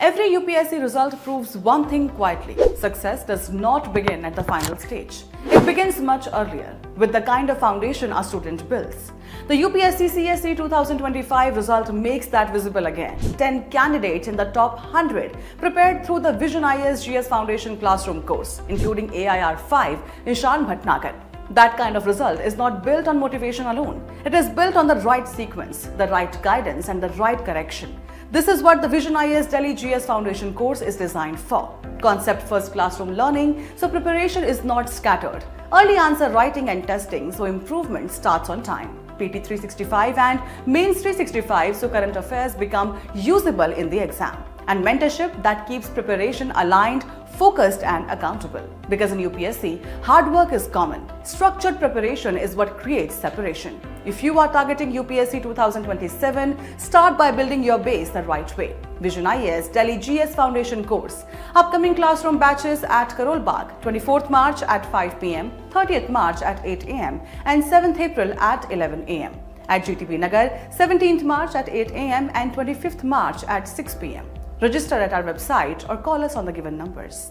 Every UPSC result proves one thing quietly. Success does not begin at the final stage. It begins much earlier, with the kind of foundation a student builds. The UPSC CSE 2025 result makes that visible again. 10 candidates in the top 100 prepared through the Vision IAS GS Foundation Classroom course, including AIR 5 Nishan Bhatnagar. That kind of result is not built on motivation alone. It is built on the right sequence, the right guidance, and the right correction. This is what the Vision IAS Delhi GS Foundation course is designed for. Concept-first classroom learning, so preparation is not scattered. Early answer writing and testing, so improvement starts on time. PT 365 and Mains 365, so current affairs become usable in the exam. And mentorship that keeps preparation aligned, focused and accountable. Because in UPSC, hard work is common. Structured preparation is what creates separation. If you are targeting UPSC 2027, start by building your base the right way. Vision IAS Delhi GS Foundation course. Upcoming classroom batches at Karol Bagh, 24th March at 5 p.m., 30th March at 8 a.m. and 7th April at 11 a.m. At GTB Nagar, 17th March at 8 a.m. and 25th March at 6 p.m. Register at our website or call us on the given numbers.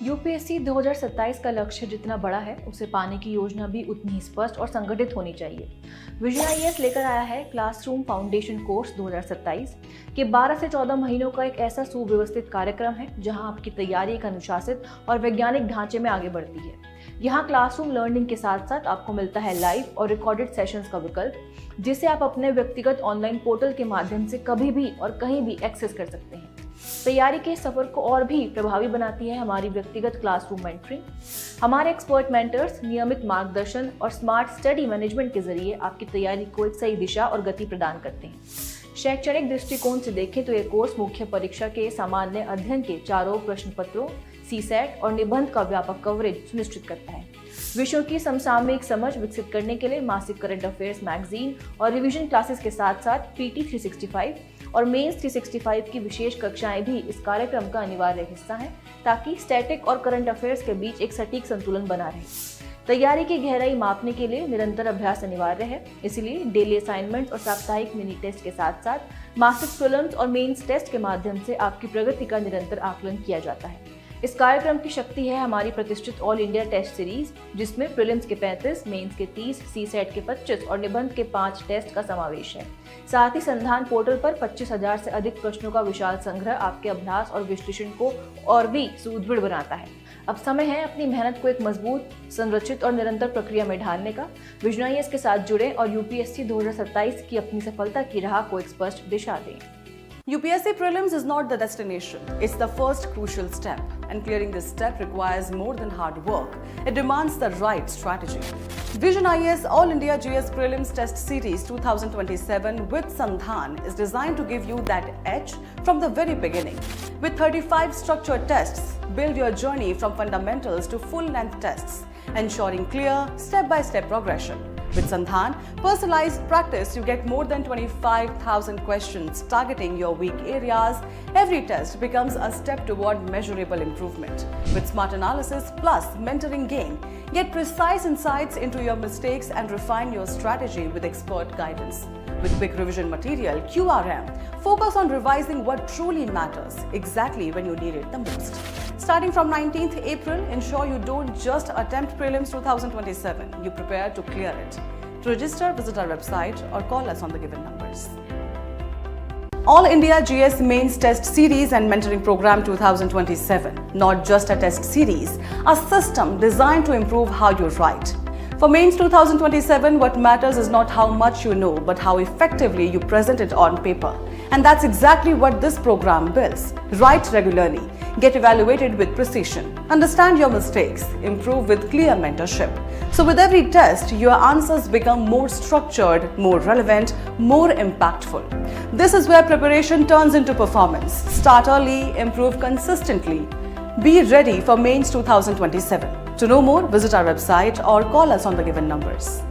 UPSC 2027 का लक्ष्य जितना बड़ा है उसे पाने की योजना भी उतनी ही स्पष्ट और संगठित होनी चाहिए। विजन आईएएस लेकर आया है क्लासरूम फाउंडेशन कोर्स 2027 के 12 से 14 महीनों का एक ऐसा सुव्यवस्थित कार्यक्रम है जहां आपकी तैयारी एक अनुशासित और वैज्ञानिक ढांचे में आगे बढ़ती है। यहाँ क्लासरूम लर्निंग के साथ साथ आपको मिलता है लाइव और रिकॉर्डेड सेशंस का विकल्प, जिसे आप अपने व्यक्तिगत ऑनलाइन पोर्टल के माध्यम से कभी भी और कहीं भी एक्सेस कर सकते हैं। तैयारी के सफर को और भी प्रभावी बनाती है हमारी व्यक्तिगत क्लासरूम मेंटरिंग। हमारे एक्सपर्ट मेंटर्स नियमित मार्गदर्शन और स्मार्ट स्टडी मैनेजमेंट के जरिए आपकी तैयारी को एक सही दिशा और गति प्रदान करते हैं। शैक्षणिक दृष्टिकोण से देखें तो ये कोर्स मुख्य परीक्षा के सामान्य अध्ययन के चारों प्रश्न पत्रों, सीसेट और निबंध का व्यापक कवरेज सुनिश्चित करता है। विषयों की समसामयिक समझ विकसित करने के लिए मासिक करंट अफेयर्स मैगजीन और रिवीजन क्लासेस के साथ साथ PT 365 और मेंस 365 की विशेष कक्षाएं भी इस कार्यक्रम का अनिवार्य हिस्सा हैं, ताकि स्टैटिक और करंट अफेयर्स के बीच एक सटीक संतुलन बना रहे। तैयारी की गहराई मापने के लिए निरंतर अभ्यास अनिवार्य है, इसलिए डेली असाइनमेंट और साप्ताहिक मिनी टेस्ट के साथ साथ मासिक प्रीलिम्स और मेंस टेस्ट के माध्यम से आपकी प्रगति का निरंतर आकलन किया जाता है। इस कार्यक्रम की शक्ति है हमारी प्रतिष्ठित ऑल इंडिया टेस्ट सीरीज, जिसमें प्रीलिम्स के 35, मेंस के 30, सीसेट के 25 और निबंध के 5 टेस्ट का समावेश है। साथ ही संधान पोर्टल पर 25,000 से अधिक प्रश्नों का विशाल संग्रह आपके अभ्यास और विश्लेषण को और भी सुदृढ़ बनाता है। अब समय है अपनी मेहनत को एक मजबूत, संरचित और निरंतर प्रक्रिया में ढालने का। विजन आईएएस के साथ जुड़े और यूपीएससी 2027 की अपनी सफलता की राह को एक स्पष्ट दिशा दें। UPSC Prelims is not the destination, it's the first crucial step. And clearing this step requires more than hard work. It demands the right strategy. Vision IAS All India GS Prelims Test Series 2027 with Sandhan is designed to give you that edge from the very beginning. With 35 structured tests, build your journey from fundamentals to full-length tests, ensuring clear, step-by-step progression. With Sandhan, personalized practice, you get more than 25,000 questions targeting your weak areas. Every test becomes a step toward measurable improvement. With smart analysis plus mentoring gain, get precise insights into your mistakes and refine your strategy with expert guidance. With quick revision material, QRM, focus on revising what truly matters exactly when you need it the most. Starting from 19th April, ensure you don't just attempt Prelims 2027, you prepare to clear it. To register, visit our website or call us on the given numbers. All India GS Mains Test Series and Mentoring Program 2027, not just a test series, a system designed to improve how you write. For Mains 2027, what matters is not how much you know, but how effectively you present it on paper. And that's exactly what this program builds. Write regularly, get evaluated with precision, understand your mistakes, improve with clear mentorship. So with every test, your answers become more structured, more relevant, more impactful. This is where preparation turns into performance. Start early, improve consistently. Be ready for Mains 2027. To know more, visit our website or call us on the given numbers.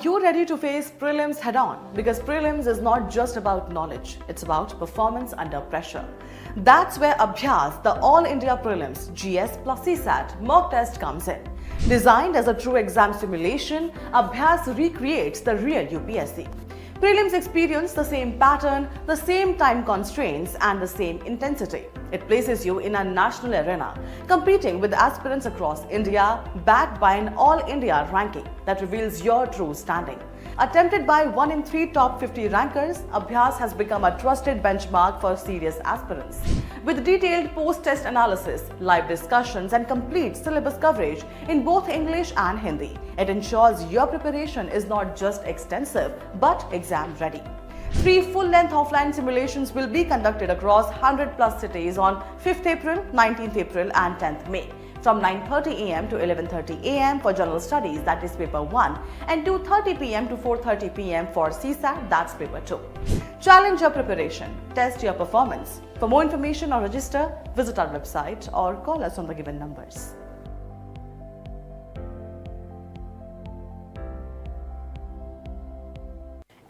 You're ready to face prelims head-on, because prelims is not just about knowledge, it's about performance under pressure. That's where Abhyas, the All India Prelims GS plus CSAT mock test comes in. Designed as a true exam simulation, Abhyas recreates the real UPSC. Prelims experience the same pattern, the same time constraints, and the same intensity. It places you in a national arena, competing with aspirants across India, backed by an all-India ranking that reveals your true standing. Attempted by 1 in 3 top 50 rankers, Abhyas has become a trusted benchmark for serious aspirants. With detailed post-test analysis, live discussions, and complete syllabus coverage in both English and Hindi, it ensures your preparation is not just extensive but exam-ready. 3 full-length offline simulations will be conducted across 100+ cities on 5th April, 19th April, and 10th May. From 9:30 am to 11:30 am for General Studies, that is Paper 1, and 2:30 pm to 4:30 pm for CSAT, that's Paper 2. Challenge your preparation, test your performance. For more information or register, visit our website or call us on the given numbers.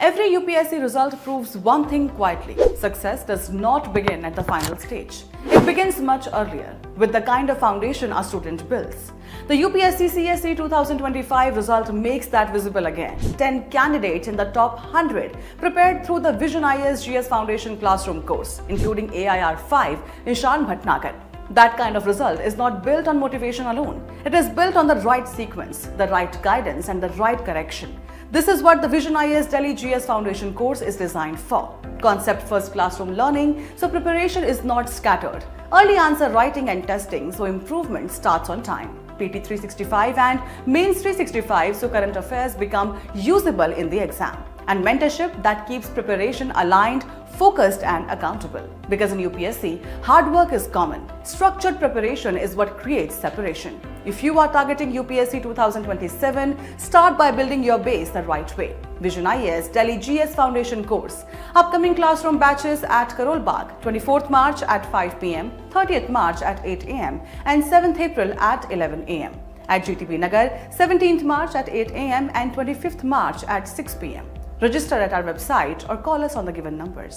Every UPSC result proves one thing quietly: success does not begin at the final stage. It begins much earlier, with the kind of foundation a student builds. The UPSC CSE 2025 result makes that visible again. 10 candidates in the top 100 prepared through the Vision IAS GS Foundation Classroom course, including AIR 5 Nishan Bhatnagar. That kind of result is not built on motivation alone. It is built on the right sequence, the right guidance, and the right correction. This is what the Vision IAS Delhi GS Foundation course is designed for. Concept-first classroom learning, so preparation is not scattered. Early answer writing and testing, so improvement starts on time. PT 365 and Mains 365, so current affairs become usable in the exam. And mentorship that keeps preparation aligned, focused, and accountable. Because in UPSC, hard work is common. Structured preparation is what creates separation. If you are targeting UPSC 2027, start by building your base the right way. Vision IAS Delhi GS Foundation course. Upcoming classroom batches at Karol Bagh, 24th March at 5 pm, 30th March at 8 am, and 7th April at 11 am. At GTB Nagar, 17th March at 8 am and 25th March at 6 pm. Register at our website or call us on the given numbers.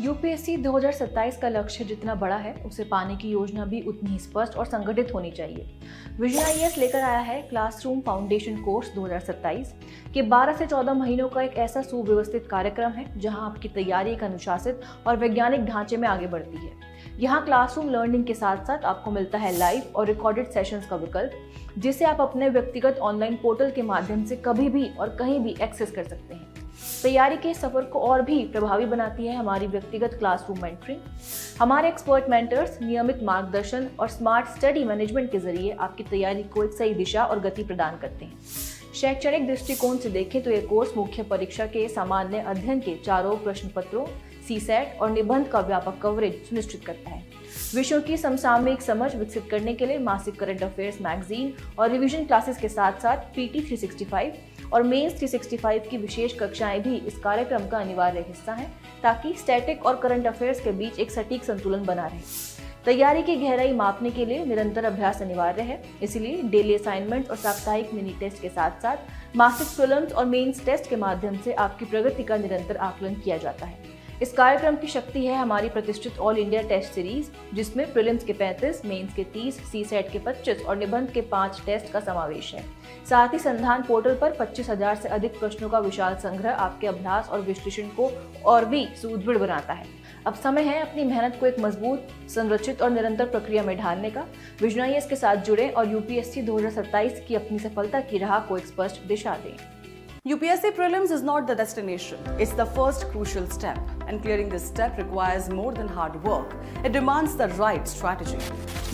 UPSC 2027 का लक्ष्य जितना बड़ा है उसे पाने की योजना भी उतनी ही स्पष्ट और संगठित होनी चाहिए। विजन आईएएस लेकर आया है क्लासरूम फाउंडेशन कोर्स 2027 के 12 से 14 महीनों का एक ऐसा सुव्यवस्थित कार्यक्रम है जहां आपकी तैयारी एक अनुशासित और वैज्ञानिक ढांचे में आगे बढ़ती है। यहाँ क्लासरूम लर्निंग के साथ साथ आपको मिलता है लाइव और रिकॉर्डेड सेशंस का विकल्प, जिसे आप अपने व्यक्तिगत ऑनलाइन पोर्टल के माध्यम से कभी भी और कहीं भी एक्सेस कर सकते हैं। तैयारी के सफर को और भी प्रभावी बनाती है हमारी व्यक्तिगत क्लासरूम मेंटरिंग। हमारे एक्सपर्ट मेंटर्स नियमित मार्गदर्शन और स्मार्ट स्टडी मैनेजमेंट के जरिए आपकी तैयारी को एक सही दिशा और गति प्रदान करते हैं। शैक्षणिक दृष्टिकोण से देखें तो यह कोर्स मुख्य परीक्षा के सामान्य अध्ययन के चारों प्रश्न पत्रों, सीसैट और निबंध का व्यापक कवरेज सुनिश्चित करता है। विषयों की समसामयिक समझ विकसित करने के लिए मासिक करंट अफेयर्स मैगजीन और रिवीजन क्लासेस के साथ साथ PT 365 और मेंस 365 की विशेष कक्षाएं भी इस कार्यक्रम का अनिवार्य हिस्सा हैं, ताकि स्टैटिक और करंट अफेयर्स के बीच एक सटीक संतुलन बना रहे। तैयारी की गहराई मापने के लिए निरंतर अभ्यास अनिवार्य है, इसलिए डेली असाइनमेंट और साप्ताहिक मिनी टेस्ट के साथ साथ मासिक प्रीलिम्स और मेंस टेस्ट के माध्यम से आपकी प्रगति का निरंतर आकलन किया जाता है। इस कार्यक्रम की शक्ति है हमारी प्रतिष्ठित ऑल इंडिया टेस्ट सीरीज, जिसमें प्रीलिम्स के 35, मेंस के 30, सीसैट के 25 और निबंध के 5 टेस्ट का समावेश है। साथ ही संधान पोर्टल पर 25,000 से अधिक प्रश्नों का विशाल संग्रह आपके अभ्यास और विश्लेषण को और भी सुदृढ़ बनाता है। अब समय है अपनी मेहनत को एक मजबूत, संरचित और निरंतर प्रक्रिया में ढालने का। विजन आईएएस के साथ जुड़े और यूपीएससी 2027 की अपनी सफलता की राह को एक स्पष्ट दिशा दें। UPSC Prelims is not the destination, it's the first crucial step, and clearing this step requires more than hard work. It demands the right strategy.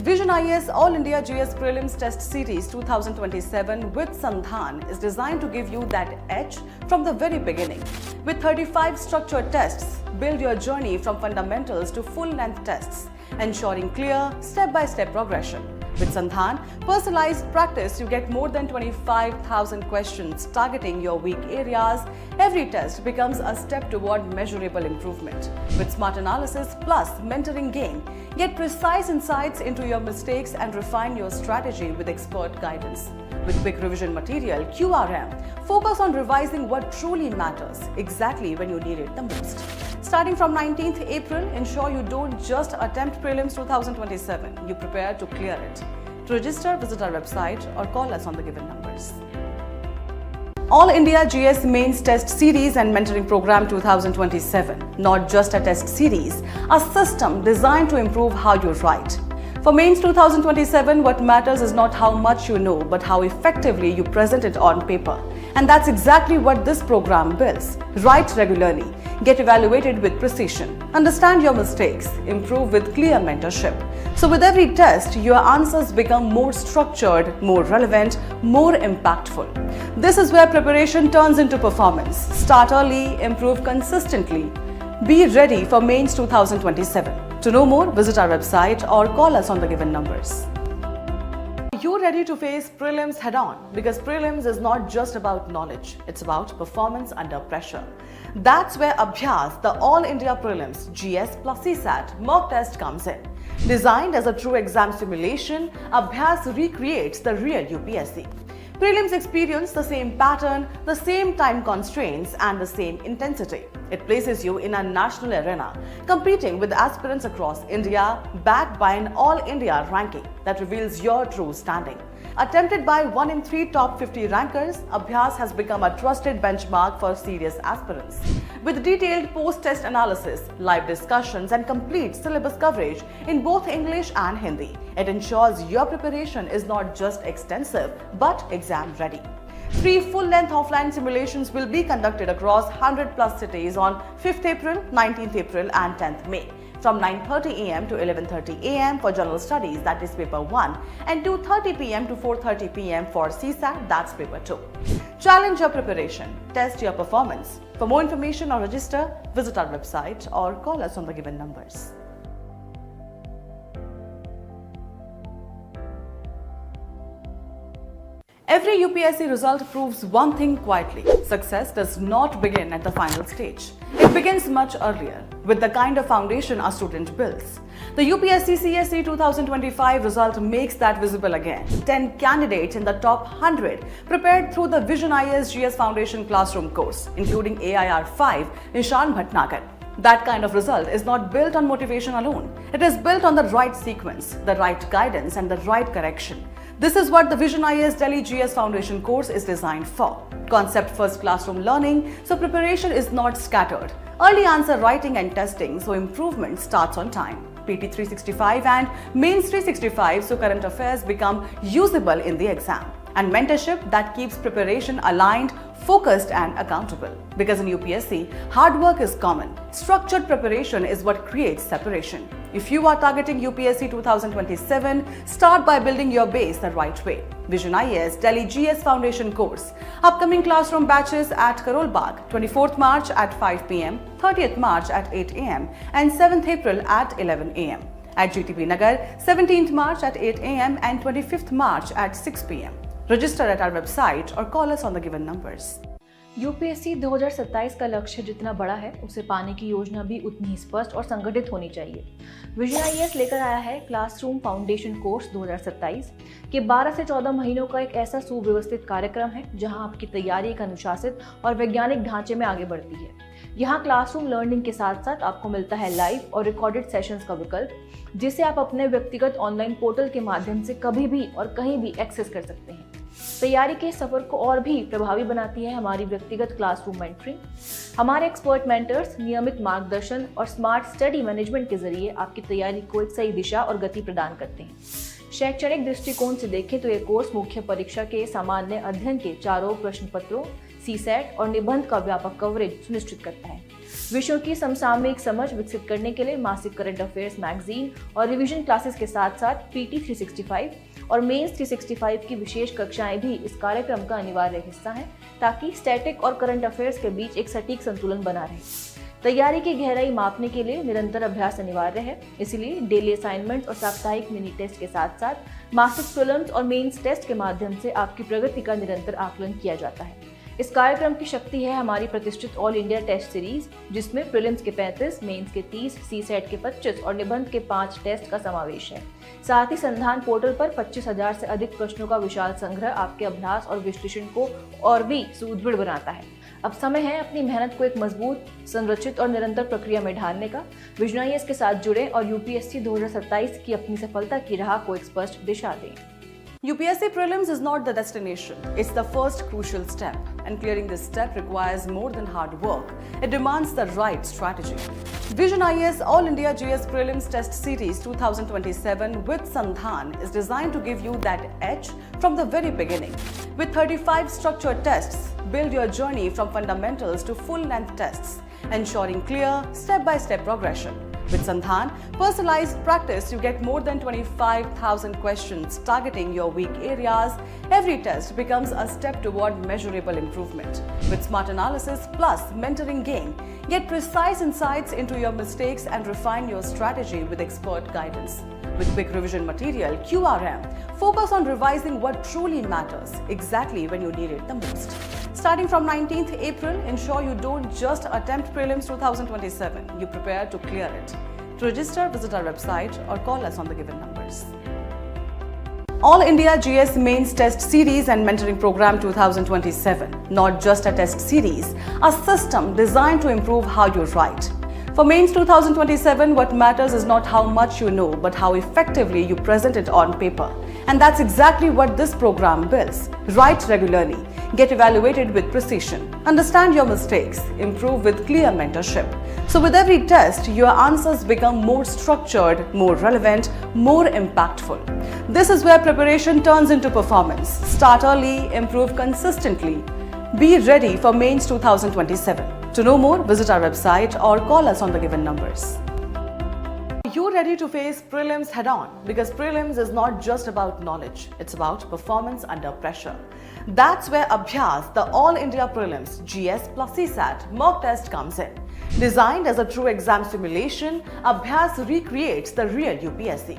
Vision IAS All India GS Prelims Test Series 2027 with Sandhan is designed to give you that edge from the very beginning. With 35 structured tests, build your journey from fundamentals to full-length tests, ensuring clear, step-by-step progression. With Sandhan, personalized practice, you get more than 25,000 questions targeting your weak areas. Every test becomes a step toward measurable improvement. With smart analysis plus mentoring gain, get precise insights into your mistakes and refine your strategy with expert guidance. With quick revision material, QRM, focus on revising what truly matters exactly when you need it the most. Starting from 19th April, ensure you don't just attempt Prelims 2027, you prepare to clear it. To register, visit our website or call us on the given numbers. All India GS Mains Test Series and Mentoring Program 2027. Not just a test series, a system designed to improve how you write. For Mains 2027, what matters is not how much you know, but how effectively you present it on paper. And that's exactly what this program builds. Write regularly, get evaluated with precision, understand your mistakes, improve with clear mentorship. So with every test, your answers become more structured, more relevant, more impactful. This is where preparation turns into performance. Start early, improve consistently. Be ready for Mains 2027. To know more, visit our website or call us on the given numbers. You're ready to face prelims head-on, because prelims is not just about knowledge, it's about performance under pressure. That's where Abhyas, the All India Prelims GS plus CSAT mock test comes in. Designed as a true exam simulation, Abhyas recreates the real UPSC. Prelims experience the same pattern, the same time constraints, and the same intensity. It places you in a national arena, competing with aspirants across India, backed by an all-India ranking that reveals your true standing. Attempted by 1 in 3 top 50 rankers, Abhyas has become a trusted benchmark for serious aspirants. With detailed post-test analysis, live discussions, and complete syllabus coverage in both English and Hindi, it ensures your preparation is not just extensive, but exam-ready. 3 full-length offline simulations will be conducted across 100+ cities on 5th April, 19th April and 10th May, from 9:30 am to 11:30 am for General Studies, that is Paper 1, and 2:30 pm to 4:30 pm for CSAT, that's Paper 2. Challenge your preparation, test your performance. For more information or register, visit our website or call us on the given numbers. Every UPSC result proves one thing quietly: success does not begin at the final stage. It begins much earlier, with the kind of foundation a student builds. The UPSC CSE 2025 result makes that visible again. 10 candidates in the top 100 prepared through the Vision IAS GS Foundation Classroom course, including AIR 5 Nishan Bhatnagar. That kind of result is not built on motivation alone. It is built on the right sequence, the right guidance, and the right correction. This is what the Vision IAS Delhi GS Foundation course is designed for. Concept-first classroom learning, so preparation is not scattered. Early answer writing and testing, so improvement starts on time. PT 365 and Mains 365, so current affairs become usable in the exam. And mentorship that keeps preparation aligned, focused and accountable. Because in UPSC, hard work is common. Structured preparation is what creates separation. If you are targeting UPSC 2027, start by building your base the right way. Vision IAS Delhi GS Foundation course. Upcoming classroom batches at Karol Bagh, 24th March at 5 pm, 30th March at 8 am and 7th April at 11 am. At GTB Nagar, 17th March at 8 am and 25th March at 6 pm. Register at our website or call us on the given numbers. UPSC 2027 का लक्ष्य जितना बड़ा है, उसे पाने की योजना भी उतनी ही स्पष्ट और संगठित होनी चाहिए। विजन आईएएस लेकर आया है क्लासरूम फाउंडेशन कोर्स 2027 के 12 से 14 महीनों का एक ऐसा सुव्यवस्थित कार्यक्रम है जहां आपकी तैयारी एक अनुशासित और वैज्ञानिक ढांचे में आगे बढ़ती है। यहाँ क्लासरूम लर्निंग के साथ साथ आपको मिलता है लाइव और रिकॉर्डेड सेशंस का विकल्प, जिसे आप अपने व्यक्तिगत ऑनलाइन पोर्टल के माध्यम से कभी भी और कहीं भी एक्सेस कर सकते हैं। तैयारी के सफर को और भी प्रभावी बनाती है हमारी व्यक्तिगत क्लासरूम मेंटरिंग। हमारे एक्सपर्ट मेंटर्स नियमित मार्गदर्शन और स्मार्ट स्टडी मैनेजमेंट के जरिए आपकी तैयारी को एक सही दिशा और गति प्रदान करते हैं। शैक्षणिक दृष्टिकोण से देखें तो ये कोर्स मुख्य परीक्षा के सामान्य अध्ययन के चारों प्रश्न पत्रों, सीसैट और निबंध का व्यापक कवरेज सुनिश्चित करता है। विषयों की समसामयिक समझ विकसित करने के लिए मासिक करंट अफेयर्स मैगजीन और रिवीजन क्लासेस के साथ साथ PT 365 और मेंस 365 की विशेष कक्षाएं भी इस कार्यक्रम का अनिवार्य हिस्सा हैं, ताकि स्टैटिक और करंट अफेयर्स के बीच एक सटीक संतुलन बना रहे। तैयारी की गहराई मापने के लिए निरंतर अभ्यास अनिवार्य है, इसलिए डेली असाइनमेंट्स और साप्ताहिक मिनी टेस्ट के साथ साथ मासिक प्रीलिम्स और मेंस टेस्ट के माध्यम से आपकी प्रगति का निरंतर आकलन किया जाता है। इस कार्यक्रम की शक्ति है हमारी प्रतिष्ठित ऑल इंडिया टेस्ट सीरीज, जिसमें प्रीलिम्स के 35, मेंस के 30, सीसैट के 25 और निबंध के 5 टेस्ट का समावेश है। साथ ही संधान पोर्टल पर 25,000 से अधिक प्रश्नों का विशाल संग्रह आपके अभ्यास और विश्लेषण को और भी सुदृढ़ बनाता है। अब समय है अपनी मेहनत को एक मजबूत, संरचित और निरंतर प्रक्रिया में ढालने का। विजन आईएएस के साथ जुड़े और यूपीएससी 2027 की अपनी सफलता की राह को एक स्पष्ट दिशा दें। UPSC Prelims is not the destination, it's the first crucial step. and clearing this step requires more than hard work. It demands the right strategy. Vision IAS All India GS Prelims Test Series 2027 with Sandhan is designed to give you that edge from the very beginning. With 35 structured tests, build your journey from fundamentals to full-length tests, ensuring clear, step-by-step progression. With Sandhan, personalized practice, you get more than 25,000 questions targeting your weak areas. Every test becomes a step toward measurable improvement. With smart analysis plus mentoring gain, get precise insights into your mistakes and refine your strategy with expert guidance. With quick revision material, QRM, focus on revising what truly matters exactly when you need it the most. Starting from 19th April, ensure you don't just attempt Prelims 2027, you prepare to clear it. To register, visit our website or call us on the given numbers. All India GS Mains Test Series and Mentoring Program 2027, not just a test series, a system designed to improve how you write. For Mains 2027, what matters is not how much you know, but how effectively you present it on paper. And that's exactly what this program builds. Write regularly, get evaluated with precision, understand your mistakes, improve with clear mentorship. So with every test, your answers become more structured, more relevant, more impactful. This is where preparation turns into performance. Start early, improve consistently. Be ready for Mains 2027. To know more, visit our website or call us on the given numbers. Are you ready to face prelims head-on? Because prelims is not just about knowledge, it's about performance under pressure. That's where Abhyas, the All India Prelims, GS plus CSAT mock test comes in. Designed as a true exam simulation, Abhyas recreates the real UPSC.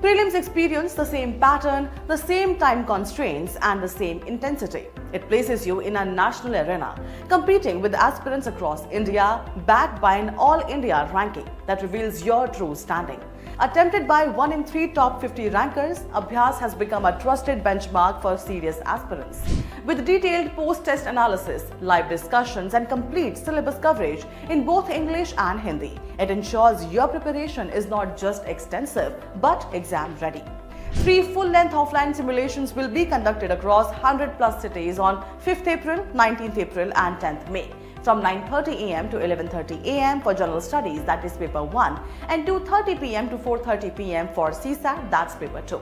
Prelims experience the same pattern, the same time constraints, and the same intensity. It places you in a national arena, competing with aspirants across India, backed by an all-India ranking that reveals your true standing. Attempted by 1 in 3 top 50 rankers, Abhyas has become a trusted benchmark for serious aspirants. With detailed post-test analysis, live discussions, and complete syllabus coverage in both English and Hindi, it ensures your preparation is not just extensive, but exam-ready. 3 full-length offline simulations will be conducted across 100+ cities on 5th April, 19th April, and 10th May. From 9:30 am to 11:30 am for General Studies, that is Paper 1, and 2:30 pm to 4:30 pm for CSAT, that's Paper 2.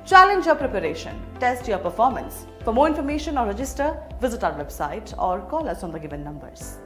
Challenge your preparation, test your performance. For more information or register, visit our website or call us on the given numbers.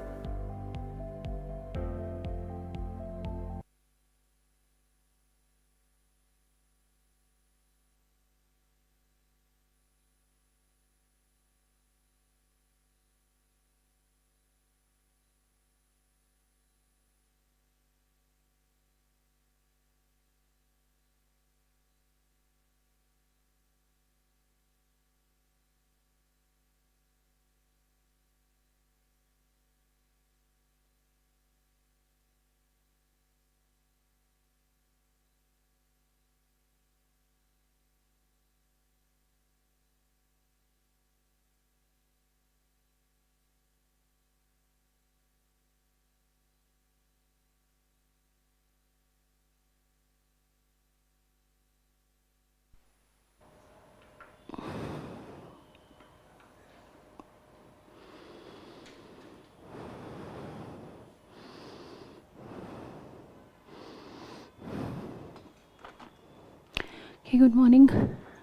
Hey, good morning.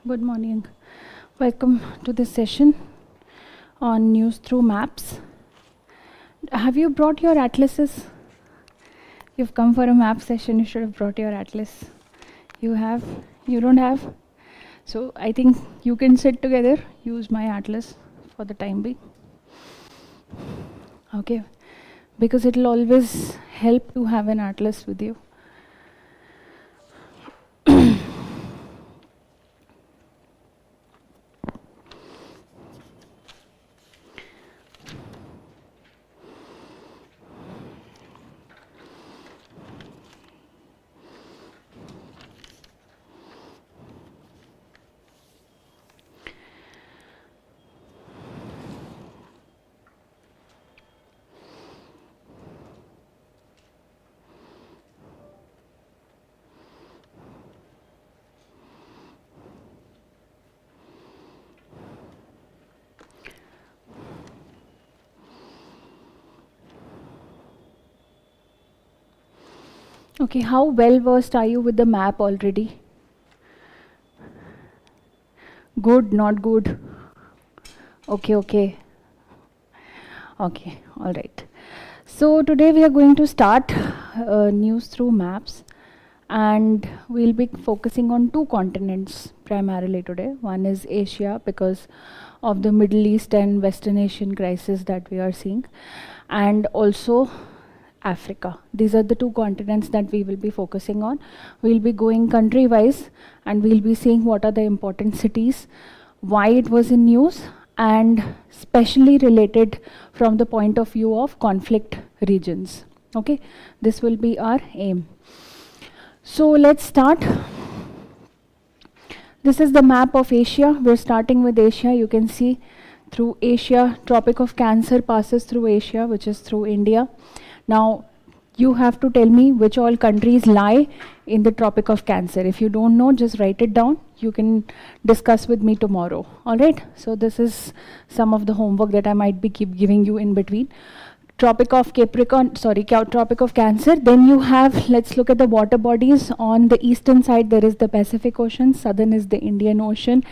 Good morning. Welcome to this session on news through maps. Have you brought your atlases? You've come for a map session, you should have brought your atlas. You have? You don't have? So I think you can sit together, use my atlas for the time being. Okay, because it'll always help to have an atlas with you. Okay, how well versed are you with the map already? Good, not good? Okay, okay. Okay, all right. So today we are going to start news through maps, and we'll be focusing on two continents primarily today. One is Asia because of the Middle East and Western Asian crisis that we are seeing, and also Africa. These are the two continents that we will be focusing on. We'll be going country wise and we'll be seeing what are the important cities, why it was in news, and specially related from the point of view of conflict regions. Okay, this will be our aim. So let's start. This is the map of Asia. We're starting with Asia. You can see through Asia, Tropic of Cancer passes through Asia, which is through India. Now, you have to tell me which all countries lie in the Tropic of Cancer. If you don't know, just write it down. You can discuss with me tomorrow. All right? So this is some of the homework that I might be keep giving you in between. Tropic of Tropic of Cancer. Then you have, let's look at the water bodies. On the eastern side, there is the Pacific Ocean. Southern is the Indian Ocean.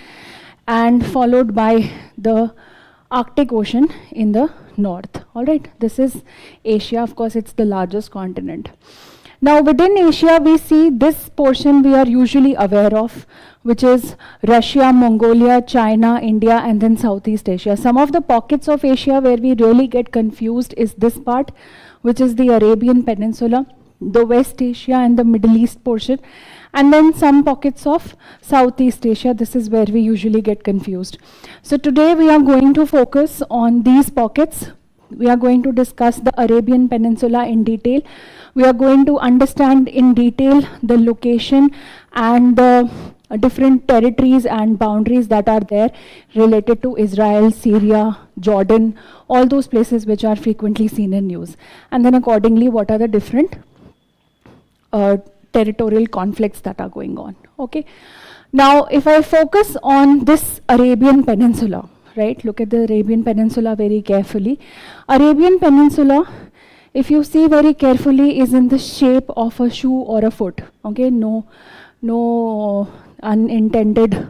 And followed by the Arctic Ocean in the north. All right, this is Asia. Of course, it's the largest continent. Now, within Asia, we see this portion we are usually aware of, which is Russia, Mongolia, China, India, and then Southeast Asia. Some of the pockets of Asia where we really get confused is this part, which is the Arabian Peninsula, the West Asia and the Middle East portion, and then some pockets of Southeast Asia. This is where we usually get confused. So today we are going to focus on these pockets. We are going to discuss the Arabian Peninsula in detail. We are going to understand in detail the location and the different territories and boundaries that are there related to Israel, Syria, Jordan, all those places which are frequently seen in news. And then accordingly, what are the different territorial conflicts that are going on. Okay. Now, if I focus on this Arabian Peninsula, right, look at the Arabian Peninsula very carefully. Arabian Peninsula, if you see very carefully, is in the shape of a shoe or a foot. Okay, no unintended,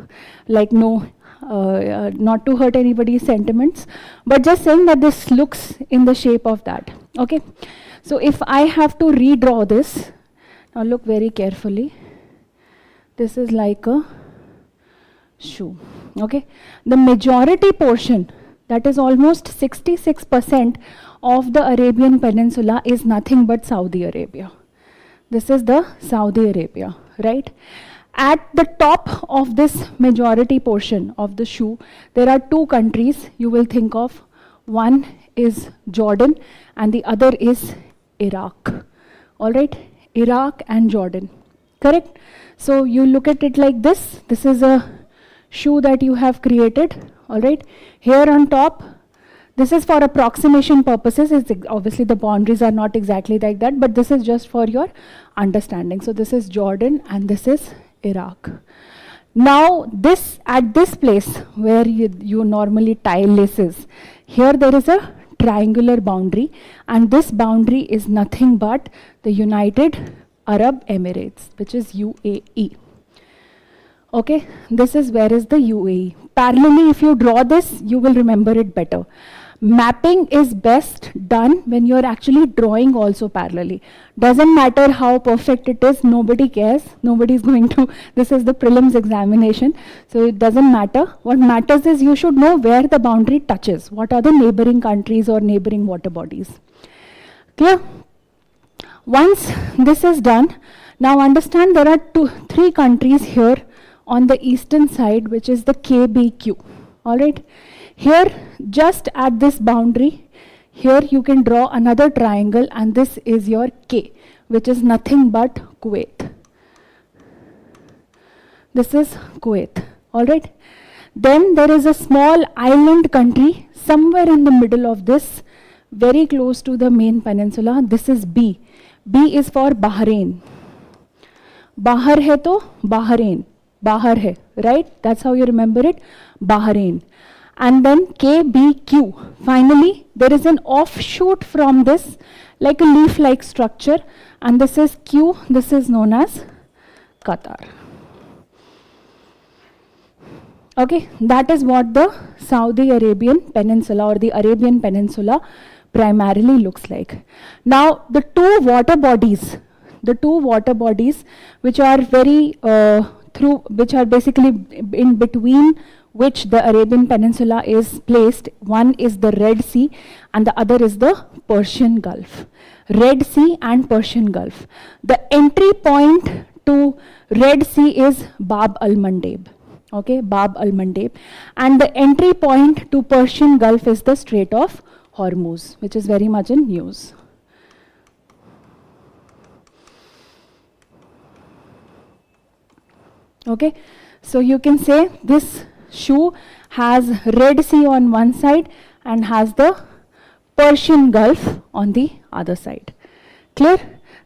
like no, not to hurt anybody's sentiments, but just saying that this looks in the shape of that. Okay, so if I have to redraw this, now look very carefully. This is like a shoe. Okay, the majority portion, that is almost 66% of the Arabian Peninsula, is nothing but Saudi Arabia. This is the Saudi Arabia, right? At the top of this majority portion of the shoe, there are two countries you will think of. One is Jordan and the other is Iraq. All right, Iraq and Jordan, correct? So you look at it like this. This is a shoe that you have created. All right, here on top, this is for approximation purposes. It's obviously the boundaries are not exactly like that, but this is just for your understanding. So this is Jordan and this is Iraq. Now this, at this place where you normally tie laces, here there is a triangular boundary, and this boundary is nothing but the United Arab Emirates, which is UAE. Okay, this is where is the UAE. Parallelly, if you draw this, you will remember it better. Mapping is best done when you're actually drawing also parallelly. Doesn't matter how perfect it is, nobody cares. Nobody's going to, this is the prelims examination, so it doesn't matter. What matters is you should know where the boundary touches. What are the neighboring countries or neighboring water bodies? Clear? Once this is done, now understand there are three countries here on the eastern side, which is the KBQ. All right. Here, just at this boundary, here you can draw another triangle, and this is your K, which is nothing but Kuwait. This is Kuwait. All right. Then there is a small island country somewhere in the middle of this, very close to the main peninsula. This is B. B is for Bahrain. Bahar hai to Bahrain. Bahar hai, right? That's how you remember it. Bahrain. And then KBQ. Finally, there is an offshoot from this, like a leaf-like structure, and this is Q, this is known as Qatar. Okay, that is what the Saudi Arabian Peninsula or the Arabian Peninsula primarily looks like. Now, the two water bodies which are which are basically in between which the Arabian Peninsula is placed, one is the Red Sea and the other is the Persian Gulf. Red Sea and Persian Gulf. The entry point to Red Sea is Bab al-Mandeb. Okay, Bab al-Mandeb. And the entry point to Persian Gulf is the Strait of Hormuz, which is very much in news. Okay, so you can say this shoe has Red Sea on one side and has the Persian Gulf on the other side. Clear?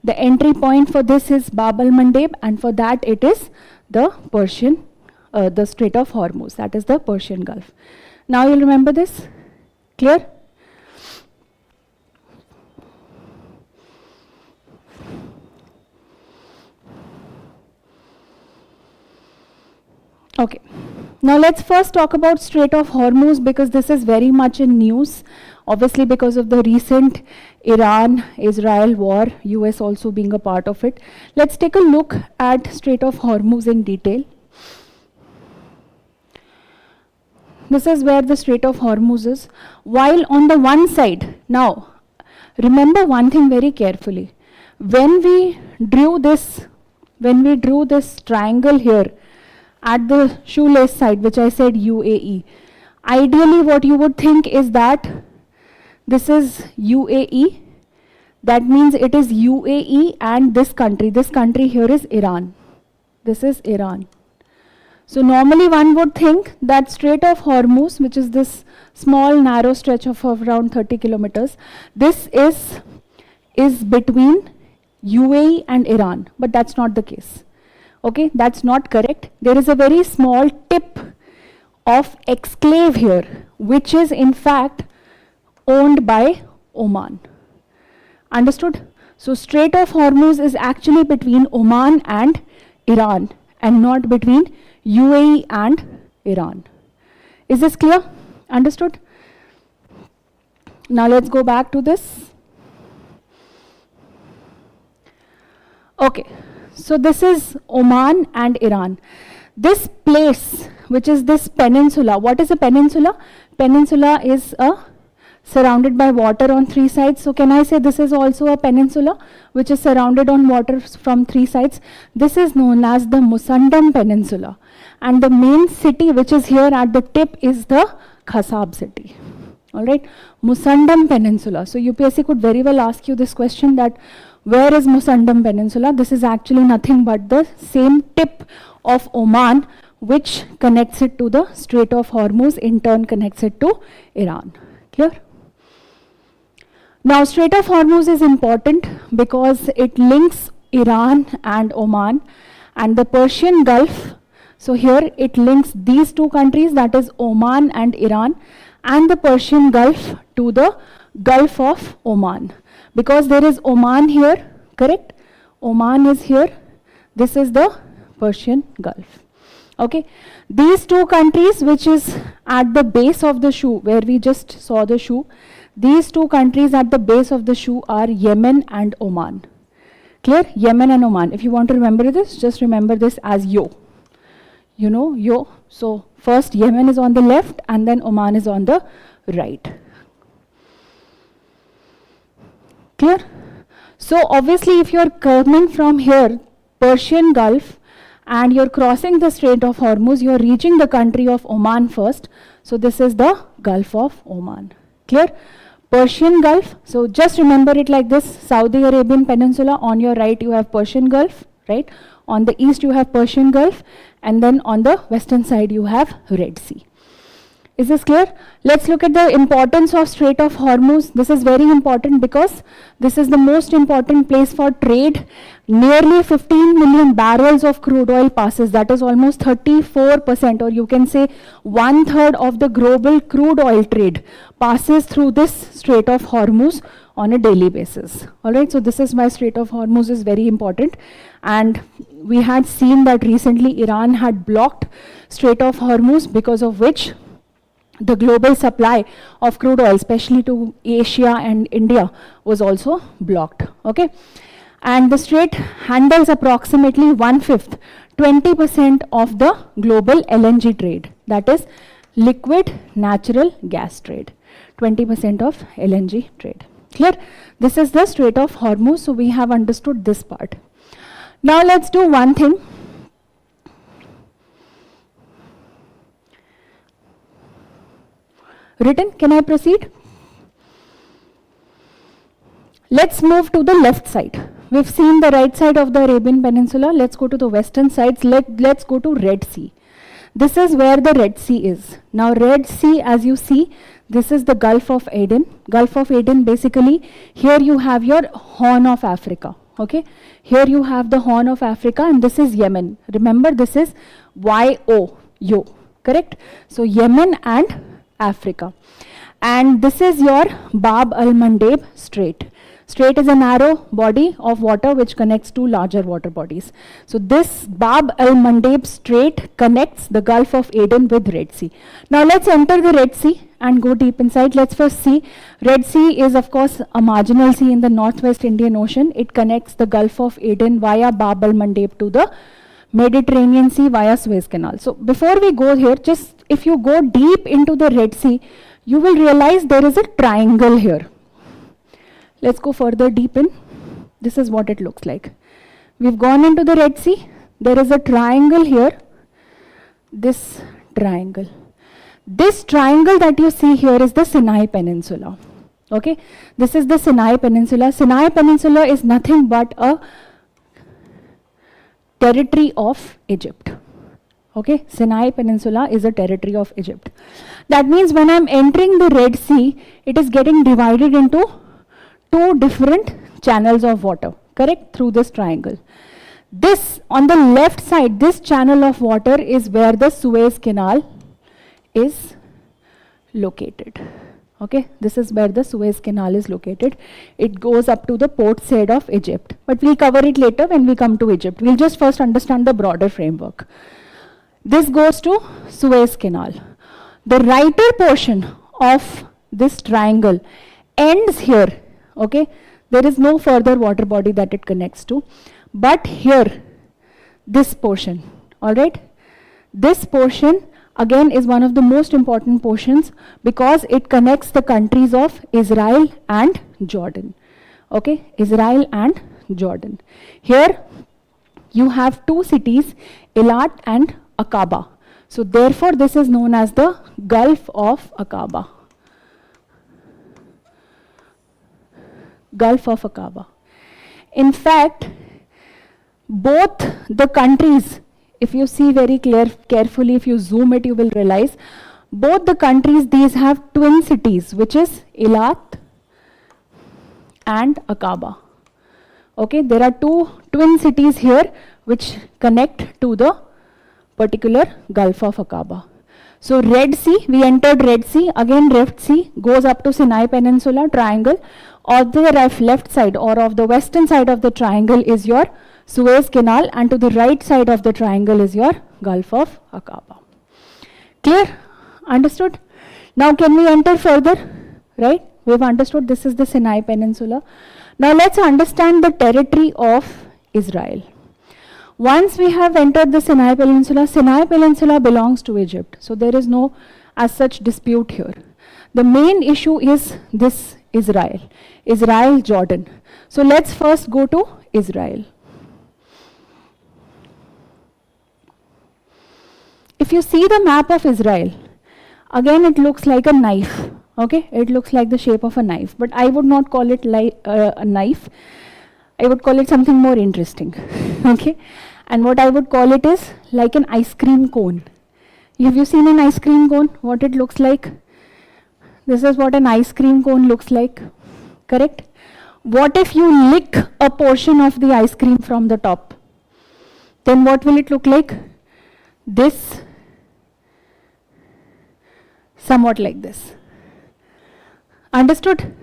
The entry point for this is Bab al-Mandeb, and for that it is the the Strait of Hormuz, that is the Persian Gulf. Now you'll remember this? Clear? Okay, now let's first talk about Strait of Hormuz, because this is very much in news, obviously because of the recent Iran-Israel war, US also being a part of it. Let's take a look at Strait of Hormuz in detail. This is where the Strait of Hormuz is. While on the one side, now remember one thing very carefully. When we drew this triangle here at the shoelace side, which I said UAE, ideally what you would think is that this is UAE. That means it is UAE and this country here is Iran. This is Iran. So normally one would think that Strait of Hormuz, which is this small narrow stretch of around 30 kilometers, this is between UAE and Iran, but that's not the case. Okay, that's not correct. There is a very small tip of exclave here, which is in fact owned by Oman. Understood? So Strait of Hormuz is actually between Oman and Iran and not between UAE and Iran. Is this clear? Understood? Now let's go back to this. Okay, so this is Oman and Iran. This place, which is this peninsula, what is a peninsula? Peninsula is surrounded by water on three sides. So can I say this is also a peninsula which is surrounded on water from three sides? This is known as the Musandam Peninsula. And the main city which is here at the tip is the Khasab city. Alright, Musandam Peninsula. So UPSC could very well ask you this question, that where is Musandam Peninsula? This is actually nothing but the same tip of Oman which connects it to the Strait of Hormuz, in turn connects it to Iran. Clear? Now Strait of Hormuz is important because it links Iran and Oman and the Persian Gulf. So here it links these two countries, that is Oman and Iran, and the Persian Gulf to the Gulf of Oman. Because there is Oman here, correct? Oman is here. This is the Persian Gulf. Okay. These two countries, which is at the base of the shoe, where we just saw the shoe, these two countries at the base of the shoe are Yemen and Oman. Clear? Yemen and Oman. If you want to remember this, just remember this as yo. You know, yo. So first Yemen is on the left and then Oman is on the right. Clear? So obviously if you're coming from here, Persian Gulf, and you're crossing the Strait of Hormuz, you're reaching the country of Oman first. So this is the Gulf of Oman. Clear? Persian Gulf. So just remember it like this. Saudi Arabian Peninsula, on your right you have Persian Gulf, right? On the east you have Persian Gulf, and then on the western side you have Red Sea. Is this clear? Let's look at the importance of Strait of Hormuz. This is very important because this is the most important place for trade. Nearly 15 million barrels of crude oil passes. That is almost 34%, or you can say 1/3 of the global crude oil trade passes through this Strait of Hormuz on a daily basis. All right, so this is why Strait of Hormuz is very important. And we had seen that recently Iran had blocked Strait of Hormuz, because of which the global supply of crude oil, especially to Asia and India, was also blocked. Okay, and the strait handles approximately 1/5, 20% of the global LNG trade, that is liquid natural gas trade, 20% of LNG trade. Clear? This is the Strait of Hormuz, so we have understood this part. Now let's do one thing. Written, can I proceed? Let's move to the left side. We've seen the right side of the Arabian Peninsula. Let's go to the western sides. Let's go to Red Sea. This is where the Red Sea is. Now Red Sea, as you see, this is the Gulf of Aden. Gulf of Aden, basically, here you have your Horn of Africa. Okay, here you have the Horn of Africa, and this is Yemen. Remember, this is Yo, correct? So Yemen and Africa. And this is your Bab al-Mandeb Strait. Strait is a narrow body of water which connects two larger water bodies. So this Bab al-Mandeb Strait connects the Gulf of Aden with Red Sea. Now let's enter the Red Sea and go deep inside. Let's first see. Red Sea is of course a marginal sea in the northwest Indian Ocean. It connects the Gulf of Aden via Bab al-Mandeb to the Mediterranean Sea via Suez Canal. So before we go here, just if you go deep into the Red Sea, you will realize there is a triangle here. Let's go further deep in. This is what it looks like. We've gone into the Red Sea. There is a triangle here. This triangle. This triangle that you see here is the Sinai Peninsula. Okay, this is the Sinai Peninsula. Sinai Peninsula is nothing but a territory of Egypt. Okay, Sinai Peninsula is a territory of Egypt. That means when I'm entering the Red Sea, it is getting divided into two different channels of water, correct, through this triangle. This, on the left side, this channel of water is where the Suez Canal is located. Okay, this is where the Suez Canal is located. It goes up to the port side of Egypt. But we'll cover it later when we come to Egypt. We'll just first understand the broader framework. This goes to Suez Canal. The righter portion of this triangle ends here. Okay, there is no further water body that it connects to. But here, this portion, all right, this portion again is one of the most important portions because it connects the countries of Israel and Jordan. Okay, Israel and Jordan. Here you have two cities, Eilat and Aqaba. So therefore this is known as the Gulf of Aqaba. Gulf of Aqaba. In fact, both the countries, if you see very carefully, if you zoom it, you will realize both the countries, these have twin cities, which is Eilat and Aqaba. Okay, there are two twin cities here which connect to the particular Gulf of Aqaba. So Red Sea, we entered Red Sea, again Red Sea goes up to Sinai Peninsula triangle. On the left side or of the western side of the triangle is your Suez Canal, and to the right side of the triangle is your Gulf of Aqaba. Clear? Understood? Now can we enter further? Right? We've understood this is the Sinai Peninsula. Now let's understand the territory of Israel. Once we have entered the Sinai Peninsula belongs to Egypt. So there is no as such dispute here. The main issue is this Israel, Jordan. So let's first go to Israel. If you see the map of Israel, again it looks like a knife. Okay, it looks like the shape of a knife, but I would not call it like a knife. I would call it something more interesting. Okay, and what I would call it is like an ice cream cone. Have you seen an ice cream cone? What it looks like? This is what an ice cream cone looks like, correct? What if you lick a portion of the ice cream from the top? Then what will it look like? This, somewhat like this. Understood?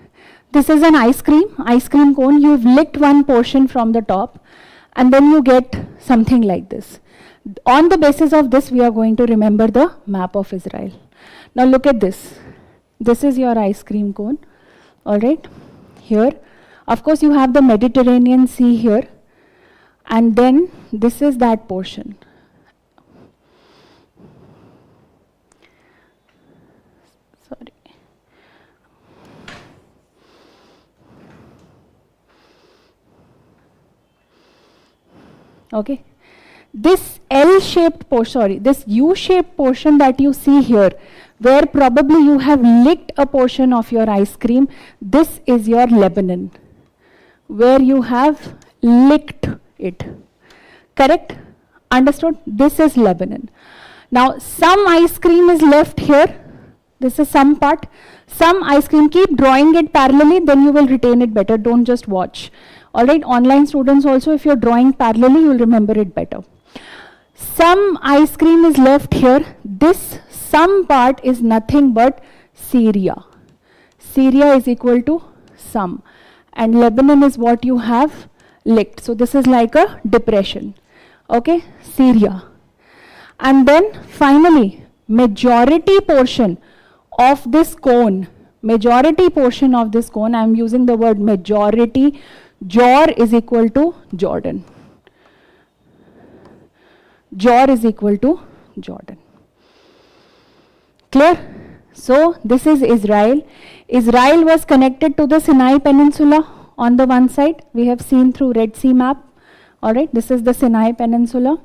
This is an ice cream cone. You've licked one portion from the top, and then you get something like this. On the basis of this, we are going to remember the map of Israel. Now look at this. This is your ice cream cone. All right. Here, of course, you have the Mediterranean Sea here, and then this is that portion. Sorry. Okay. This L-shaped portion, this U-shaped portion that you see here, where probably you have licked a portion of your ice cream, this is your Lebanon, where you have licked it. Correct? Understood? This is Lebanon. Now, some ice cream is left here. This is some part. Some ice cream, keep drawing it parallelly, then you will retain it better. Don't just watch. All right, online students also, if you're drawing parallelly, you will remember it better. Some ice cream is left here. This some part is nothing but Syria. Syria is equal to some. And Lebanon is what you have licked. So this is like a depression. Okay, Syria. And then finally, majority portion of this cone, I am using the word majority, Jor is equal to Jordan. Jor is equal to Jordan. Clear? So this is Israel. Israel was connected to the Sinai Peninsula on the one side. We have seen through Red Sea map. All right, this is the Sinai Peninsula.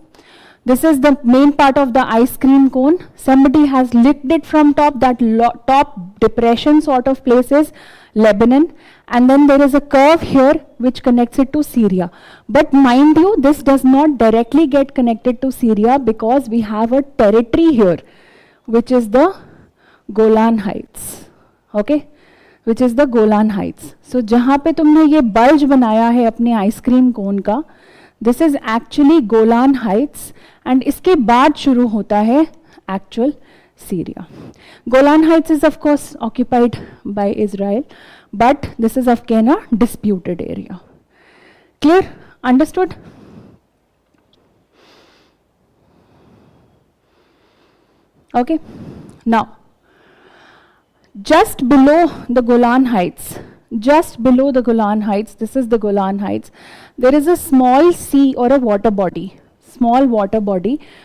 This is the main part of the ice cream cone. Somebody has licked it from top. That top depression sort of place is Lebanon. And then there is a curve here which connects it to Syria. But mind you, this does not directly get connected to Syria because we have a territory here, which is the Golan Heights. Okay? Which is the Golan Heights. So, जहाँ पे तुमने ये bulge बनाया है अपने ice cream cone का, this is actually Golan Heights, and इसके बाद शुरू होता है actual Syria. Golan Heights is of course occupied by Israel, but this is again a disputed area. Clear? Understood? Okay. Now, just below the Golan Heights, this is the Golan Heights, there is a small sea or a water body,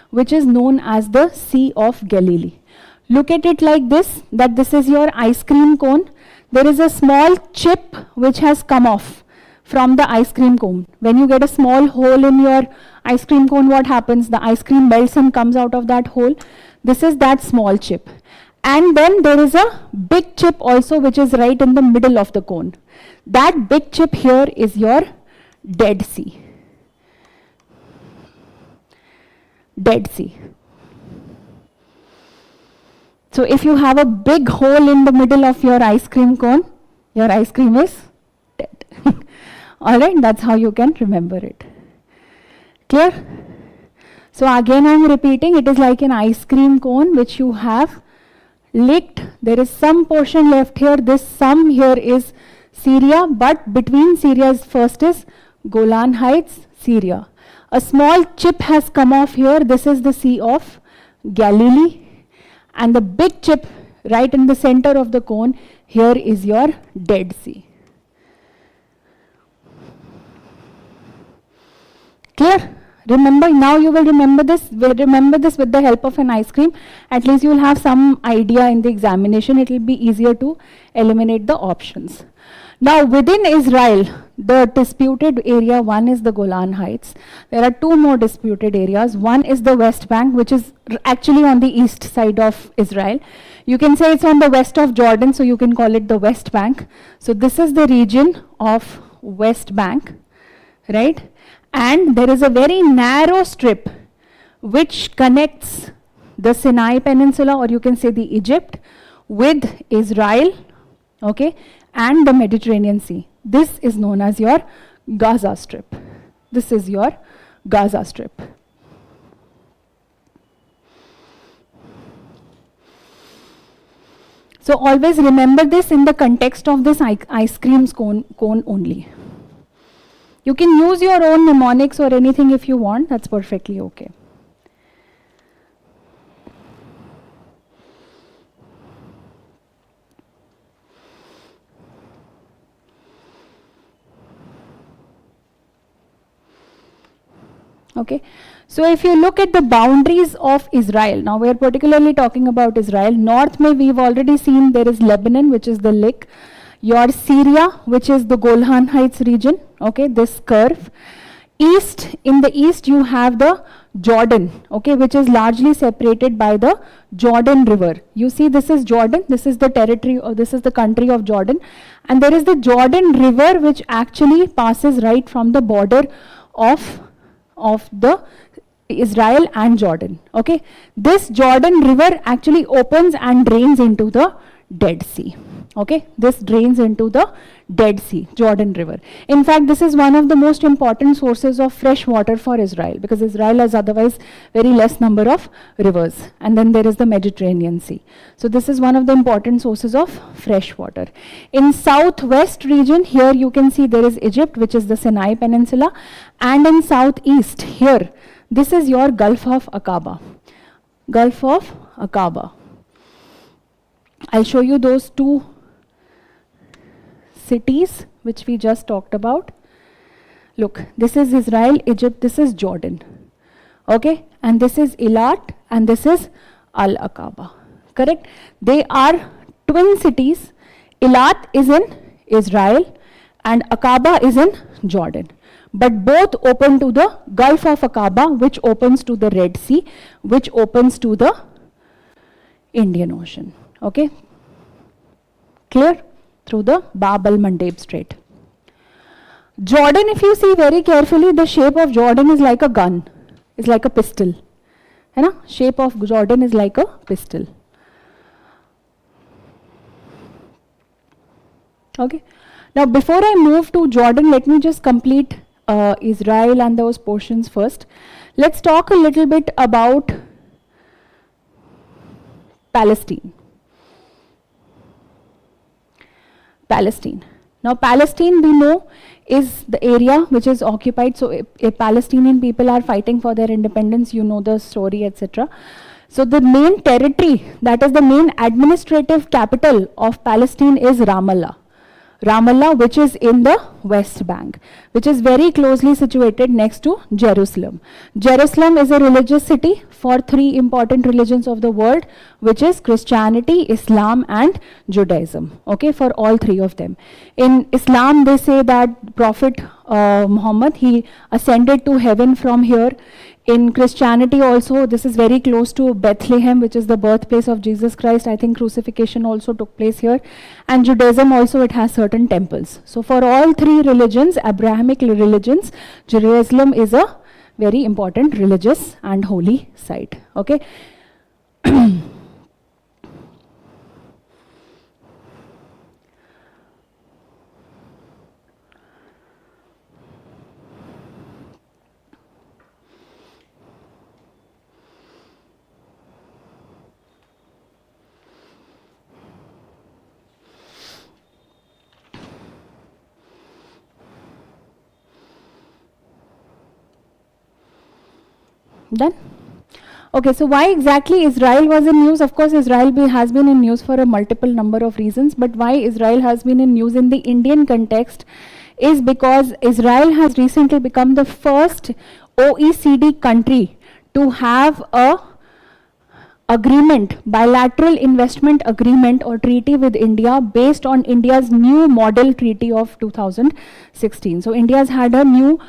which is known as the Sea of Galilee. Look at it like this, that this is your ice cream cone. There is a small chip which has come off from the ice cream cone. When you get a small hole in your ice cream cone, what happens? The ice cream melts and comes out of that hole. This is that small chip. And then there is a big chip also which is right in the middle of the cone. That big chip here is your Dead Sea. Dead Sea. So if you have a big hole in the middle of your ice cream cone, your ice cream is dead. Alright, that's how you can remember it. Clear? So again I am repeating, it is like an ice cream cone which you have licked. There is some portion left here. This some here is Syria, but between Syria's first is Golan Heights, Syria. A small chip has come off here. This is the Sea of Galilee. And the big chip right in the center of the cone, here is your Dead Sea. Clear? Remember, now you will remember this. We'll remember this with the help of an ice cream. At least you will have some idea in the examination. It will be easier to eliminate the options. Now, within Israel, the disputed area, one is the Golan Heights. There are two more disputed areas. One is the West Bank, which is actually on the east side of Israel. You can say it's on the west of Jordan, so you can call it the West Bank. So this is the region of West Bank, right? And there is a very narrow strip which connects the Sinai Peninsula, or you can say the Egypt, with Israel, okay, and the Mediterranean Sea. This is known as your Gaza Strip. This is your Gaza Strip. So always remember this in the context of this ice cream cone only. You can use your own mnemonics or anything if you want, that's perfectly okay. Okay, so if you look at the boundaries of Israel, now we are particularly talking about Israel. North mein we've already seen there is Lebanon, which is the lake. Your Syria, which is the Golan Heights region, okay, this curve. East, in the east you have the Jordan, okay, which is largely separated by the Jordan River. You see this is Jordan, this is the territory, or this is the country of Jordan, and there is the Jordan River which actually passes right from the border of the Israel and Jordan, okay. This Jordan River actually opens and drains into the Dead Sea, okay. This drains into the Dead Sea, Jordan River. In fact, this is one of the most important sources of fresh water for Israel, because Israel has otherwise very less number of rivers, and then there is the Mediterranean Sea. So this is one of the important sources of fresh water. In southwest region, here you can see there is Egypt, which is the Sinai Peninsula, and in southeast here, this is your Gulf of Aqaba. Gulf of Aqaba. I'll show you those two cities which we just talked about. Look, this is Israel, Egypt, this is Jordan, okay, and this is Eilat and this is Al-Aqaba, correct? They are twin cities. Eilat is in Israel and Aqaba is in Jordan, but both open to the Gulf of Aqaba, which opens to the Red Sea, which opens to the Indian Ocean, okay, clear? Through the Bab al-Mandeb Strait. Jordan, if you see very carefully, the shape of Jordan is like a gun, is like a pistol. Hai na? Shape of Jordan is like a pistol. Okay. Now, before I move to Jordan, let me just complete Israel and those portions first. Let's talk a little bit about Palestine. Palestine. Now, Palestine, we know, is the area which is occupied. So, if Palestinian people are fighting for their independence, you know the story, etc. So, the main territory, that is the main administrative capital of Palestine, is Ramallah. Ramallah, which is in the West Bank, which is very closely situated next to Jerusalem. Jerusalem is a religious city for three important religions of the world, which is Christianity, Islam and Judaism, okay, for all three of them. In Islam, they say that Prophet Muhammad, he ascended to heaven from here. In Christianity also, this is very close to Bethlehem, which is the birthplace of Jesus Christ. I think crucifixion also took place here. And Judaism also, it has certain temples. So for all three religions, Abrahamic religions, Jerusalem is a very important religious and holy site. Okay. Done? Okay, so why exactly Israel was in news? Of course, Israel has been in news for a multiple number of reasons, but why Israel has been in news in the Indian context is because Israel has recently become the first OECD country to have a agreement, bilateral investment agreement or treaty with India based on India's new model treaty of 2016. So India's had a new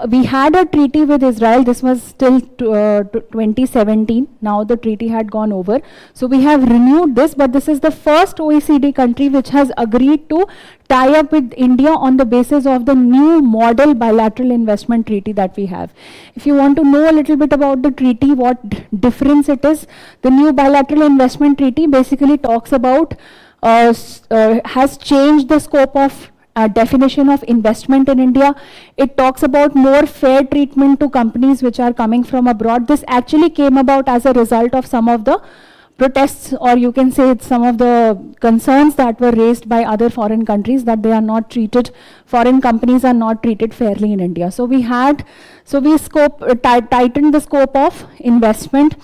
we had a treaty with Israel. This was till 2017. Now the treaty had gone over. So we have renewed this, but this is the first OECD country which has agreed to tie up with India on the basis of the new model bilateral investment treaty that we have. If you want to know a little bit about the treaty, what difference it is, the new bilateral investment treaty basically talks about, has changed the scope of definition of investment in India. It talks about more fair treatment to companies which are coming from abroad. This actually came about as a result of some of the protests, or you can say it's some of the concerns that were raised by other foreign countries, that they are not treated, foreign companies are not treated fairly in India. So we tightened the scope of investment.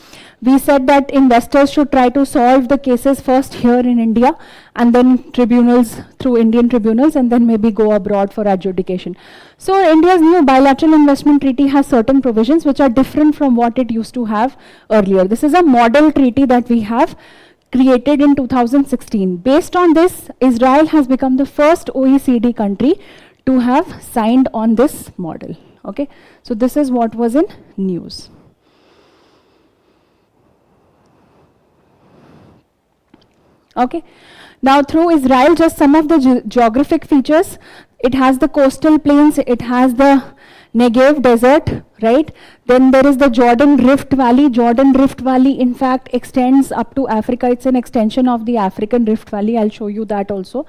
We said that investors should try to solve the cases first here in India, and then tribunals, through Indian tribunals, and then maybe go abroad for adjudication. So India's new bilateral investment treaty has certain provisions which are different from what it used to have earlier. This is a model treaty that we have created in 2016. Based on this, Israel has become the first OECD country to have signed on this model. Okay, so this is what was in news. Okay, now through Israel, just some of the geographic features. It has the coastal plains, it has the Negev desert, right? Then there is the Jordan Rift Valley. Jordan Rift Valley, in fact, extends up to Africa. It's an extension of the African Rift Valley. I'll show you that also.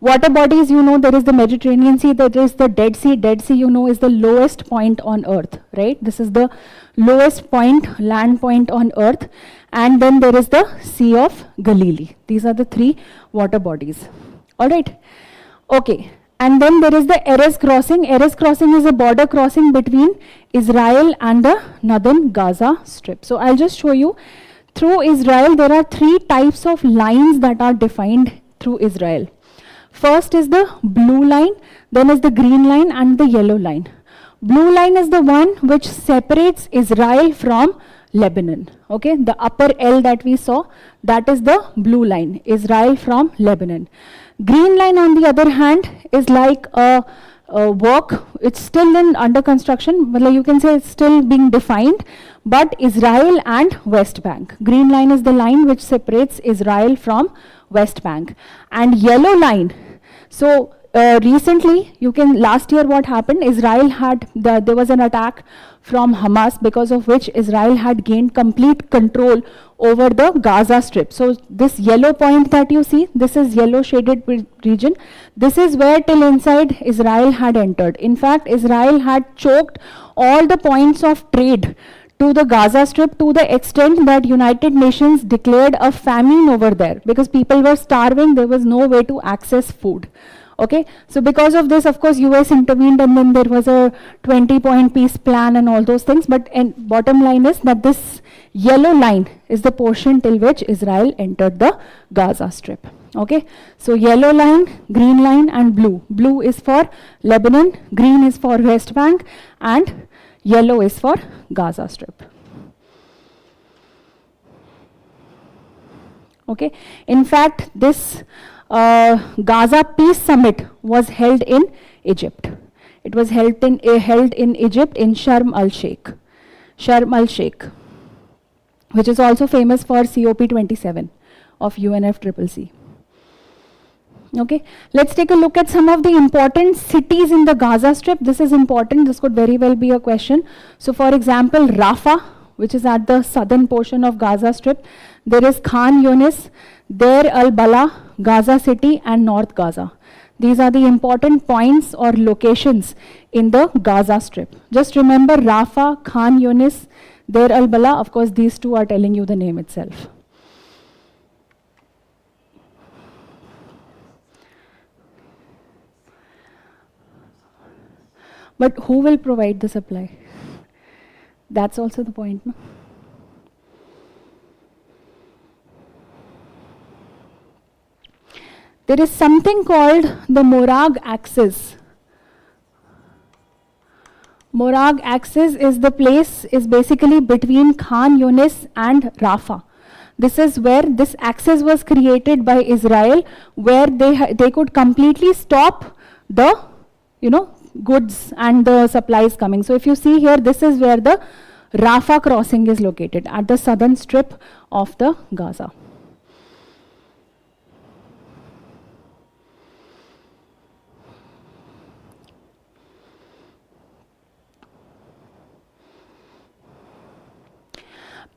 Water bodies, you know, there is the Mediterranean Sea, there is the Dead Sea. Dead Sea, you know, is the lowest point on earth, right? This is the lowest point, land point on earth. And then there is the Sea of Galilee. These are the three water bodies. All right. Okay. And then there is the Erez crossing. Erez crossing is a border crossing between Israel and the northern Gaza Strip. So I'll just show you. Through Israel, there are three types of lines that are defined through Israel. First is the blue line, then is the green line, and the yellow line. Blue line is the one which separates Israel from Lebanon. Okay, the upper L that we saw, that is the blue line, Israel from Lebanon. Green line, on the other hand, is like a work. It's still under construction, but you can say it's still being defined, but Israel and West Bank. Green line is the line which separates Israel from West Bank. And yellow line, so recently, last year what happened, Israel had, there was an attack from Hamas, because of which Israel had gained complete control over the Gaza Strip. So this yellow point that you see, this is yellow shaded region. This is where till inside Israel had entered. In fact, Israel had choked all the points of trade to the Gaza Strip, to the extent that United Nations declared a famine over there, because people were starving, there was no way to access food. Okay, so because of this, of course, US intervened, and then there was a 20-point peace plan and all those things. But bottom line is that this yellow line is the portion till which Israel entered the Gaza Strip. Okay, so yellow line, green line, and blue. Blue is for Lebanon, green is for West Bank, and yellow is for Gaza Strip. Okay, in fact, this Gaza Peace Summit was held in Egypt. It was held in Egypt in Sharm el Sheikh, which is also famous for COP27 of UNFCCC. Okay, let's take a look at some of the important cities in the Gaza Strip. This is important. This could very well be a question. So, for example, Rafah, which is at the southern portion of Gaza Strip. There is Khan Yunis, Deir al-Balah, Gaza City, and North Gaza. These are the important points or locations in the Gaza Strip. Just remember Rafah, Khan Yunis, Deir al-Balah. Of course, these two are telling you the name itself. But who will provide the supply? That's also the point, no? There is something called the Morag axis. Morag axis is the place, is basically between Khan Yunis and Rafah. This is where this axis was created by Israel, where they could completely stop the, goods and the supplies coming. So if you see here, this is where the Rafah crossing is located, at the southern strip of the Gaza.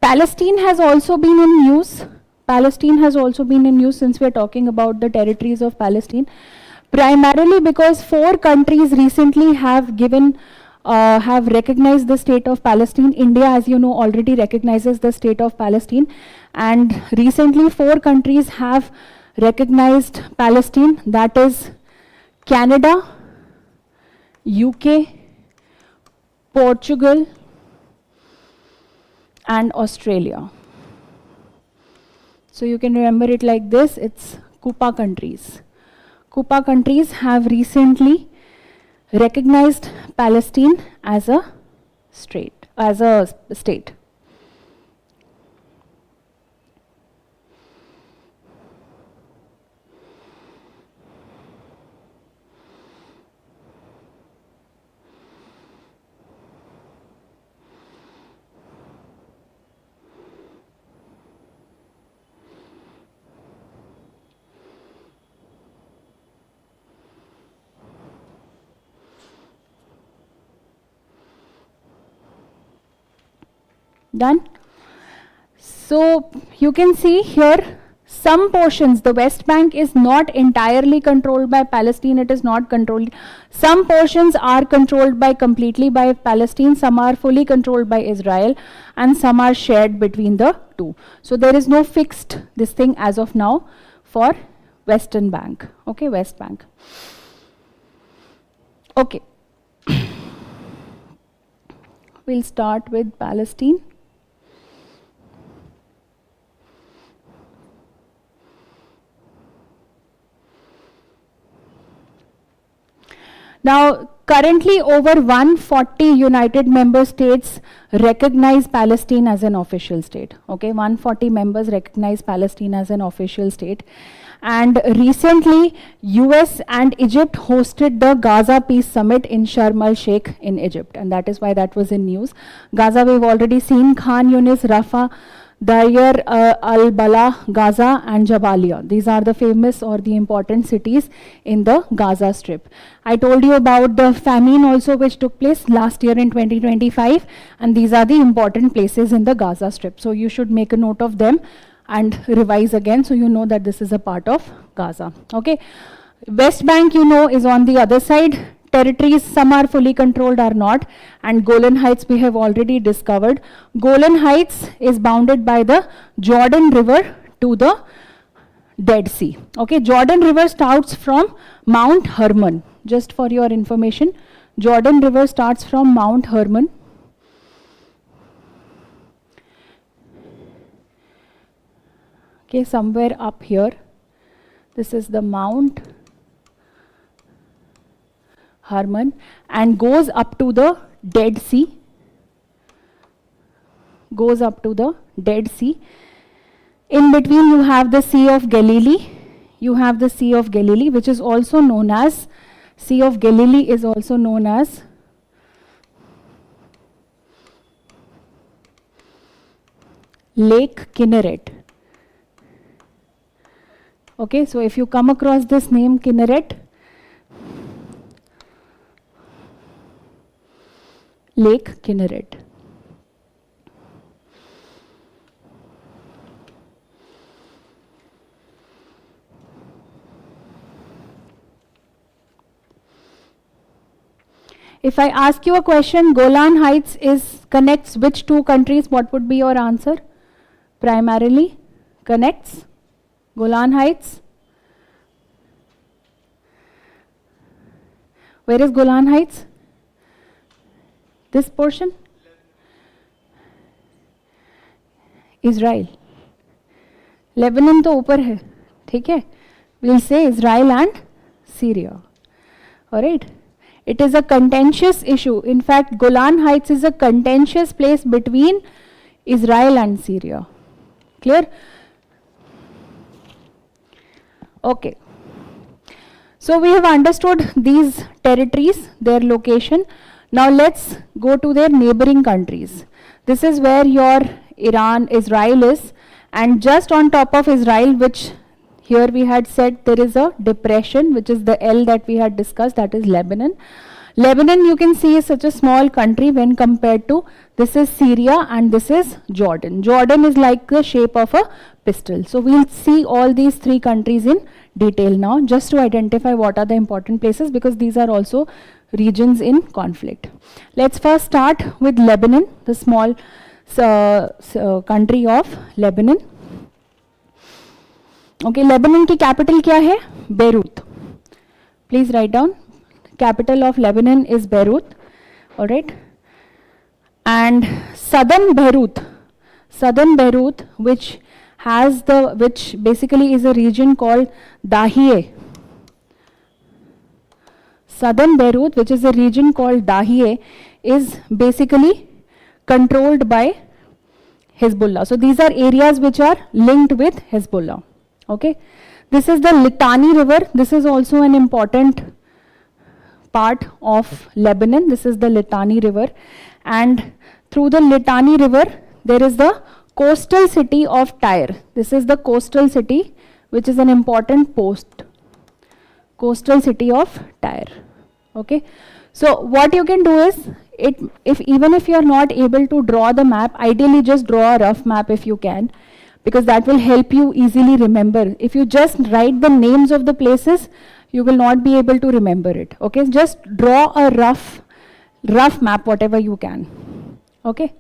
Palestine has also been in news. Palestine has also been in news, since we are talking about the territories of Palestine. Primarily because 4 countries recently have given have recognized the state of Palestine. India, as you know, already recognizes the state of Palestine. And recently 4 countries have recognized Palestine. That is Canada, UK, Portugal, and Australia. So you can remember it like this, it's Kupa countries. Kupa countries have recently recognized Palestine as a state. Done? So you can see here some portions, the West Bank is not entirely controlled by Palestine, it is not controlled. Some portions are controlled by completely by Palestine, some are fully controlled by Israel, and some are shared between the two. So there is no fixed this thing as of now for Western Bank, okay, West Bank. Okay. We'll start with Palestine. Now, currently over 140 United Member States recognize Palestine as an official state. Okay, 140 members recognize Palestine as an official state. And recently, US and Egypt hosted the Gaza Peace Summit in Sharm el-Sheikh in Egypt. And that is why that was in news. Gaza, we've already seen Khan Yunis, Rafah, Deir al-Balah, Gaza, and Jabalia. These are the famous or the important cities in the Gaza Strip. I told you about the famine also which took place last year in 2025, and these are the important places in the Gaza Strip. So you should make a note of them and revise again so you know that this is a part of Gaza. Okay. West Bank, you know, is on the other side. Territories, some are fully controlled, are not. And Golan Heights we have already discovered. Golan Heights is bounded by the Jordan River to the Dead Sea. Okay, Jordan River starts from Mount Hermon. Just for your information, Jordan River starts from Mount Hermon. Okay, somewhere up here. This is the Mount Hermon and goes up to the Dead Sea. Goes up to the Dead Sea. In between you have the Sea of Galilee. You have the Sea of Galilee, which is also known as, Sea of Galilee is also known as Lake Kinneret. Okay, so if you come across this name Kinneret, Lake Kinneret. If I ask you a question, Golan Heights connects which two countries? What would be your answer? Primarily connects Golan Heights. Where is Golan Heights? This portion? Israel. Lebanon तो ऊपर है, ठीक है? We'll say Israel and Syria. Alright? It is a contentious issue. In fact, Golan Heights is a contentious place between Israel and Syria. Clear? Okay. So we have understood these territories, their location. Now let's go to their neighboring countries. This is where your Israel is, and just on top of Israel, which here we had said there is a depression, which is the L that we had discussed, that is Lebanon. Lebanon, you can see, is such a small country when compared to, this is Syria and this is Jordan. Jordan is like the shape of a pistol. So we'll see all these three countries in detail now, just to identify what are the important places, because these are also regions in conflict. Let's first start with Lebanon, the small country of Lebanon. Okay, Lebanon की capital क्या है? Beirut. Please write down. Capital of Lebanon is Beirut. All right. And southern Beirut, which basically is a region called Dahieh. Southern Beirut, which is a region called Dahieh, is basically controlled by Hezbollah. So these are areas which are linked with Hezbollah. Okay. This is the Litani River. This is also an important part of Lebanon. This is the Litani River. And through the Litani River, there is the coastal city of Tyre. This is the coastal city, which is an important post. Coastal city of Tyre. Okay. So what you can do is, even if you are not able to draw the map, ideally just draw a rough map if you can, because that will help you easily remember. If you just write the names of the places, you will not be able to remember it. Okay. Just draw a rough map, whatever you can. Okay.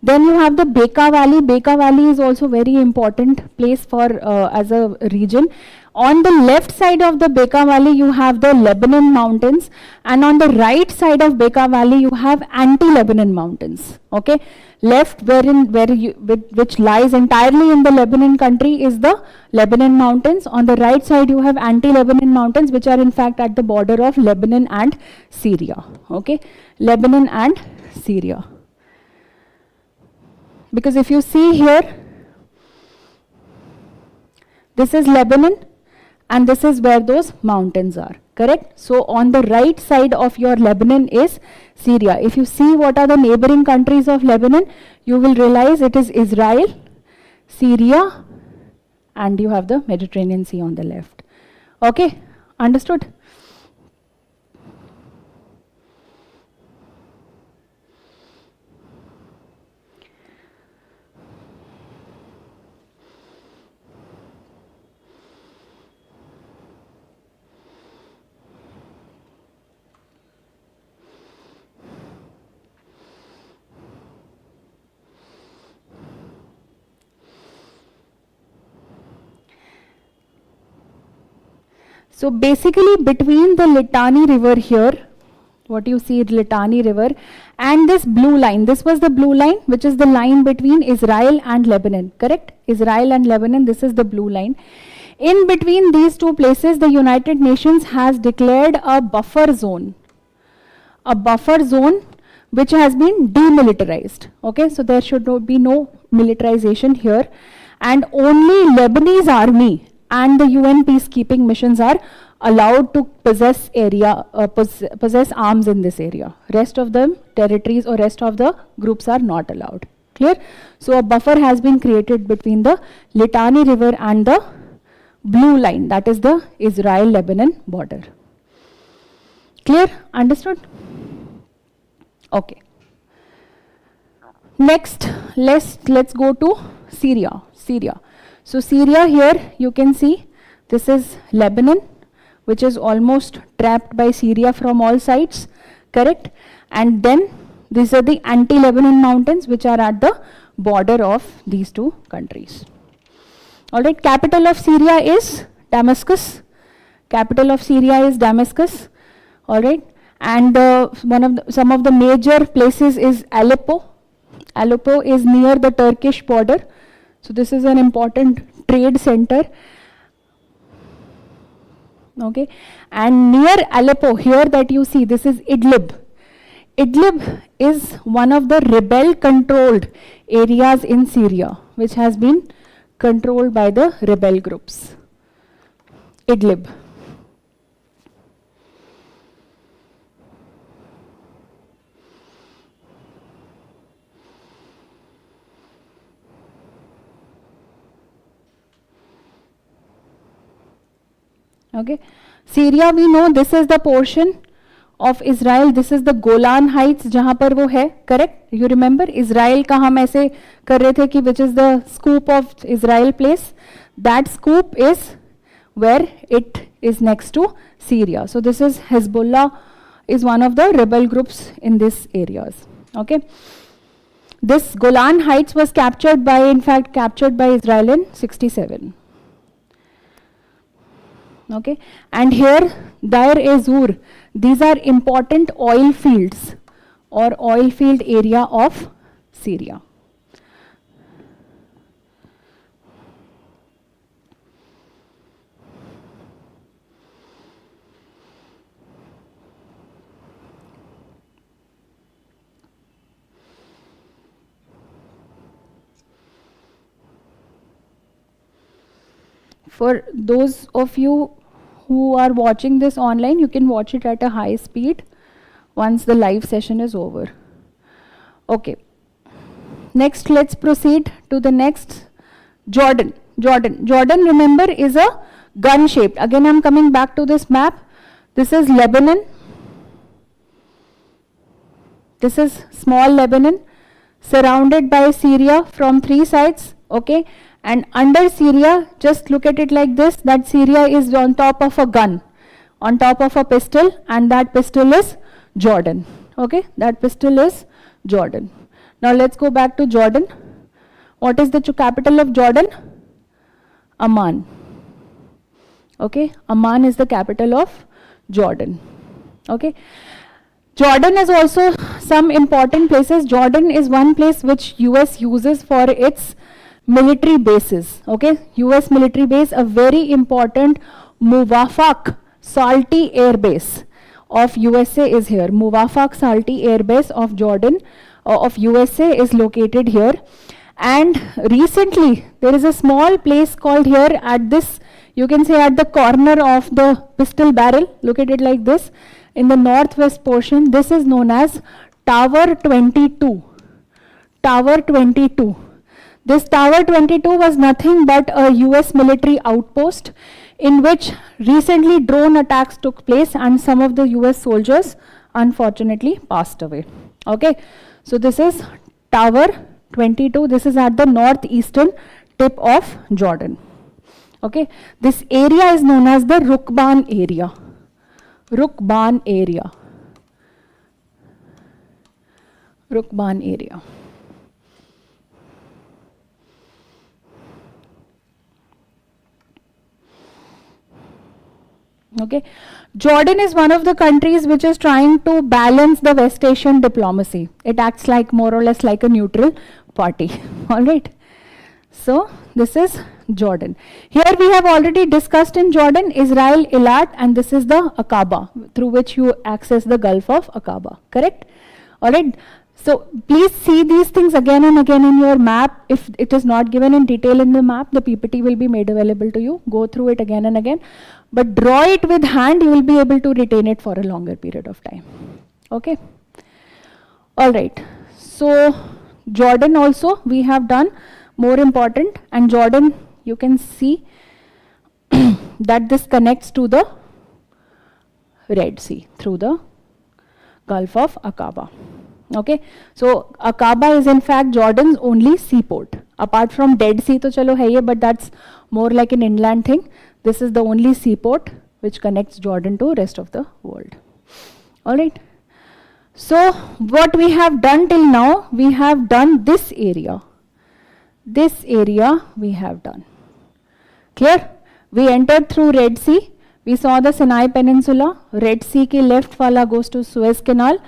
Then you have the Bekaa Valley. Bekaa Valley is also very important place for as a region. On the left side of the Bekaa Valley, you have the Lebanon mountains, and on the right side of Bekaa Valley, you have anti-Lebanon mountains. Okay, left which lies entirely in the Lebanon country is the Lebanon mountains. On the right side, you have anti-Lebanon mountains, which are in fact at the border of Lebanon and Syria. Okay, Lebanon and Syria. Because if you see here, this is Lebanon and this is where those mountains are, correct? So on the right side of your Lebanon is Syria. If you see what are the neighboring countries of Lebanon, you will realize it is Israel, Syria, and you have the Mediterranean Sea on the left. Okay, understood? So basically between the Litani River here, what you see Litani River, and this blue line, this was the blue line, which is the line between Israel and Lebanon, correct? Israel and Lebanon, this is the blue line. In between these two places, the United Nations has declared a buffer zone which has been demilitarized. Okay, so there should be no militarization here, and only Lebanese army and the UN peacekeeping missions are allowed to possess arms in this area. Rest of the territories or rest of the groups are not allowed. Clear? So a buffer has been created between the Litani River and the blue line, that is the Israel-Lebanon border. Clear? Understood? Okay. Next, let's go to Syria. So Syria here, you can see this is Lebanon, which is almost trapped by Syria from all sides, correct? And then these are the anti-Lebanon mountains which are at the border of these two countries. All right, capital of Syria is Damascus. All right, and some of the major places is Aleppo. Aleppo is near the Turkish border. So this is an important trade center. Okay, and near Aleppo here that you see, this is Idlib. Idlib is one of the rebel controlled areas in Syria, which has been controlled by the rebel groups. Idlib. Okay, Syria we know this is the portion of Israel, this is the Golan Heights जहाँ पर वो है, correct? You remember Israel का हम ऐसे कर रहे थे कि which is the scoop of Israel place? That scoop is where it is next to Syria. So this is Hezbollah is one of the rebel groups in these areas. Okay. This Golan Heights was captured by Israel in 67. Okay. And here Deir ez-Zor, these are important oil fields or oil field area of Syria. For those of you who are watching this online, you can watch it at a high speed once the live session is over. Okay. Next, let's proceed to the next. Jordan, remember, is a gun shaped. Again, I'm coming back to this map. This is Lebanon. This is small Lebanon, surrounded by Syria from 3 sides. Okay. And under Syria, just look at it like this, that Syria is on top of a gun, on top of a pistol, and that pistol is Jordan. Okay, that pistol is Jordan. Now let's go back to Jordan. What is the capital of Jordan? Amman. Okay, Amman is the capital of Jordan. Okay. Jordan is also some important places. Jordan is one place which US uses for its military bases. Okay, US military base, a very important Muwafaq Salty Air Base of USA is here. Muwafaq Salty Air Base of Jordan, of USA is located here. And recently there is a small place called here at this, you can say at the corner of the pistol barrel, look at it like this, in the northwest portion. This is known as Tower 22. Tower 22. This Tower 22 was nothing but a US military outpost in which recently drone attacks took place and some of the US soldiers unfortunately passed away. Okay, so this is Tower 22. This is at the northeastern tip of Jordan. Okay, this area is known as the Rukban area. Rukban area. Rukban area. Okay, Jordan is one of the countries which is trying to balance the West Asian diplomacy. It acts like more or less like a neutral party. All right. So this is Jordan. Here we have already discussed in Jordan, Israel, Eilat, and this is the Aqaba through which you access the Gulf of Aqaba. Correct? All right. So please see these things again and again in your map. If it is not given in detail in the map, the PPT will be made available to you. Go through it again and again. But draw it with hand, you will be able to retain it for a longer period of time. Okay. All right. So Jordan also we have done, more important, and Jordan you can see that this connects to the Red Sea through the Gulf of Aqaba. Okay, so Aqaba is in fact Jordan's only seaport. Apart from Dead Sea, to chalo hai ye, but that's more like an inland thing. This is the only seaport which connects Jordan to rest of the world. All right. So what we have done till now, we have done this area. This area we have done. Clear? We entered through Red Sea. We saw the Sinai Peninsula. Red Sea ke left wala goes to Suez Canal.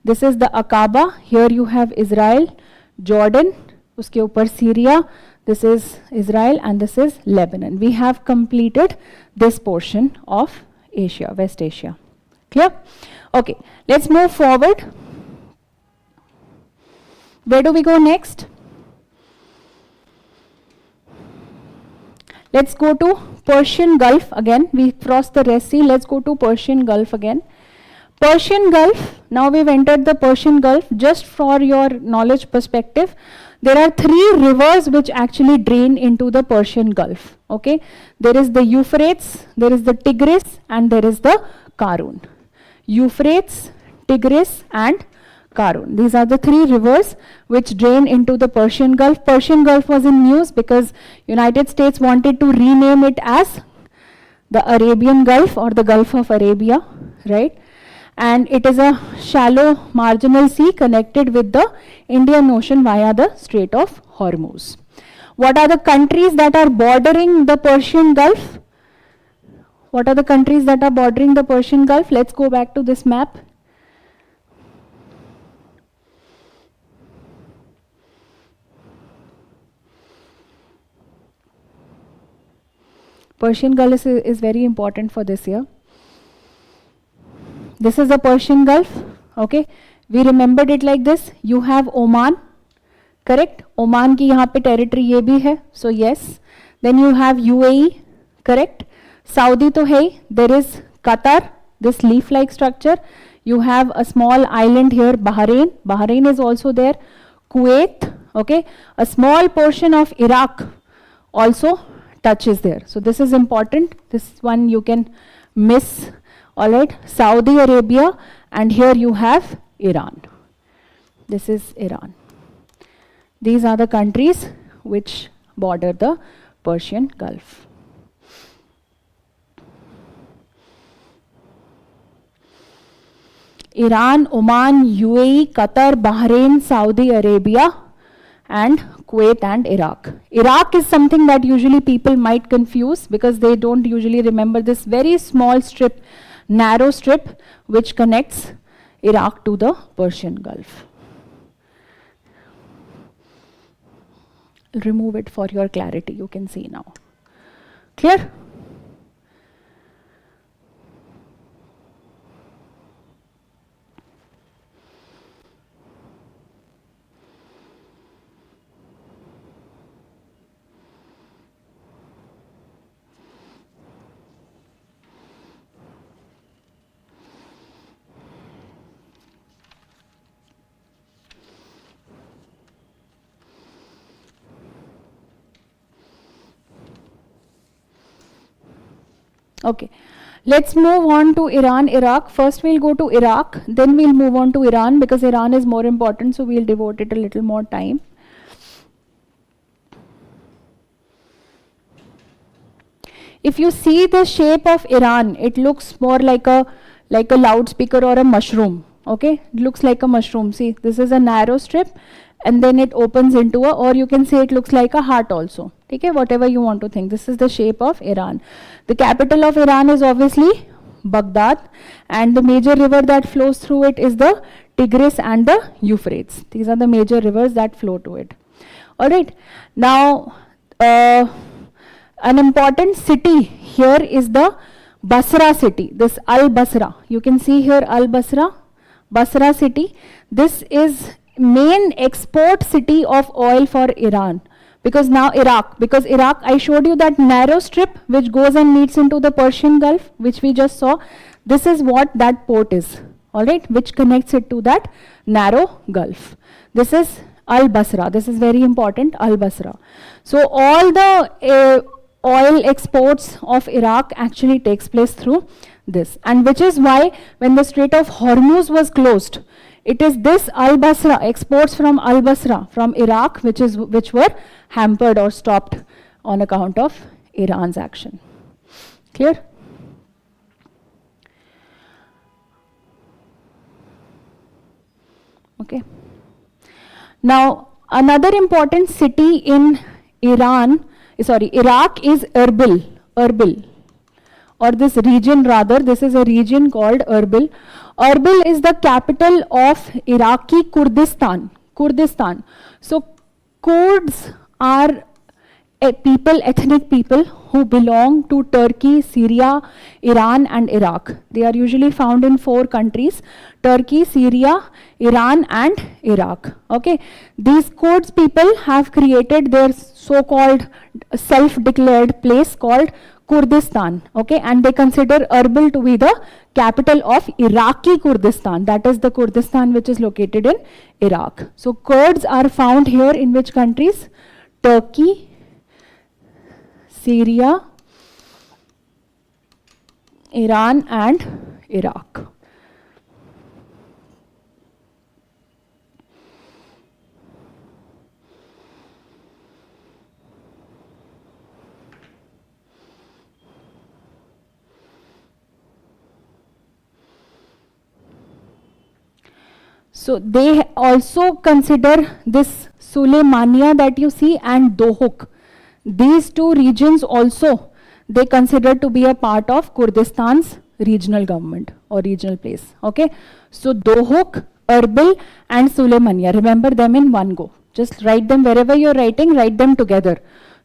This is the Aqaba. Here you have Israel, Jordan, uske upar Syria. This is Israel and this is Lebanon. We have completed this portion of Asia, West Asia. Clear? Okay, let's move forward. Where do we go next? Let's go to Persian Gulf again. We crossed the Red Sea. Let's go to Persian Gulf again. Persian Gulf, now we've entered the Persian Gulf. Just for your knowledge perspective, there are 3 rivers which actually drain into the Persian Gulf. Okay, there is the Euphrates, there is the Tigris, and there is the Karun. Euphrates, Tigris, and Karun. These are the three rivers which drain into the Persian Gulf. Persian Gulf was in news because United States wanted to rename it as the Arabian Gulf or the Gulf of Arabia, right? And it is a shallow marginal sea connected with the Indian Ocean via the Strait of Hormuz. What are the countries that are bordering the Persian Gulf? What are the countries that are bordering the Persian Gulf? Let's go back to this map. Persian Gulf is very important for this year. This is the Persian Gulf, okay? We remembered it like this. You have Oman, correct? Oman ki yahan pe territory ye bhi hai, so yes. Then you have UAE, correct? Saudi to hai, there is Qatar, this leaf-like structure. You have a small island here, Bahrain. Bahrain is also there. Kuwait, okay? A small portion of Iraq also touches there. So this is important. This one you can miss. All right, Saudi Arabia, and here you have Iran. This is Iran. These are the countries which border the Persian Gulf. Iran, Oman, UAE, Qatar, Bahrain, Saudi Arabia, and Kuwait and Iraq. Iraq is something that usually people might confuse because they don't usually remember this very small strip, narrow strip, which connects Iraq to the Persian Gulf. I'll remove it for your clarity, you can see now. Clear? Okay, let's move on to Iran, Iraq. First we'll go to Iraq, then we'll move on to Iran because Iran is more important, so we'll devote it a little more time. If you see the shape of Iran, it looks more like a loudspeaker or a mushroom. Okay, it looks like a mushroom. See, this is a narrow strip and then it opens into a, or you can say it looks like a heart also. Okay, whatever you want to think. This is the shape of Iran. The capital of Iran is obviously Baghdad, and the major river that flows through it is the Tigris and the Euphrates. These are the major rivers that flow to it. All right. Now, an important city here is the Basra city. This Al-Basra. You can see here Al-Basra, Basra city. This is main export city of oil for Iran. Because now Iraq, I showed you that narrow strip which goes and meets into the Persian Gulf, which we just saw. This is what that port is, all right, which connects it to that narrow gulf. This is Al-Basra. This is very important, Al-Basra. So all the oil exports of Iraq actually takes place through this, and which is why when the Strait of Hormuz was closed, it is this Al-Basra, exports from Al-Basra, from Iraq, which were hampered or stopped on account of Iran's action. Clear? Okay. Now, another important city in Iraq is Erbil, or this region rather. This is a region called Erbil. Erbil is the capital of Iraqi Kurdistan. So Kurds are ethnic people who belong to Turkey, Syria, Iran and Iraq. They are usually found in 4 countries: Turkey, Syria, Iran and Iraq. Okay, these Kurds people have created their so-called self-declared place called Kurdistan, okay, and they consider Erbil to be the capital of Iraqi Kurdistan. That is the Kurdistan which is located in Iraq. So Kurds are found here in which countries? Turkey, Syria, Iran and Iraq. So they also consider this Suleymania that you see and Dohuk. These two regions also they consider to be a part of Kurdistan's regional government or regional place. Okay, so Dohuk, Erbil and Suleymania, remember them in one go. Just write them wherever you're writing, write them together.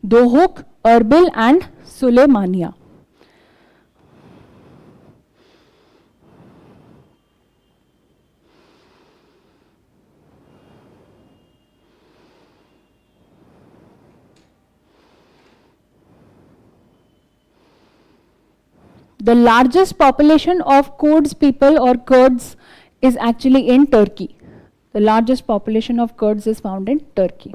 Dohuk, Erbil and Suleymania. The largest population of Kurds people or Kurds is actually in Turkey. The largest population of Kurds is found in Turkey.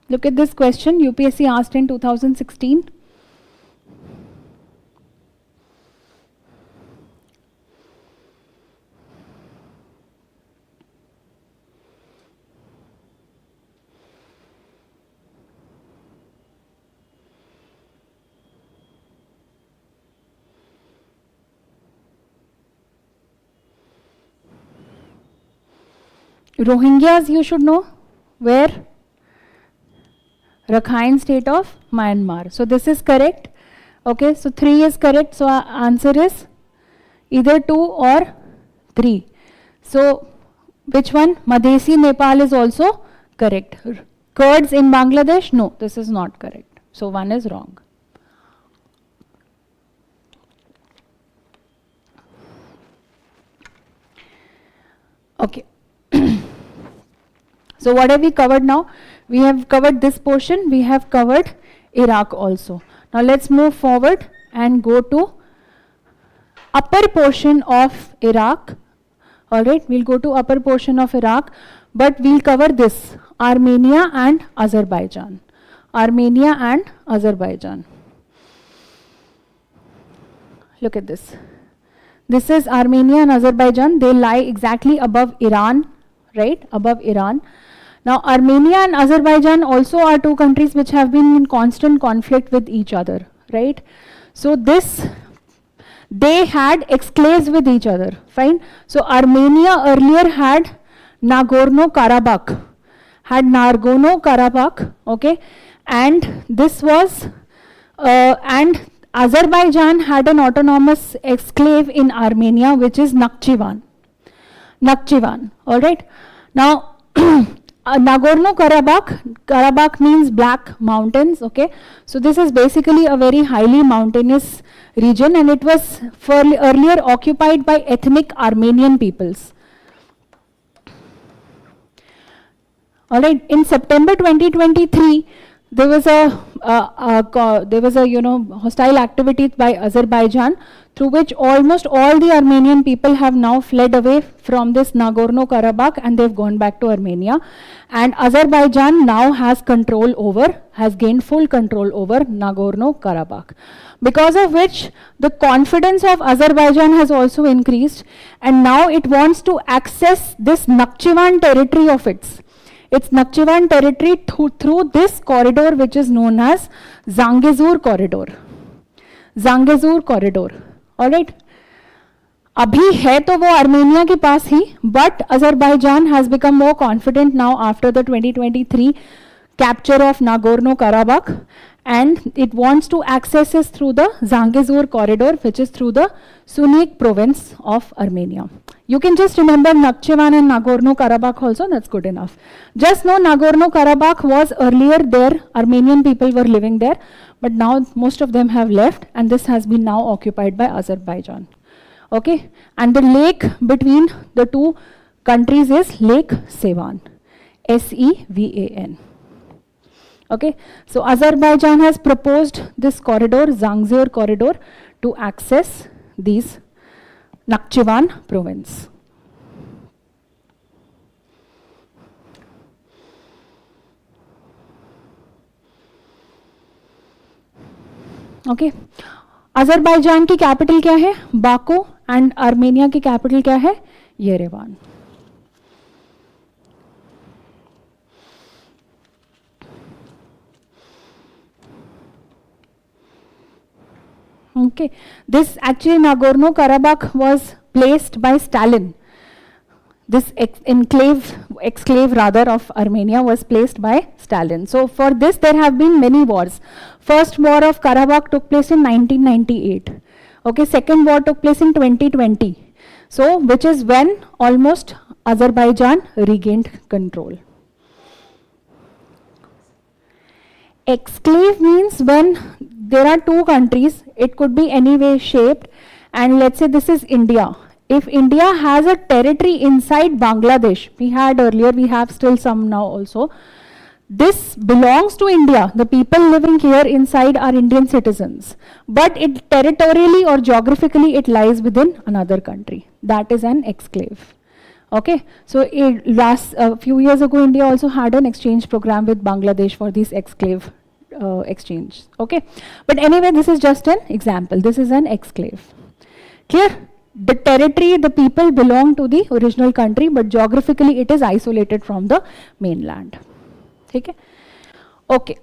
Look at this question, UPSC asked in 2016. Rohingyas, you should know. Where? Rakhine state of Myanmar. So this is correct. Okay, so 3 is correct. So our answer is either 2 or 3. So which one? Madhesi Nepal is also correct. Kurds in Bangladesh? No, this is not correct. So 1 is wrong. Okay. So what have we covered now? We have covered this portion, we have covered Iraq also. Now let's move forward and go to upper portion of Iraq. Alright, we'll go to upper portion of Iraq, but we'll cover this, Armenia and Azerbaijan. Armenia and Azerbaijan. Look at this. This is Armenia and Azerbaijan. They lie exactly above Iran, right? Above Iran. Now, Armenia and Azerbaijan also are two countries which have been in constant conflict with each other, right? So they had exclaves with each other, fine? So Armenia earlier had Nagorno-Karabakh, okay? And this was, and Azerbaijan had an autonomous exclave in Armenia, which is Nakhchivan, all right? Now, Nagorno-Karabakh means black mountains, okay? So this is basically a very highly mountainous region, and it was earlier occupied by ethnic Armenian peoples. All right, in September 2023, there was a hostile activity by Azerbaijan, through which almost all the Armenian people have now fled away from this Nagorno-Karabakh and they've gone back to Armenia. And Azerbaijan now has gained full control over Nagorno-Karabakh. Because of which the confidence of Azerbaijan has also increased, and now it wants to access this Nakhchivan territory of its Nakhchivan territory through this corridor, which is known as Zangezur corridor. All right. अभी है तो वो Armenia के पास ही, but Azerbaijan has become more confident now after the 2023 capture of Nagorno-Karabakh, and it wants to access it through the Zangezur corridor, which is through the Sunik province of Armenia. You can just remember Nakhchivan and Nagorno-Karabakh also, that's good enough. Just know Nagorno-Karabakh was earlier there, Armenian people were living there, but now most of them have left, and this has been now occupied by Azerbaijan. Okay, and the lake between the two countries is Lake Sevan, Sevan. Okay, so Azerbaijan has proposed this corridor, Zangezur corridor, to access these Nakhchivan province. Okay, Azerbaijan की capital क्या है? Baku, and Armenia की capital क्या है? Yerevan. Okay, this actually Nagorno-Karabakh was placed by Stalin. This exclave rather of Armenia was placed by Stalin. So for this there have been many wars. First war of Karabakh took place in 1998. Okay, second war took place in 2020. So which is when almost Azerbaijan regained control. Exclave means when there are two countries, it could be any way shaped, and let's say this is India. If India has a territory inside Bangladesh, we had earlier, we have still some now also, this belongs to India. The people living here inside are Indian citizens, but it territorially or geographically it lies within another country. That is an exclave. Okay, so a few years ago, India also had an exchange program with Bangladesh for these exclave exchange. Okay, but anyway, this is just an example. This is an exclave. Clear? The territory, the people belong to the original country, but geographically it is isolated from the mainland. Okay. Okay.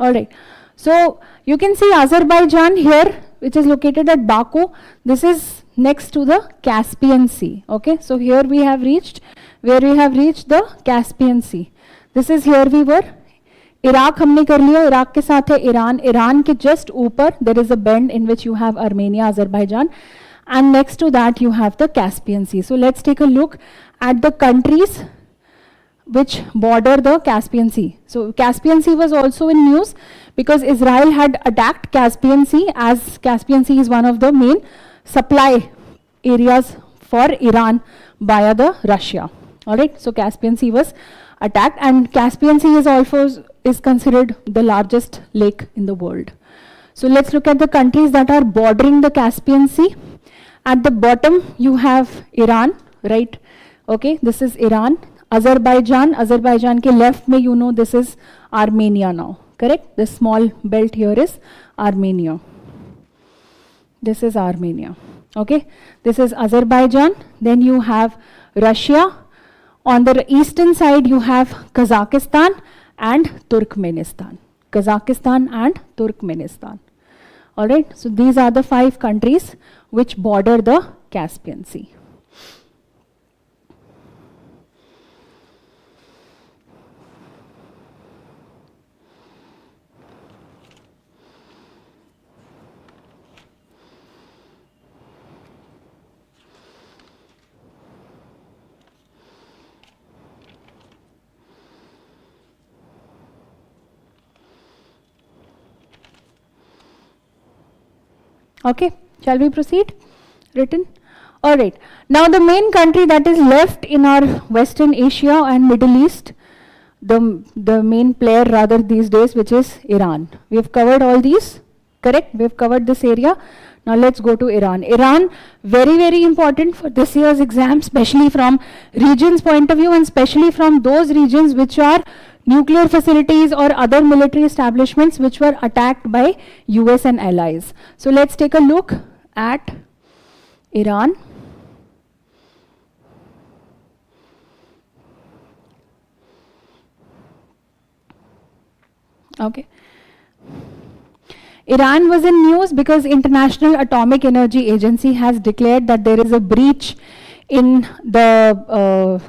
All right. So you can see Azerbaijan here, which is located at Baku. This is next to the Caspian Sea. Okay. So here we have reached, where we have reached the Caspian Sea. This is here we were. Iraq हमने कर लिया, Iraq के साथ है Iran, Iran के just ऊपर there is a bend in which you have Armenia, Azerbaijan, and next to that you have the Caspian Sea. So let's take a look at the countries which border the Caspian Sea. So Caspian Sea was also in news because Israel had attacked Caspian Sea, as Caspian Sea is one of the main supply areas for Iran via the Russia. All right, so Caspian Sea was attacked, and Caspian Sea is also considered the largest lake in the world. So let's look at the countries that are bordering the Caspian Sea. At the bottom you have Iran, right? Okay, this is Iran. Azerbaijan, Azerbaijan ke left mein, you know, this is Armenia now, correct? This small belt here is Armenia. This is Armenia, okay? This is Azerbaijan. Then you have Russia. On the eastern side you have Kazakhstan and Turkmenistan. Kazakhstan and Turkmenistan. All right, so these are the 5 countries which border the Caspian Sea. Okay, shall we proceed? Written? All right. Now the main country that is left in our Western Asia and Middle East, the main player rather these days, which is Iran. We have covered all these, correct? We have covered this area. Now let's go to Iran. Iran, very, very important for this year's exam, especially from regions point of view and especially from those regions which are nuclear facilities or other military establishments which were attacked by US and allies. So let's take a look at Iran. Okay. Iran was in news because International Atomic Energy Agency has declared that there is a breach in the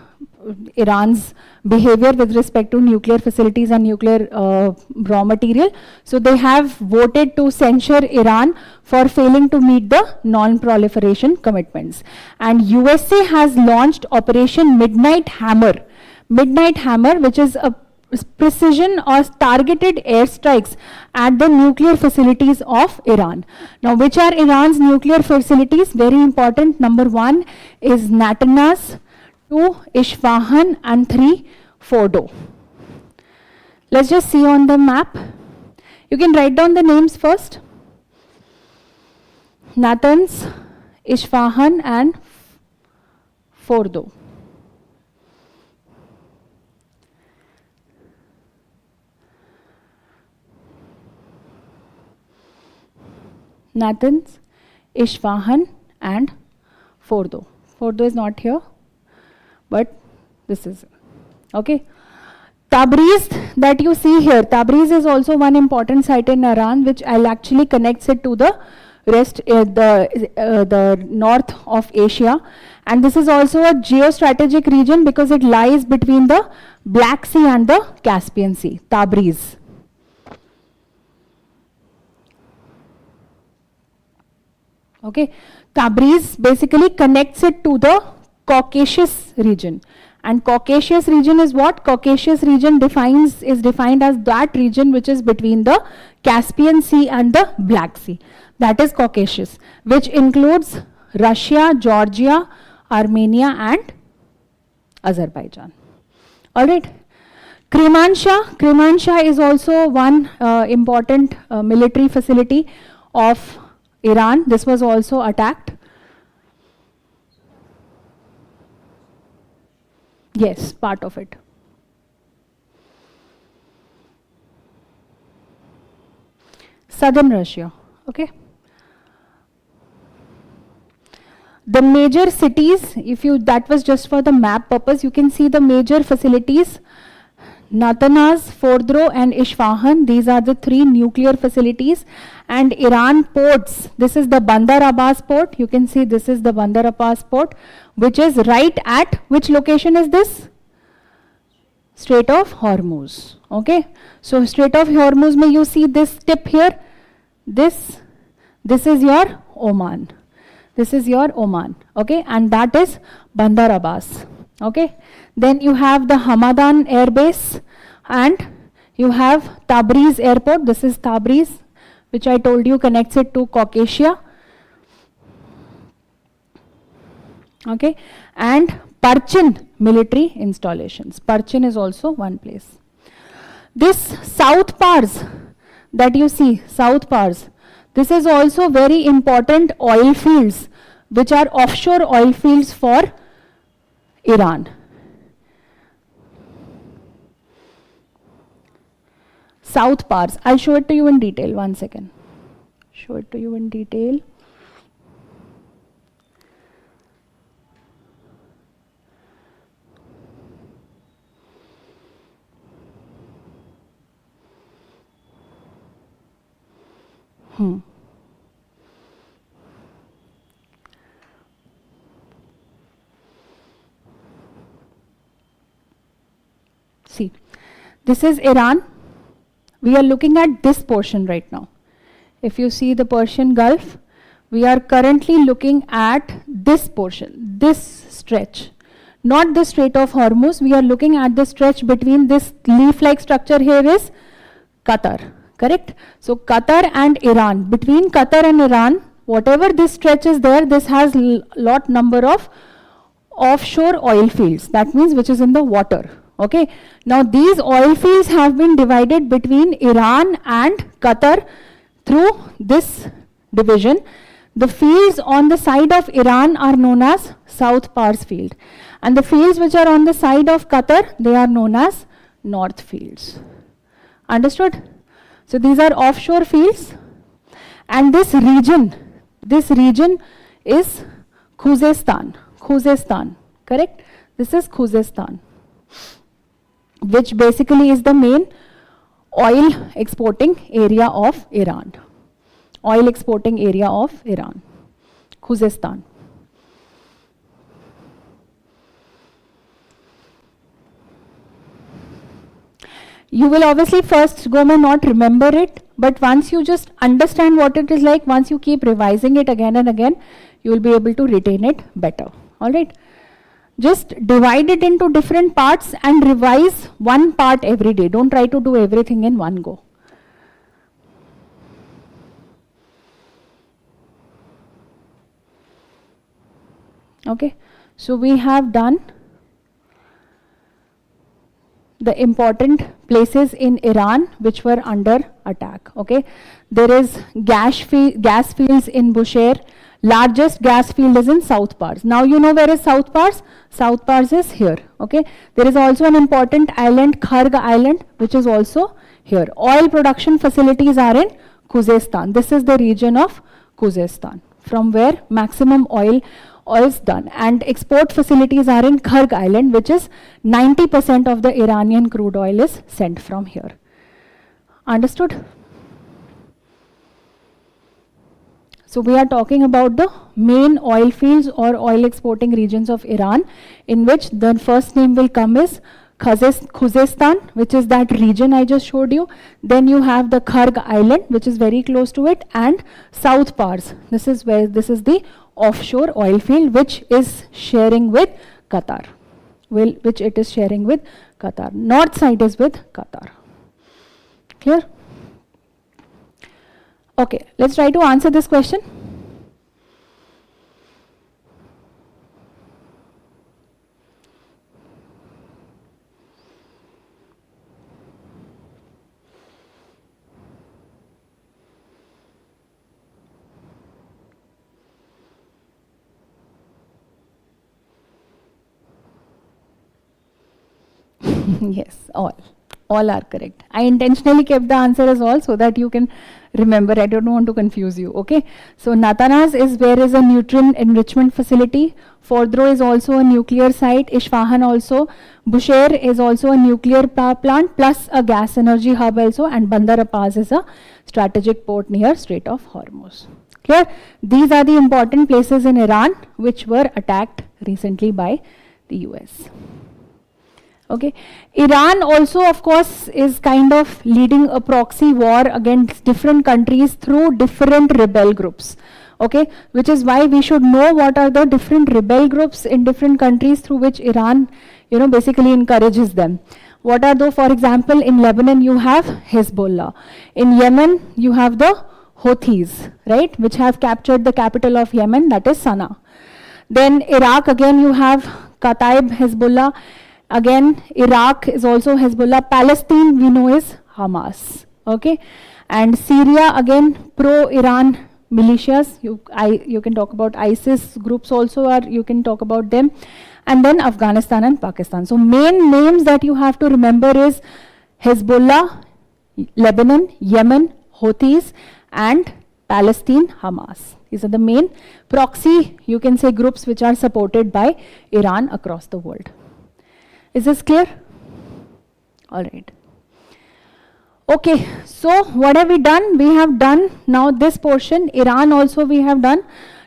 Iran's behavior with respect to nuclear facilities and nuclear raw material. So they have voted to censure Iran for failing to meet the non-proliferation commitments. And USA has launched Operation Midnight Hammer. Midnight Hammer, which is a precision or targeted airstrikes at the nuclear facilities of Iran. Now, which are Iran's nuclear facilities? Very important. Number 1 is Natanz, 2 Isfahan, and 3 Fordo. Let's just see on the map. You can write down the names first. Natanz, Isfahan, and Fordo. Natanz, Isfahan, and Fordo. Fordo is not here, but this is okay. Tabriz that you see here, Tabriz is also one important site in Iran, which I'll actually connects it to the rest, the north of Asia. And this is also a geostrategic region because it lies between the Black Sea and the Caspian Sea, Tabriz. Okay, Tabriz basically connects it to the Caucasus region. And Caucasus region is what? Caucasus region is defined as that region which is between the Caspian Sea and the Black Sea. That is Caucasus, which includes Russia, Georgia, Armenia and Azerbaijan. Alright. Kermanshah is also one important military facility of Iran. This was also attacked. Yes, part of it. Southern Russia, okay. The major cities, that was just for the map purpose, you can see the major facilities. Natanz, Fordow and Isfahan, these are the 3 nuclear facilities. And Iran ports, this is the Bandar Abbas port, you can see this is the Bandar Abbas port, which is right at, which location is this? Strait of Hormuz, okay. So Strait of Hormuz, may you see this tip here, this is your Oman. This is your Oman, okay, and that is Bandar Abbas, okay. Then you have the Hamadan Air Base and you have Tabriz Airport. This is Tabriz, which I told you connects it to Caucasia, okay, and Persian military installations. Persian is also one place. This South Pars that you see, South Pars, this is also very important oil fields, which are offshore oil fields for Iran. South Pars, I'll show it to you in detail, one second. Show it to you in detail. See, this is Iran. We are looking at this portion right now. If you see the Persian Gulf, we are currently looking at this portion, this stretch. Not the Strait of Hormuz, we are looking at the stretch between this leaf-like structure here is Qatar, correct? So Qatar and Iran, between Qatar and Iran, whatever this stretch is there, this has lot number of offshore oil fields, that means which is in the water. Okay. Now these oil fields have been divided between Iran and Qatar through this division. The fields on the side of Iran are known as South Pars field, and the fields which are on the side of Qatar, they are known as North fields. Understood? So these are offshore fields, and this region is Khuzestan, correct? This is Khuzestan, which basically is the main oil exporting area of Iran. Oil exporting area of Iran, Khuzestan. You will obviously first go may not remember it, but once you just understand what it is like, once you keep revising it again and again, you will be able to retain it better. All right. Just divide it into different parts and revise one part every day. Don't try to do everything in one go. Okay, so we have done the important places in Iran which were under attack. Okay, there is gas fields in Bushehr. Largest gas field is in South Pars. Now you know where is South Pars? South Pars is here. Okay, there is also an important island, Kharg Island, which is also here. Oil production facilities are in Khuzestan. This is the region of Khuzestan, from where maximum oil is done. And export facilities are in Kharg Island, which is 90% of the Iranian crude oil is sent from here. Understood? So we are talking about the main oil fields or oil exporting regions of Iran, in which the first name will come is Khuzestan, which is that region I just showed you. Then you have the Kharg Island, which is very close to it, and South Pars. This is the offshore oil field, which is sharing with Qatar. Which it is sharing with Qatar. North side is with Qatar. Clear? Okay, let's try to answer this question. Yes, all are correct. I intentionally kept the answer as all so that you can remember. I don't want to confuse you. Okay, so Natanz is where is a nutrient enrichment facility. Fordro is also a nuclear site. Isfahan also. Bushehr is also a nuclear power plant plus a gas energy hub also, and Bandar Abbas is a strategic port near Strait of Hormuz. Clear? These are the important places in Iran which were attacked recently by the US. Okay. Iran also, of course, is kind of leading a proxy war against different countries through different rebel groups. Okay, which is why we should know what are the different rebel groups in different countries through which Iran, basically encourages them. What are those? For example, in Lebanon you have Hezbollah. In Yemen you have the Houthis, right, which have captured the capital of Yemen, that is Sana'a. Then Iraq, again you have Kataib Hezbollah. Again, Iraq is also Hezbollah. Palestine, we know, is Hamas. Okay, and Syria, again, pro-Iran militias. You can talk about ISIS groups also, or you can talk about them. And then Afghanistan and Pakistan. So main names that you have to remember is Hezbollah, Lebanon, Yemen, Houthis, and Palestine, Hamas. These are the main proxy, you can say, groups which are supported by Iran across the world. Is this clear? All right. Okay, so what have we done? We have done now this portion. Iran also we have done.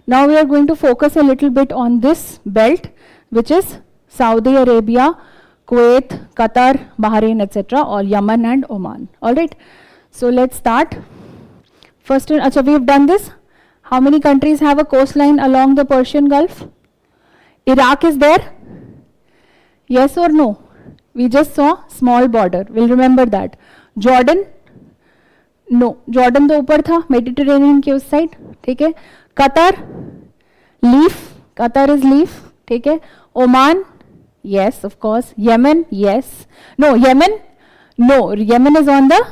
Now we are going to focus a little bit on this belt, which is Saudi Arabia, Kuwait, Qatar, Bahrain, etc., or Yemen and Oman. All right. So let's start. First, we have done this. How many countries have a coastline along the Persian Gulf? Iraq is there. Yes or no? We just saw small border. We'll remember that. Jordan? No. Jordan तो ऊपर था, Mediterranean के उस side. ठीक है. Qatar? Leaf. Qatar is leaf. ठीक है. Oman? Yes, of course. Yemen? Yes. No. Yemen? No. Yemen is on the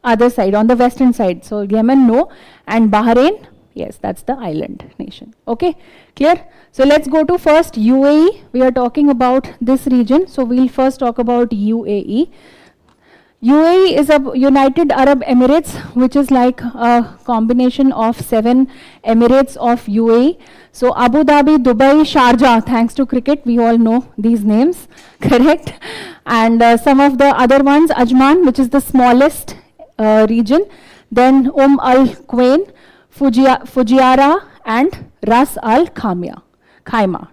other side, on the western side. So Yemen, no. And Bahrain? Yes, that's the island nation. Okay, clear? So let's go to first UAE. We are talking about this region. So we'll first talk about UAE. UAE is a United Arab Emirates, which is like a combination of 7 Emirates of UAE. So Abu Dhabi, Dubai, Sharjah, thanks to cricket, we all know these names, correct? And some of the other ones, Ajman, which is the smallest region. Then Al Quwain, Fujairah and Ras Al Khaimah.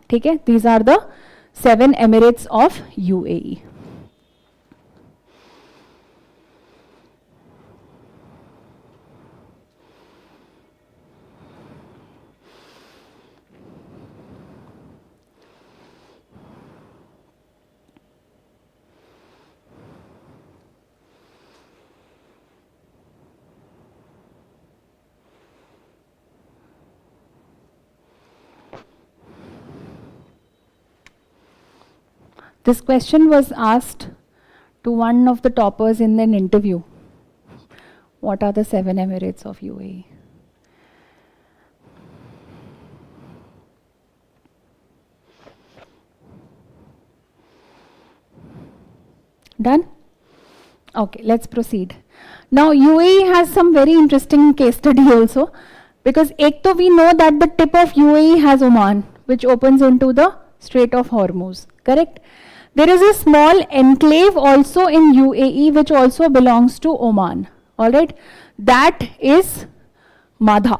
ठीक है? These are the 7 Emirates of UAE. This question was asked to one of the toppers in an interview. What are the 7 Emirates of UAE? Done? Okay, let's proceed. Now UAE has some very interesting case study also, because ek to we know that the tip of UAE has Oman, which opens into the Strait of Hormuz, correct? There is a small enclave also in UAE which also belongs to Oman, all right? That is Madha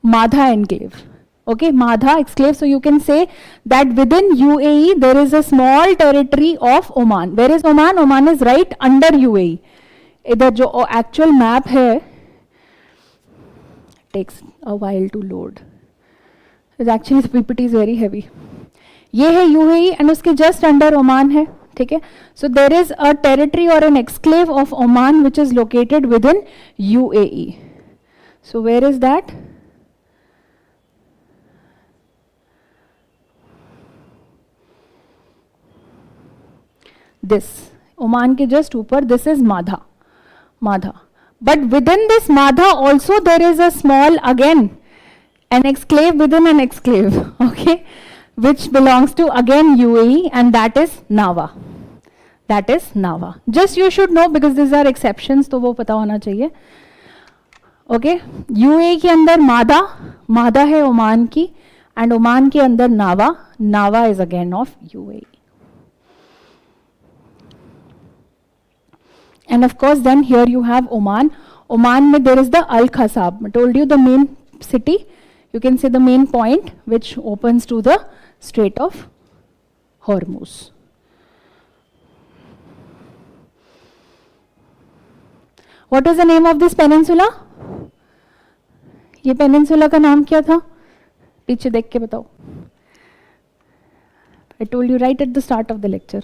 enclave. Okay, Madha exclave. So you can say that within UAE there is a small territory of Oman. Where is Oman? Oman is right under UAE. इधर जो actual map है, takes a while to load. It's actually the PPT is very heavy. ये है UAE and उसके just under Oman है, ठीक है? So there is a territory or an exclave of Oman which is located within UAE. So where is that? This Oman के just ऊपर, this is Madha. But within this Madha also there is a small, again, an exclave within an exclave, okay, which belongs to again UAE, and that is Nava. Just you should know because these are exceptions, तो वो पता होना चाहिए. Okay, UAE के अंदर मादा है Oman की, and ओमान के अंदर नावा is again of UAE. And of course then here you have Oman mein there is the Al Khasab. I told you the main city, you can say the main point which opens to the Strait of Hormuz. What is the name of this peninsula? ये peninsula का नाम क्या था? पीछे देख के बताओ. I told you right at the start of the lecture.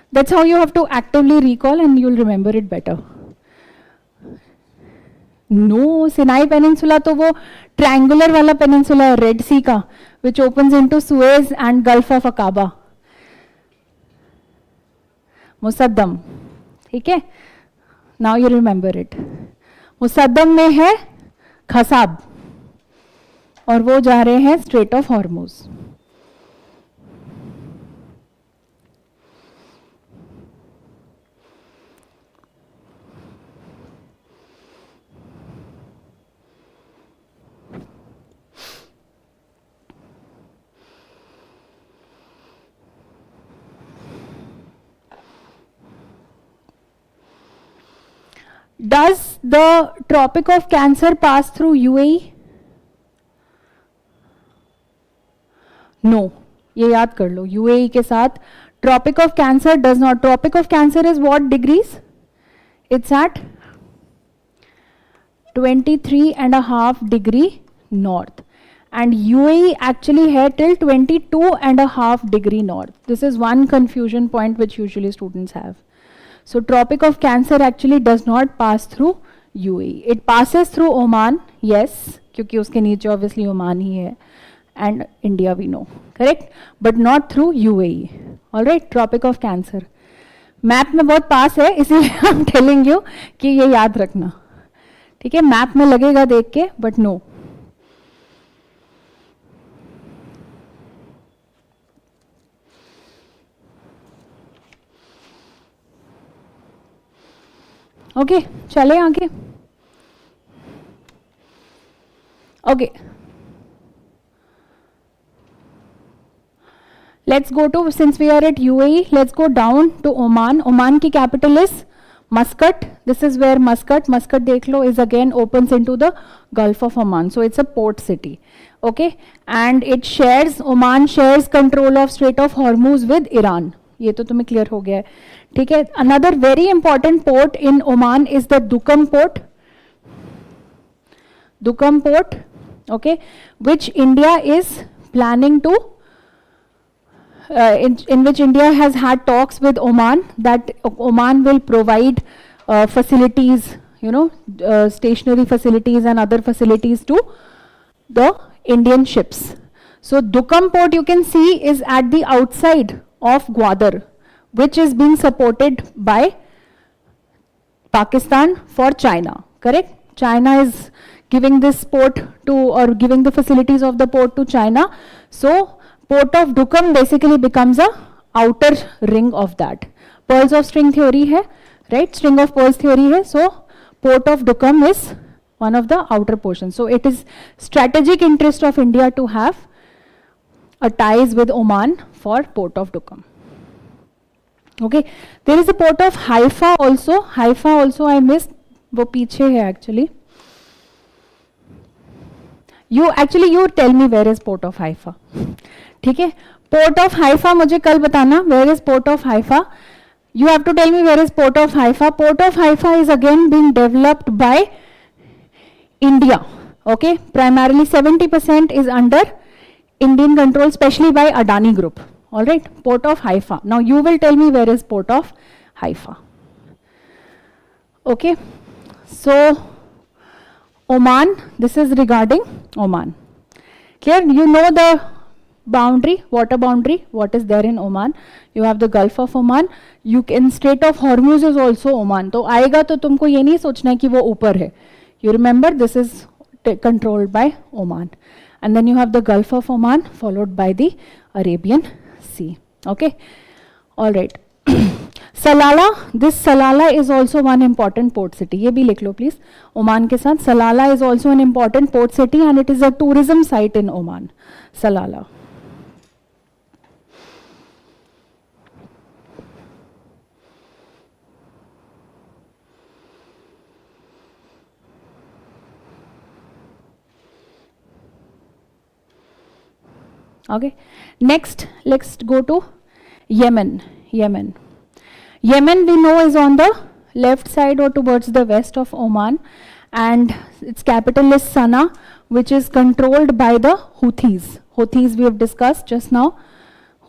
That's how you have to actively recall and you'll remember it better. No, Sinai Peninsula तो वो triangular वाला peninsula है Red Sea का, which opens into Suez and Gulf of Aqaba. मुसद्दम, ठीक है? Now you remember it. मुसद्दम में है खसाब और वो जा रहे हैं Strait of Hormuz. Does the Tropic of Cancer pass through UAE? No. ये याद कर लो. UAE के साथ Tropic of Cancer does not. Tropic of Cancer is what degrees? It's at 23.5 degree north. And UAE actually है till 22.5 degree north. This is one confusion point which usually students have. So Tropic of Cancer actually does not pass through UAE. It passes through Oman, yes, क्योंकि उसके नीचे obviously Oman ही है, and India we know, correct? But not through UAE. All right, Tropic of Cancer. Map में बहुत पास है, इसलिए I'm telling you कि ये याद रखना. ठीक है, मैप में लगेगा देख के, but no. Okay, चले आगे. Okay. Let's go to, since we are at UAE, let's go down to Oman. Oman की capital is Muscat. This is where Muscat देख लो, is again opens into the Gulf of Oman. So it's a port city. Okay, and it shares, Oman shares control of Strait of Hormuz with Iran. ये तो तुम्हें clear हो गया है. ठीक है. Another very important port in Oman is the Duqm port. Duqm port, okay, which India is planning to, in which India has had talks with Oman that Oman will provide facilities, you know, stationary facilities and other facilities to the Indian ships. So Duqm port you can see is at the outside of Gwadar, which is being supported by Pakistan for China, correct? China is giving this port to, or giving the facilities of the port to China. So port of Duqm basically becomes a outer ring of that. Pearls of string theory hai, right? String of pearls theory hai. So port of Duqm is one of the outer portions. So it is strategic interest of India to have ties with Oman for port of Duqm. Okay, there is a port of Haifa also. Haifa also I missed. वो पीछे है actually. You tell me where is port of Haifa. ठीक है, port of Haifa मुझे कल बताना. Where is port of Haifa? You have to tell me where is port of Haifa. Port of Haifa is again being developed by India. Okay, primarily 70% is under Indian control, especially by Adani Group. All right, port of Haifa. Now you will tell me where is port of Haifa. Okay, so Oman, this is regarding Oman. Clear? You know the boundary, water boundary, what is there in Oman. You have the Gulf of Oman. You can, Strait of Hormuz is also Oman. तो आएगा तो तुमको ये नहीं सोचना है कि वो ऊपर है. You remember this is controlled by Oman. And then you have the Gulf of Oman followed by the Arabian Sea. Okay, all right. Salalah, this Salalah is also one important port city. ये भी लिख लो please. Oman के साथ Salalah is also an important port city and it is a tourism site in Oman. Salalah. Okay, next let's go to Yemen. Yemen we know is on the left side or towards the west of Oman, and its capital is Sana'a, which is controlled by the Houthis. Houthis we have discussed just now.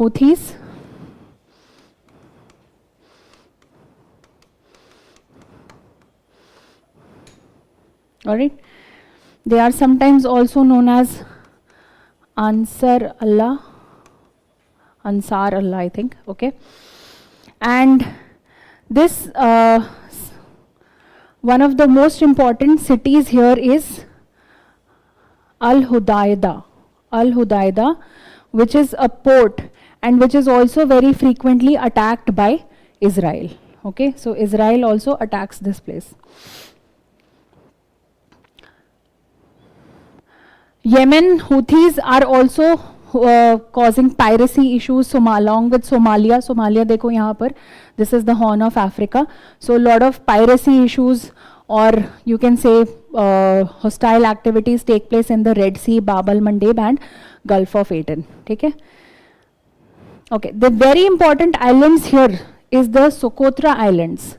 Houthis. All right, they are sometimes also known as Ansar Allah, I think. Okay, and this one of the most important cities here is Al-Hudaydah, which is a port and which is also very frequently attacked by Israel. Okay, so Israel also attacks this place. Yemen Houthis are also causing piracy issues along with Somalia. Somalia देखो यहाँ पर, this is the Horn of Africa. So a lot of piracy issues, or you can say hostile activities take place in the Red Sea, Bab al-Mandeb and Gulf of Aden. ठीक है? Okay, the very important islands here is the Socotra Islands.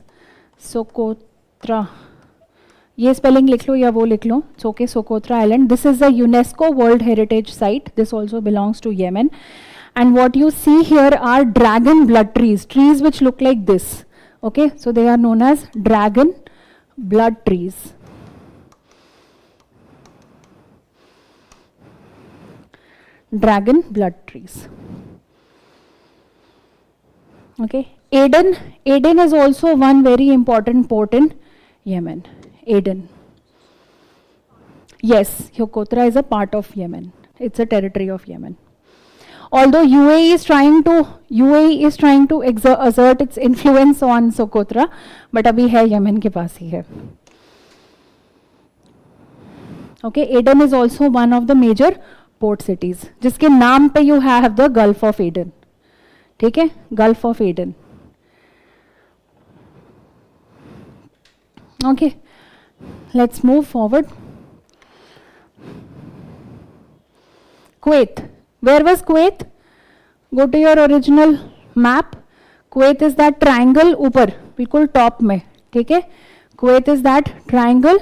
Socotra. ये spelling लिख लो या वो लिख लो. It's okay, Socotra Island. This is a UNESCO World Heritage Site. This also belongs to Yemen. And what you see here are dragon blood trees, trees which look like this. Okay, so they are known as dragon blood trees. Dragon blood trees. Okay, Aden is also one very important port in Yemen. Aden. Yes, Socotra is a part of Yemen. It's a territory of Yemen. Although UAE is trying to assert its influence on Socotra, but अभी है Yemen के पास ही है. Okay, Aden is also one of the major port cities, जिसके नाम पे you have the Gulf of Aden. ठीक है, Gulf of Aden. Okay. Let's move forward. Kuwait. Where was Kuwait? Go to your original map. Kuwait is that triangle ऊपर, बिल्कुल top में. ठीक है? Kuwait is that triangle,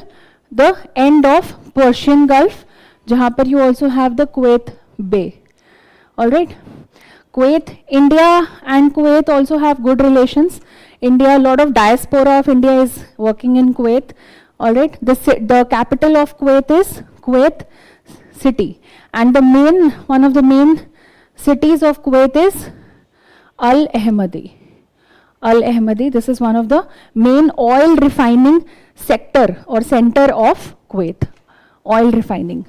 the end of Persian Gulf, जहाँ पर you also have the Kuwait Bay. All right. Kuwait, India and Kuwait also have good relations. India, a lot of diaspora of India is working in Kuwait. All right, the capital of Kuwait is Kuwait City, and one of the main cities of Kuwait is Al-Ahmadi. Al-Ahmadi, this is one of the main oil refining sector or center of Kuwait. Oil refining.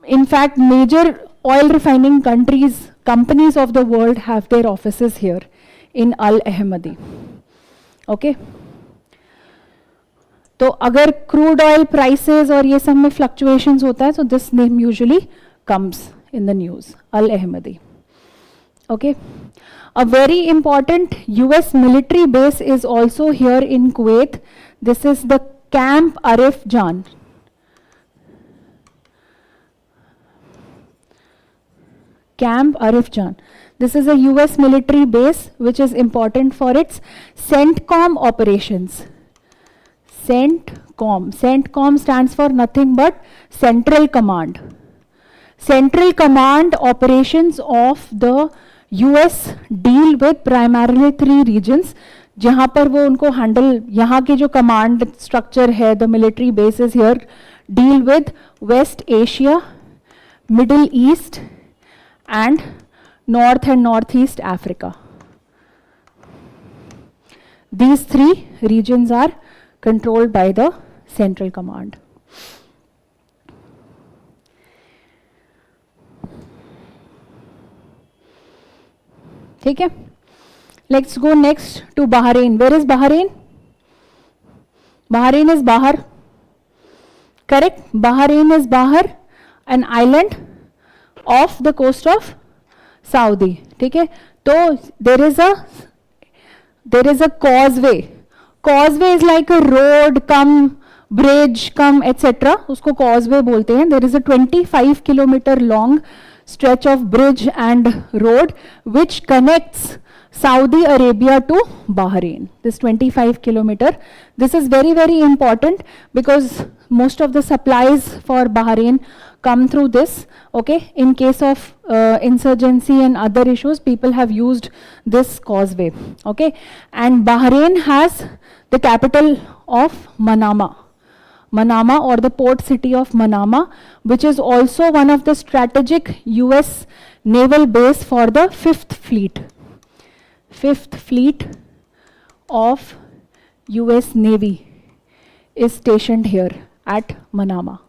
In fact, major oil refining companies of the world have their offices here in Al-Ahmadi. Okay. तो अगर crude oil prices और ये सब में fluctuations होता है, so this name usually comes in the news, Al-Ahmadi. Okay. A very important US military base is also here in Kuwait. This is the Camp Arif Jan. Camp Arif Jan. This is a US military base which is important for its CENTCOM operations. CENTCOM. CENTCOM stands for nothing but Central Command. Central Command operations of the US deal with primarily 3 regions, जहाँ पर वो उनको handle, यहाँ के जो command structure है, the military bases here deal with West Asia, Middle East and North and Northeast Africa. These 3 regions are controlled by the Central Command. ठीक है, let's go next to Bahrain. Where is Bahrain? Bahrain is Bahar. Correct? Bahrain is Bahar, an island off the coast of Saudi. ठीक है, तो there is a causeway. Causeway is like a road, come bridge, come etc. उसको causeway बोलते हैं. There is a 25 kilometer long stretch of bridge and road which connects Saudi Arabia to Bahrain. This 25 kilometer. This is very, very important because most of the supplies for Bahrain come through this. Okay, in case of insurgency and other issues, people have used this causeway. Okay, and Bahrain has the capital of Manama. Manama, or the port city of Manama, which is also one of the strategic US naval base for the 5th Fleet. 5th Fleet of US Navy is stationed here at Manama.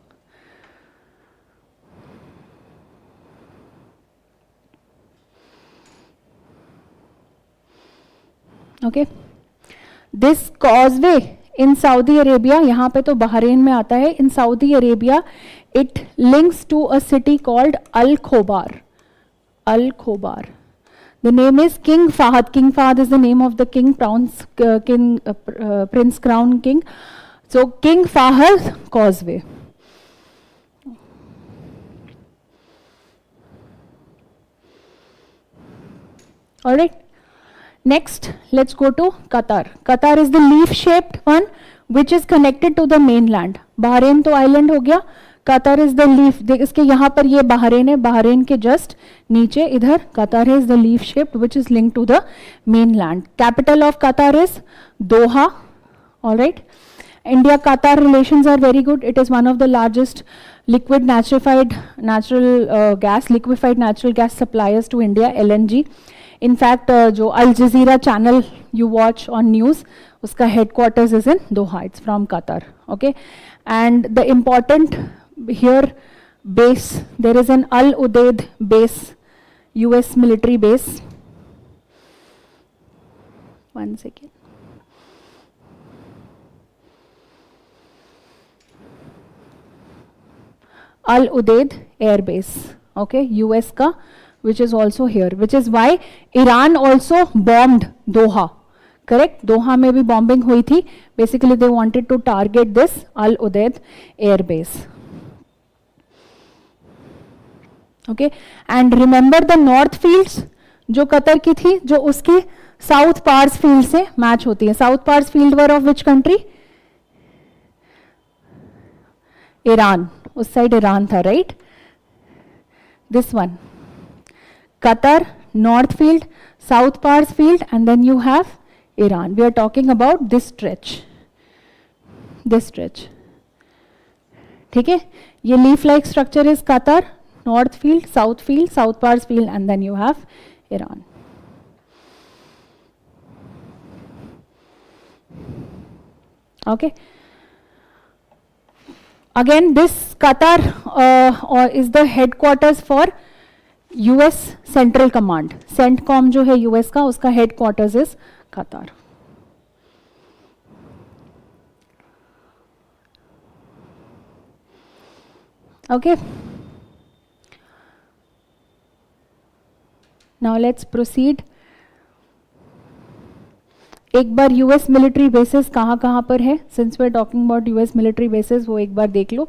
Okay, this causeway in Saudi Arabia, यहाँ पे तो Bahrain में आता है, in Saudi Arabia it links to a city called Al-Khobar. Al-Khobar. The name is King Fahd. King Fahd is the name of the king, Prince Crown King. So King Fahd Causeway. All right. Next, let's go to Qatar. Qatar is the leaf-shaped one which is connected to the mainland. Bahrain तो island हो गया. Qatar is the leaf. इसके यहाँ पर ये Bahrain है. Bahrain के just नीचे इधर Qatar is the leaf-shaped which is linked to the mainland. Capital of Qatar is Doha. All right. India-Qatar relations are very good. It is one of the largest liquefied natural gas suppliers to India, LNG. In fact, जो Al Jazeera channel you watch on news, उसका headquarters is in Doha. It's from Qatar. Okay, and the important here base, there is an Al Udeid base, US military base. One second. Al Udeid Air Base. Okay, US का, which is also here, which is why Iran also bombed Doha. Correct? Doha में भी bombing हुई थी. Basically, they wanted to target this Al Udeid Air Base. Okay, and remember the North Fields जो Qatar की थी, जो उसकी South Pars Field से match होती है. South Pars Field were of which country? Iran. उस side Iran था, right? This one. Qatar, North Field, South Pars Field, and then you have Iran. We are talking about this stretch. This stretch. ठीक है? ये leaf-like structure is Qatar, North Field, South Pars Field, and then you have Iran. Okay. Again, this Qatar is the headquarters for US Central Command. CENTCOM जो है US का, उसका headquarters is Qatar. Okay. Now let's proceed. एक बार US military basis कहाँ पर है, since we are talking about US military bases, वो एक बार देख लो,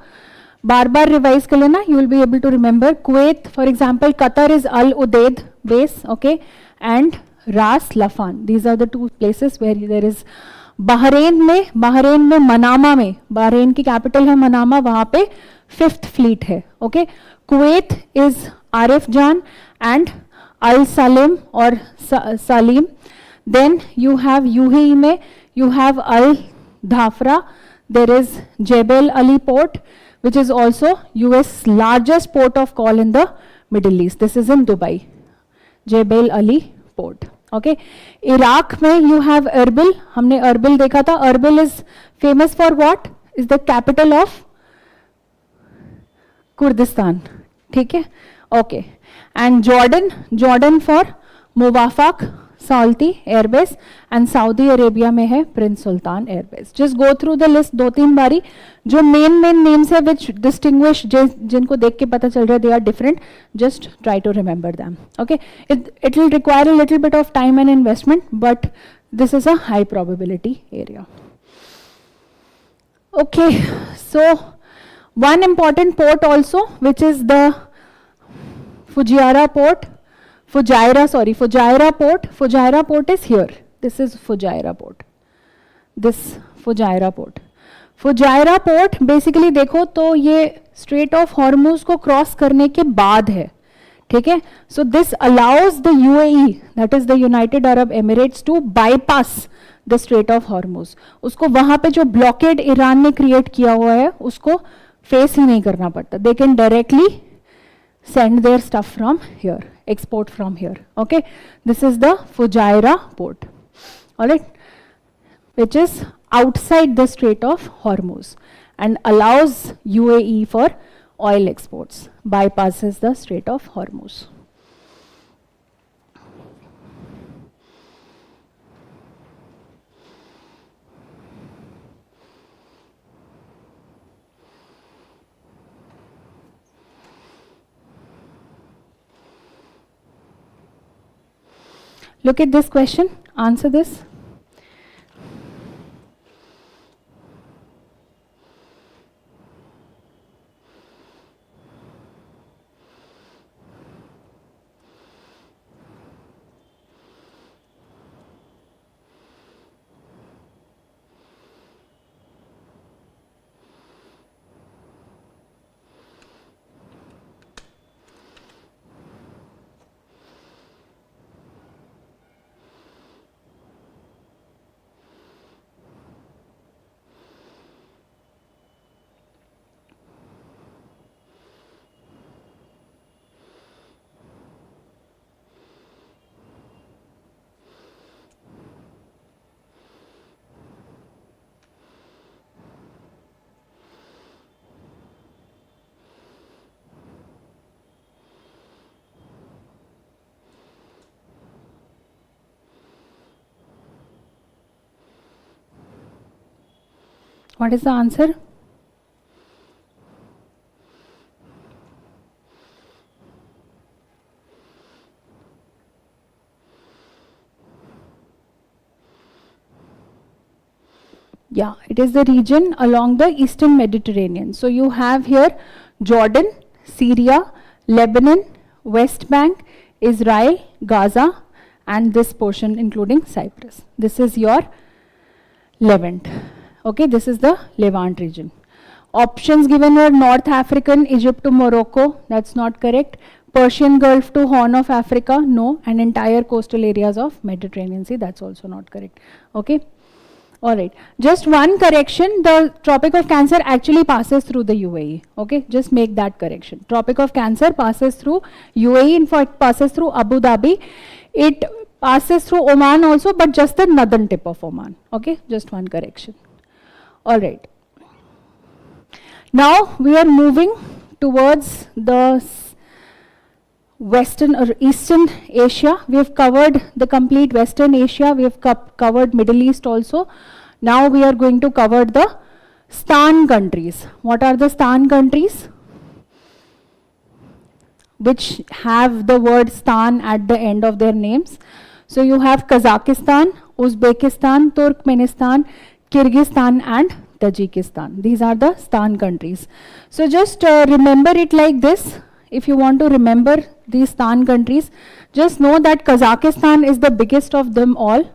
बार बार रिवाइज कर लेना, you will be able to remember. Kuwait for example, Qatar is Al Udeid base, okay, and Ras Laffan, these are the two places where there is. Bahrain में Manama में, Bahrain की capital है Manama, वहां पे 5th fleet है, okay. Kuwait is Arif जान and अल सलीम और Salim. Then you have UAE में you have Al Dhafra. There is Jebel Ali port, which is also US largest port of call in the Middle East. This is in Dubai. Jebel Ali port. Okay. Iraq में you have Erbil. हमने Erbil देखा था. Erbil is famous for what? Is the capital of Kurdistan. ठीक है. Okay. And Jordan for Muwafaq Salti airbase, and Saudi Arabia में है Prince Sultan airbase. Just go through the list 2-3 बारी. जो main names है विच distinguish, जिनको देख के पता चल रहा है they are different, just try to remember them. Okay, it will require a little bit of time and investment, but this is a high probability area. Okay, so one important port also which is the Fujairah port. Fujairah port. Fujairah port is here. This is Fujairah port. This Fujairah port. Fujairah port basically देखो तो ये Strait of Hormuz को cross करने के बाद है, ठीक है. So this allows the UAE, that is the United Arab Emirates, to bypass the Strait of Hormuz. उसको वहाँ पे जो ब्लॉकेड ईरान ने क्रिएट किया हुआ है उसको फेस ही नहीं करना पड़ता. They can directly send their stuff from here, export from here. Okay, this is the Fujairah port, all right, which is outside the Strait of Hormuz and allows UAE for oil exports, bypasses the Strait of Hormuz. Look at this question, answer this. What is the answer? Yeah, it is the region along the Eastern Mediterranean. So you have here Jordan, Syria, Lebanon, West Bank, Israel, Gaza, and this portion including Cyprus. This is your Levant. Okay, this is the Levant region. Options given were North African, Egypt to Morocco, that's not correct. Persian Gulf to Horn of Africa, no. And entire coastal areas of Mediterranean Sea, that's also not correct. Okay. All right, just one correction, the Tropic of Cancer actually passes through the UAE, okay, just make that correction. Tropic of Cancer passes through UAE, in fact passes through Abu Dhabi, it passes through Oman also, but just the northern tip of Oman, okay, just one correction. All right, now we are moving towards the Western or Eastern Asia. We have covered the complete Western Asia, we have covered Middle East also. Now we are going to cover the Stan countries. What are the Stan countries? which have the word Stan at the end of their names. So you have Kazakhstan, Uzbekistan, Turkmenistan, Kyrgyzstan and Tajikistan. These are the Stan countries. So just remember it like this. If you want to remember these Stan countries, just know that Kazakhstan is the biggest of them all.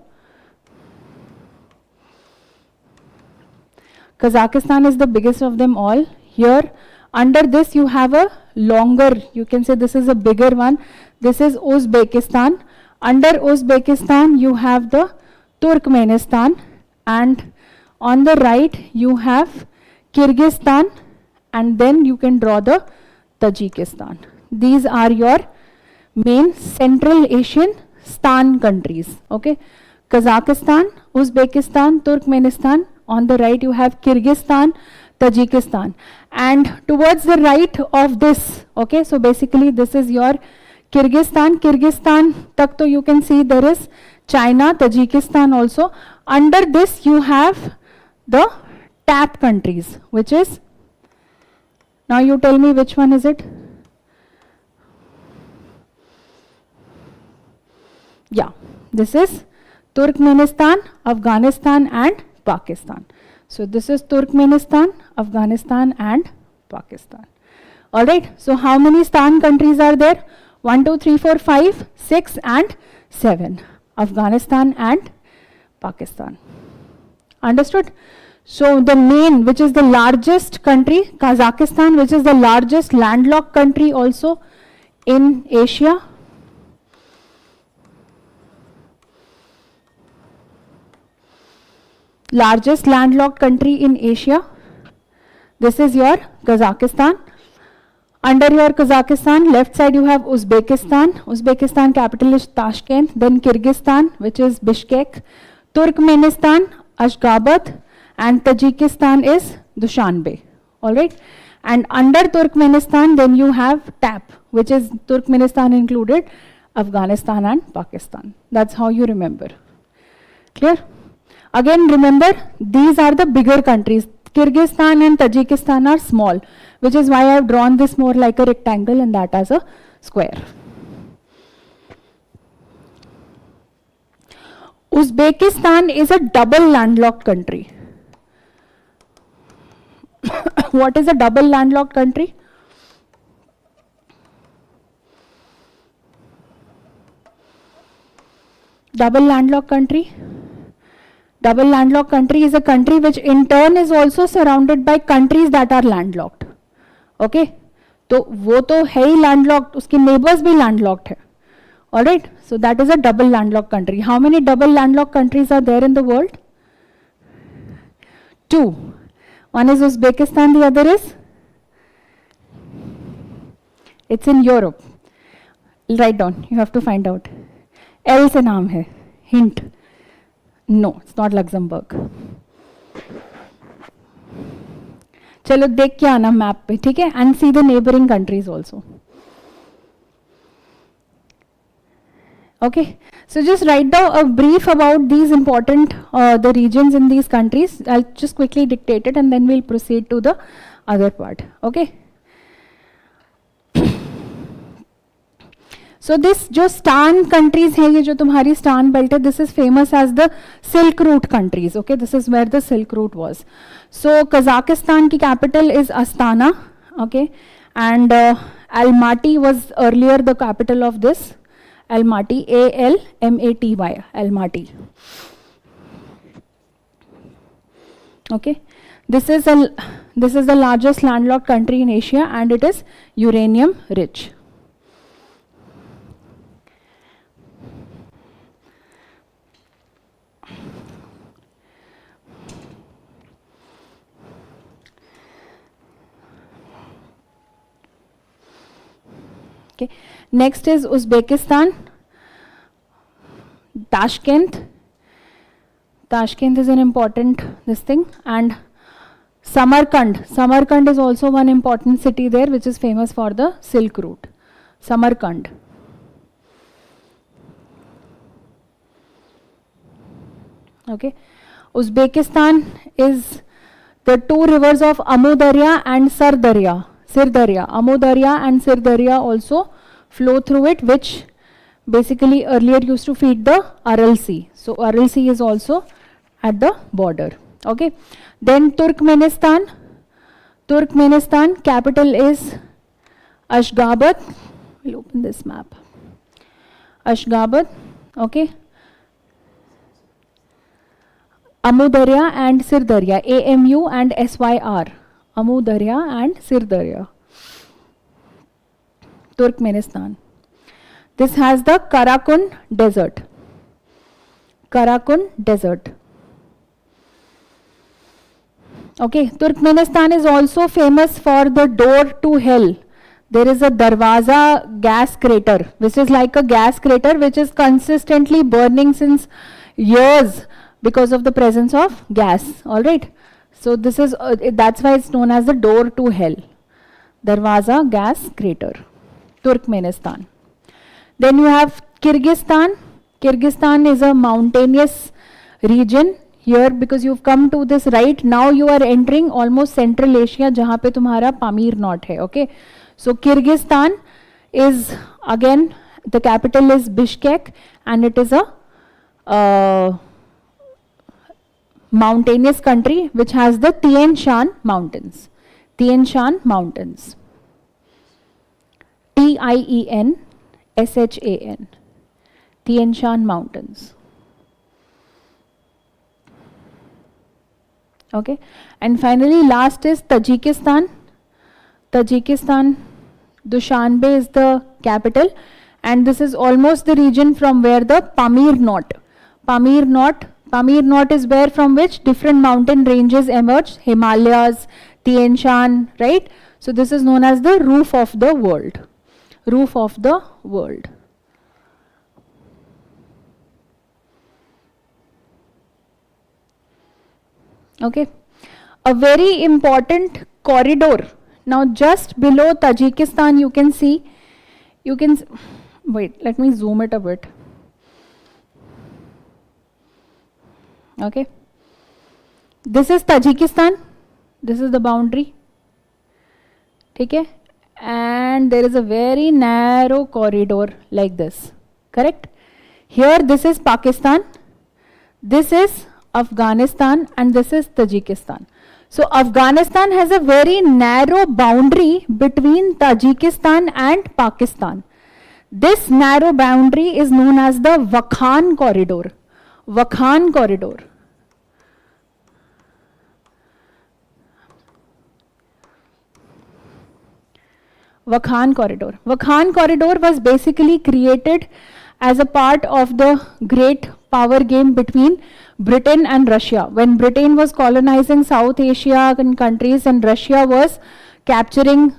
Kazakhstan is the biggest of them all. Here, under this you have a longer, you can say this is a bigger one. This is Uzbekistan. Under Uzbekistan, you have the Turkmenistan, and on the right you have Kyrgyzstan, and then you can draw the Tajikistan. These are your main Central Asian Stan countries. Okay, Kazakhstan, Uzbekistan, Turkmenistan. On the right you have Kyrgyzstan, Tajikistan, and towards the right of this, okay, so basically this is your Kyrgyzstan tak to you can see there is China, Tajikistan also. Under this you have the TAP countries, which is, now you tell me which one is it? Yeah, this is Turkmenistan, Afghanistan and Pakistan. So this is Turkmenistan, Afghanistan and Pakistan. Alright, so how many Stan countries are there? 1, 2, 3, 4, 5, 6 and 7. Afghanistan and Pakistan. Understood? So the main, which is the largest country, Kazakhstan, which is the largest landlocked country also in Asia. Largest landlocked country in Asia. This is your Kazakhstan. Under your Kazakhstan, left side you have Uzbekistan. Uzbekistan capital is Tashkent. Then Kyrgyzstan, which is Bishkek. Turkmenistan, Ashgabat. And Tajikistan is Dushanbe. Alright. And under Turkmenistan, then you have TAP, which is Turkmenistan included, Afghanistan and Pakistan. That's how you remember. Clear? Again, remember, these are the bigger countries. Kyrgyzstan and Tajikistan are small, which is why I have drawn this more like a rectangle and that as a square. Uzbekistan is a double landlocked country. What is a double landlocked country? Double landlocked country. Double landlocked country is a country which in turn is also surrounded by countries that are landlocked. Okay? तो वो तो है ही landlocked, उसके neighbors भी landlocked है. Alright? So that is a double landlocked country. How many double landlocked countries are there in the world? 2. One is Uzbekistan, the other is? It's in Europe. Write down, you have to find out. L से नाम है. Hint. No, it's not Luxembourg. चलो देख के आना map पे, ठीक है? And see the neighboring countries also. Okay, so just write down a brief about these important the regions in these countries. I'll just quickly dictate it and then we'll proceed to the other part. Okay. So this जो Stan countries है, ये जो तुम्हारी Stan belt है, this is famous as the Silk Route countries. Okay, this is where the Silk Route was. So Kazakhstan की capital is Astana. Okay, and Almaty was earlier the capital of this. Almaty, A-L-M-A-T-Y, Almaty. Okay, this is the largest landlocked country in Asia and it is uranium rich. Okay. Next is Uzbekistan, Tashkent. Tashkent is an important this thing, and Samarkand. Samarkand is also one important city there which is famous for the Silk Route. Samarkand. Okay. Uzbekistan is the two rivers of Amu Darya and Sar Darya. Sirdarya. Amudarya and Sirdarya also flow through it, which basically earlier used to feed the Aral Sea. So Aral Sea is also at the border. Okay. Then Turkmenistan. Turkmenistan capital is Ashgabat. We'll open this map. Ashgabat. Okay. Amudarya and Sirdarya. AMU and SYR. Amudarya and Sirdarya. Turkmenistan. This has the Karakum Desert. Karakum Desert. Okay, Turkmenistan is also famous for the door to hell. There is a Darwaza gas crater, which is like a gas crater which is consistently burning since years because of the presence of gas. All right. So this is that's why it's known as the door to hell. Darwaza gas crater. Turkmenistan. Then you have Kyrgyzstan. Kyrgyzstan is a mountainous region. Here, because you've come to this right, now you are entering almost Central Asia, जहाँ पे तुम्हारा Pamir Knot है. Okay. So Kyrgyzstan is again, the capital is Bishkek, and it is a mountainous country which has the Tian Shan Mountains. Tian Shan Mountains. Tienshan. Tian Shan Mountains. Okay. And finally, last is Tajikistan. Tajikistan, Dushanbe is the capital, and this is almost the region from where the Pamir Knot. Pamir Knot is where from which different mountain ranges emerge, Himalayas, Tian Shan, right? So this is known as the roof of the world. Roof of the world. Okay. A very important corridor. Now just below Tajikistan you can see, wait, let me zoom it a bit. Okay. This is Tajikistan. This is the boundary. Okay. And there is a very narrow corridor like this. Correct? Here this is Pakistan. This is Afghanistan, and this is Tajikistan. So Afghanistan has a very narrow boundary between Tajikistan and Pakistan. This narrow boundary is known as the Wakhan corridor. Wakhan corridor. Wakhan corridor. Wakhan corridor was basically created as a part of the great power game between Britain and Russia. When Britain was colonizing South Asia and countries and Russia was capturing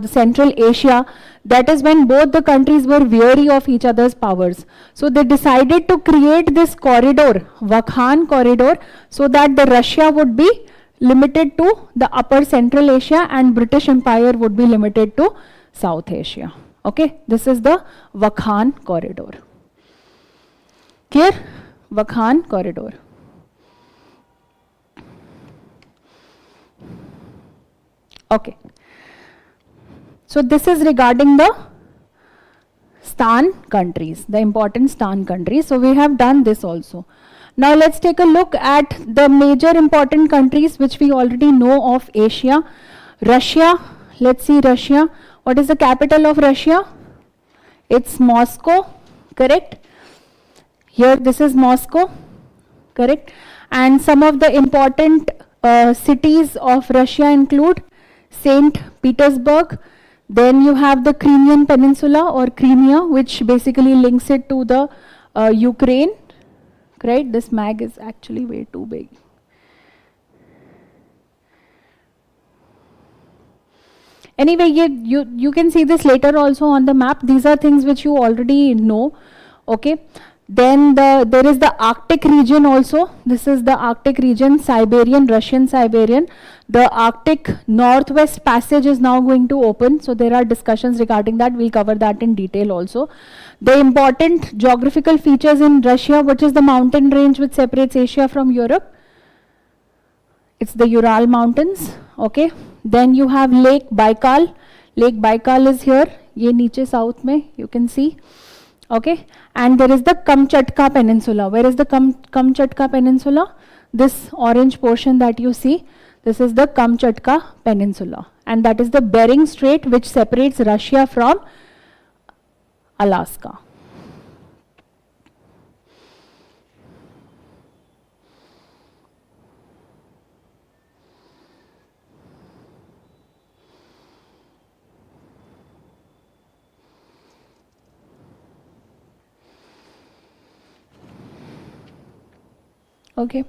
Central Asia, that is when both the countries were weary of each other's powers. So they decided to create this corridor, Wakhan corridor, so that the Russia would be limited to the upper Central Asia and British Empire would be limited to South Asia. Okay, this is the Wakhan corridor. Clear? Wakhan corridor. Okay. So this is regarding the Stan countries, the important Stan countries. So we have done this also. Now let's take a look at the major important countries which we already know of Asia. Russia. Let's see Russia. What is the capital of Russia? It's Moscow. Correct? Here this is Moscow. Correct? And some of the important cities of Russia include St. Petersburg. Then you have the Crimean Peninsula or Crimea, which basically links it to the Ukraine. Right? This mag is actually way too big. Anyway, you can see this later also on the map. These are things which you already know. Okay. Then there is the Arctic region also. This is the Arctic region, Siberian, Russian Siberian. The Arctic Northwest Passage is now going to open. So there are discussions regarding that. We'll cover that in detail also. The important geographical features in Russia, which is the mountain range which separates Asia from Europe. It's the Ural Mountains. Okay. Then you have Lake Baikal. Lake Baikal is here. ये नीचे south में you can see. Okay, and there is the Kamchatka Peninsula. Where is the Kamchatka Peninsula? This orange portion that you see, this is the Kamchatka Peninsula, and that is the Bering Strait which separates Russia from Alaska. Okay.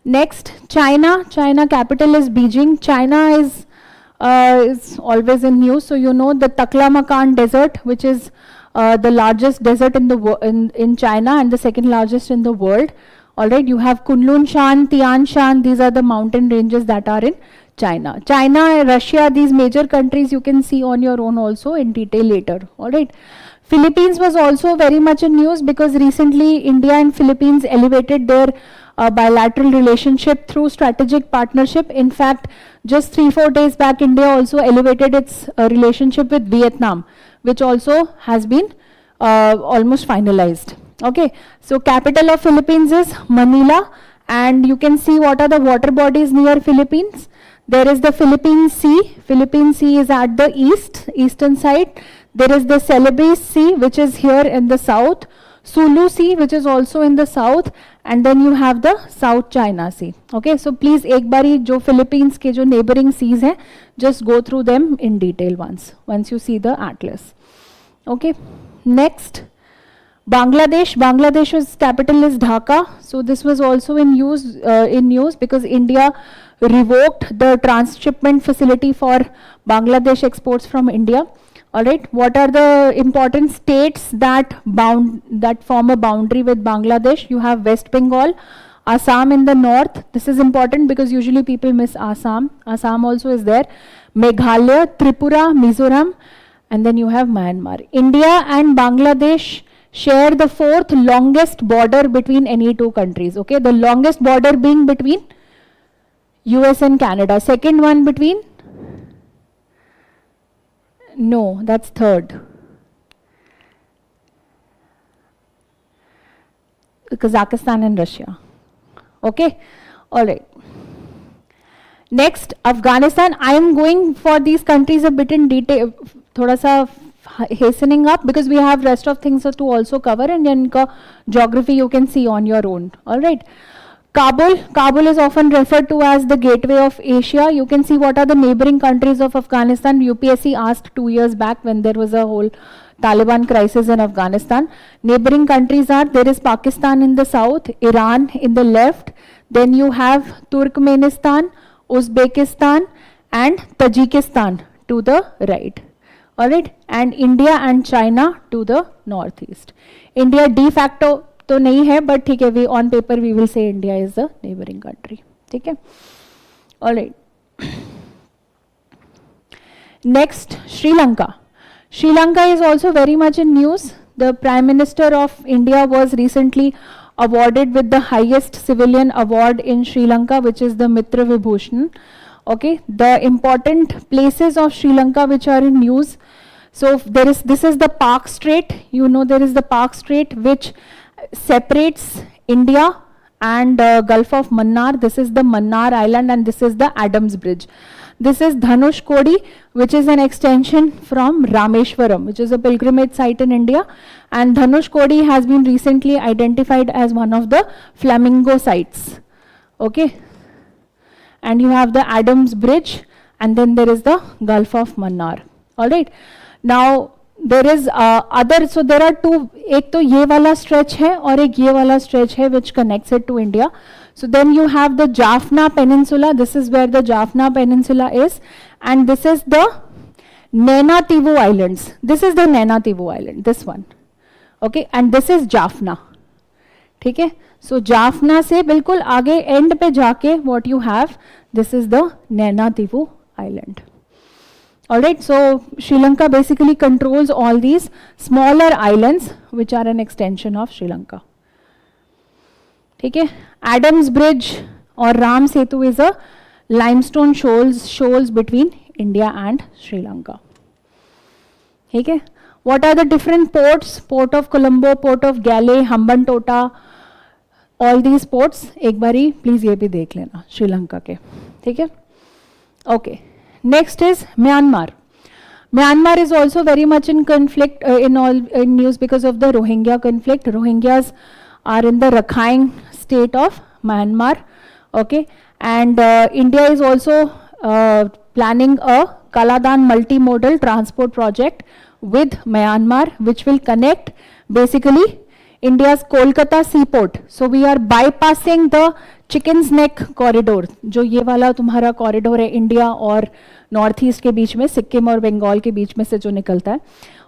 Next, China. China capital is Beijing. China is always in news. So you know the Taklamakan Desert, which is the largest desert in China and the second largest in the world. All right. You have Kunlun Shan, Tian Shan. These are the mountain ranges that are in China. China, Russia, these major countries you can see on your own also in detail later. All right. Philippines was also very much in news because recently India and Philippines elevated their bilateral relationship through strategic partnership. In fact, just 3-4 days back, India also elevated its relationship with Vietnam, which also has been almost finalized. Okay, so capital of Philippines is Manila, and you can see what are the water bodies near Philippines. There is the Philippine Sea. Philippine Sea is at the eastern side. There is the Celebes Sea, which is here in the south, Sulu Sea, which is also in the south, and then you have the South China Sea. Okay, so please एक बारी जो Philippines के जो neighboring seas हैं, just go through them in detail once you see the atlas. Okay, next, Bangladesh. Bangladesh's capital is Dhaka. So this was also in news because India revoked the transshipment facility for Bangladesh exports from India. All right, what are the important states that form a boundary with Bangladesh? You have West Bengal, Assam in the north. This is important because usually people miss Assam. Assam also is there. Meghalaya, Tripura, Mizoram, and then you have Myanmar. India and Bangladesh share the 4th longest border between any two countries. Okay, the longest border being between US and Canada. Second one between? No, that's third. Kazakhstan and Russia. Okay, all right. Next, Afghanistan. I am going for these countries a bit in detail, thoda sa hastening up because we have rest of things to also cover, and then geography you can see on your own. All right. Kabul is often referred to as the gateway of Asia. You can see what are the neighboring countries of Afghanistan. UPSC asked 2 years back when there was a whole Taliban crisis in Afghanistan. Neighboring countries are, there is Pakistan in the south, Iran in the left, then you have Turkmenistan, Uzbekistan and Tajikistan to the right. All right, and India and China to the northeast. India de facto तो नहीं है, but ठीक है, we on paper we will say India is the neighboring country. ठीक है, all right. Next, Sri Lanka. Sri Lanka is also very much in news. The Prime Minister of India was recently awarded with the highest civilian award in Sri Lanka, which is the Mitra Vibhushan. Okay, the important places of Sri Lanka which are in news. So this is the Park Strait. You know there is the Park Strait which separates India and Gulf of Mannar. This is the Mannar Island and this is the Adams Bridge. This is Dhanush Kodi, which is an extension from Rameshwaram, which is a pilgrimage site in India. And Dhanush Kodi has been recently identified as one of the flamingo sites. Okay. And you have the Adams Bridge and then there is the Gulf of Mannar. All right. Now, there is other, so there are two, एक तो ये वाला stretch है और एक ये वाला stretch है which connects it to India. So then you have the Jaffna Peninsula. This is where the Jaffna Peninsula is, and this is the Nenativu Islands. This is the Nenativu Island, this one. Okay, and this is Jaffna. ठीक है? So Jaffna से बिल्कुल आगे end पे जाके what you have, this is the Nenativu Island. Alright, so Sri Lanka basically controls all these smaller islands which are an extension of Sri Lanka. ठीक है? Adams Bridge or Ram Setu is a limestone shoals between India and Sri Lanka. Okay. What are the different ports? Port of Colombo, Port of Galle, Hambantota, all these ports. एक बारी please ये भी देख लेना श्रीलंका के. ठीक है? Okay. Next is Myanmar. Myanmar is also very much in conflict in news because of the Rohingya conflict. Rohingyas are in the Rakhine state of Myanmar. Okay, and India is also planning a Kaladan multimodal transport project with Myanmar, which will connect basically India's Kolkata seaport. So we are bypassing the Chicken's Neck corridor. जो ये वाला तुम्हारा corridor है India और north east के बीच में, सिक्किम और बंगाल के बीच में से जो निकलता है,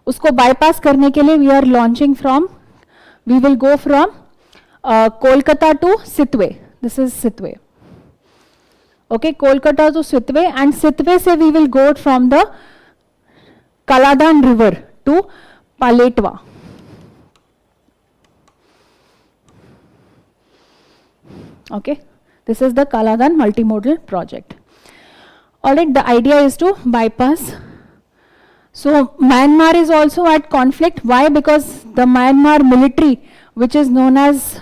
उसको bypass करने के लिए we are launching from, we will go from Kolkata to Sitwe. This is Sitwe. Okay, Kolkata to Sitwe, and Sitwe se we will go from the Kaladan river to Paletwa. Okay, this is the Kaladan multimodal project. Alright, the idea is to bypass. So Myanmar is also at conflict. Why? Because the Myanmar military, which is known as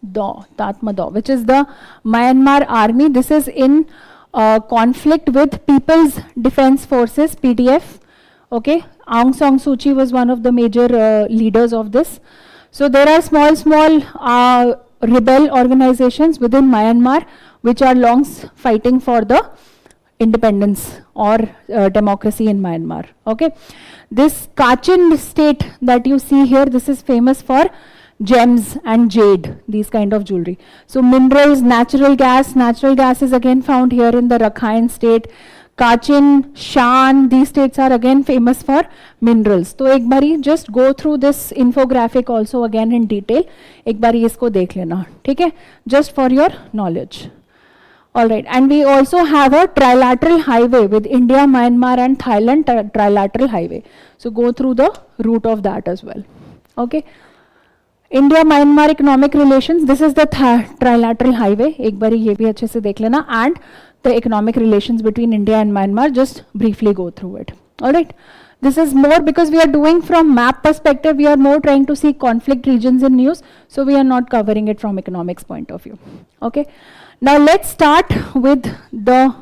Tatmadaw, which is the Myanmar army, this is in conflict with People's Defense Forces, PDF. Okay, Aung San Suu Kyi was one of the major leaders of this. So there are small rebel organizations within Myanmar which are long fighting for the independence or democracy in Myanmar. Okay, this Kachin state that you see here, this is famous for gems and jade, these kind of jewelry. So minerals, natural gas is again found here in the Rakhine state. Kachin, Shan, these states are again famous for minerals. तो एक बारी just go through this infographic also again in detail. एक बारी इसको देख लेना, ठीक है? Just for your knowledge. All right, and we also have a trilateral highway with India, Myanmar, and Thailand trilateral highway. So go through the route of that as well. Okay. India-Myanmar economic relations. This is the trilateral highway. एक बारी ये भी अच्छे से देख लेना, and the economic relations between India and Myanmar. Just briefly go through it. All right. This is more because we are doing from map perspective. We are more trying to see conflict regions in news. So we are not covering it from economics point of view. Okay. Now let's start with the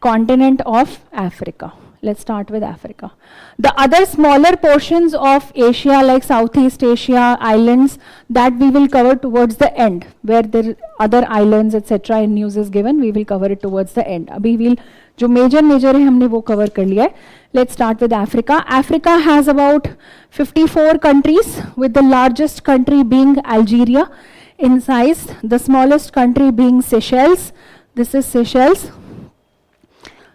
continent of Africa. Let's start with Africa. The other smaller portions of Asia like Southeast Asia, islands, that we will cover towards the end, where there are other islands etc. in news is given, we will cover it towards the end. Abhi we'll, जो major है हमने वो cover कर लिया है. Let's start with Africa. Africa has about 54 countries, with the largest country being Algeria in size, the smallest country being Seychelles. This is Seychelles.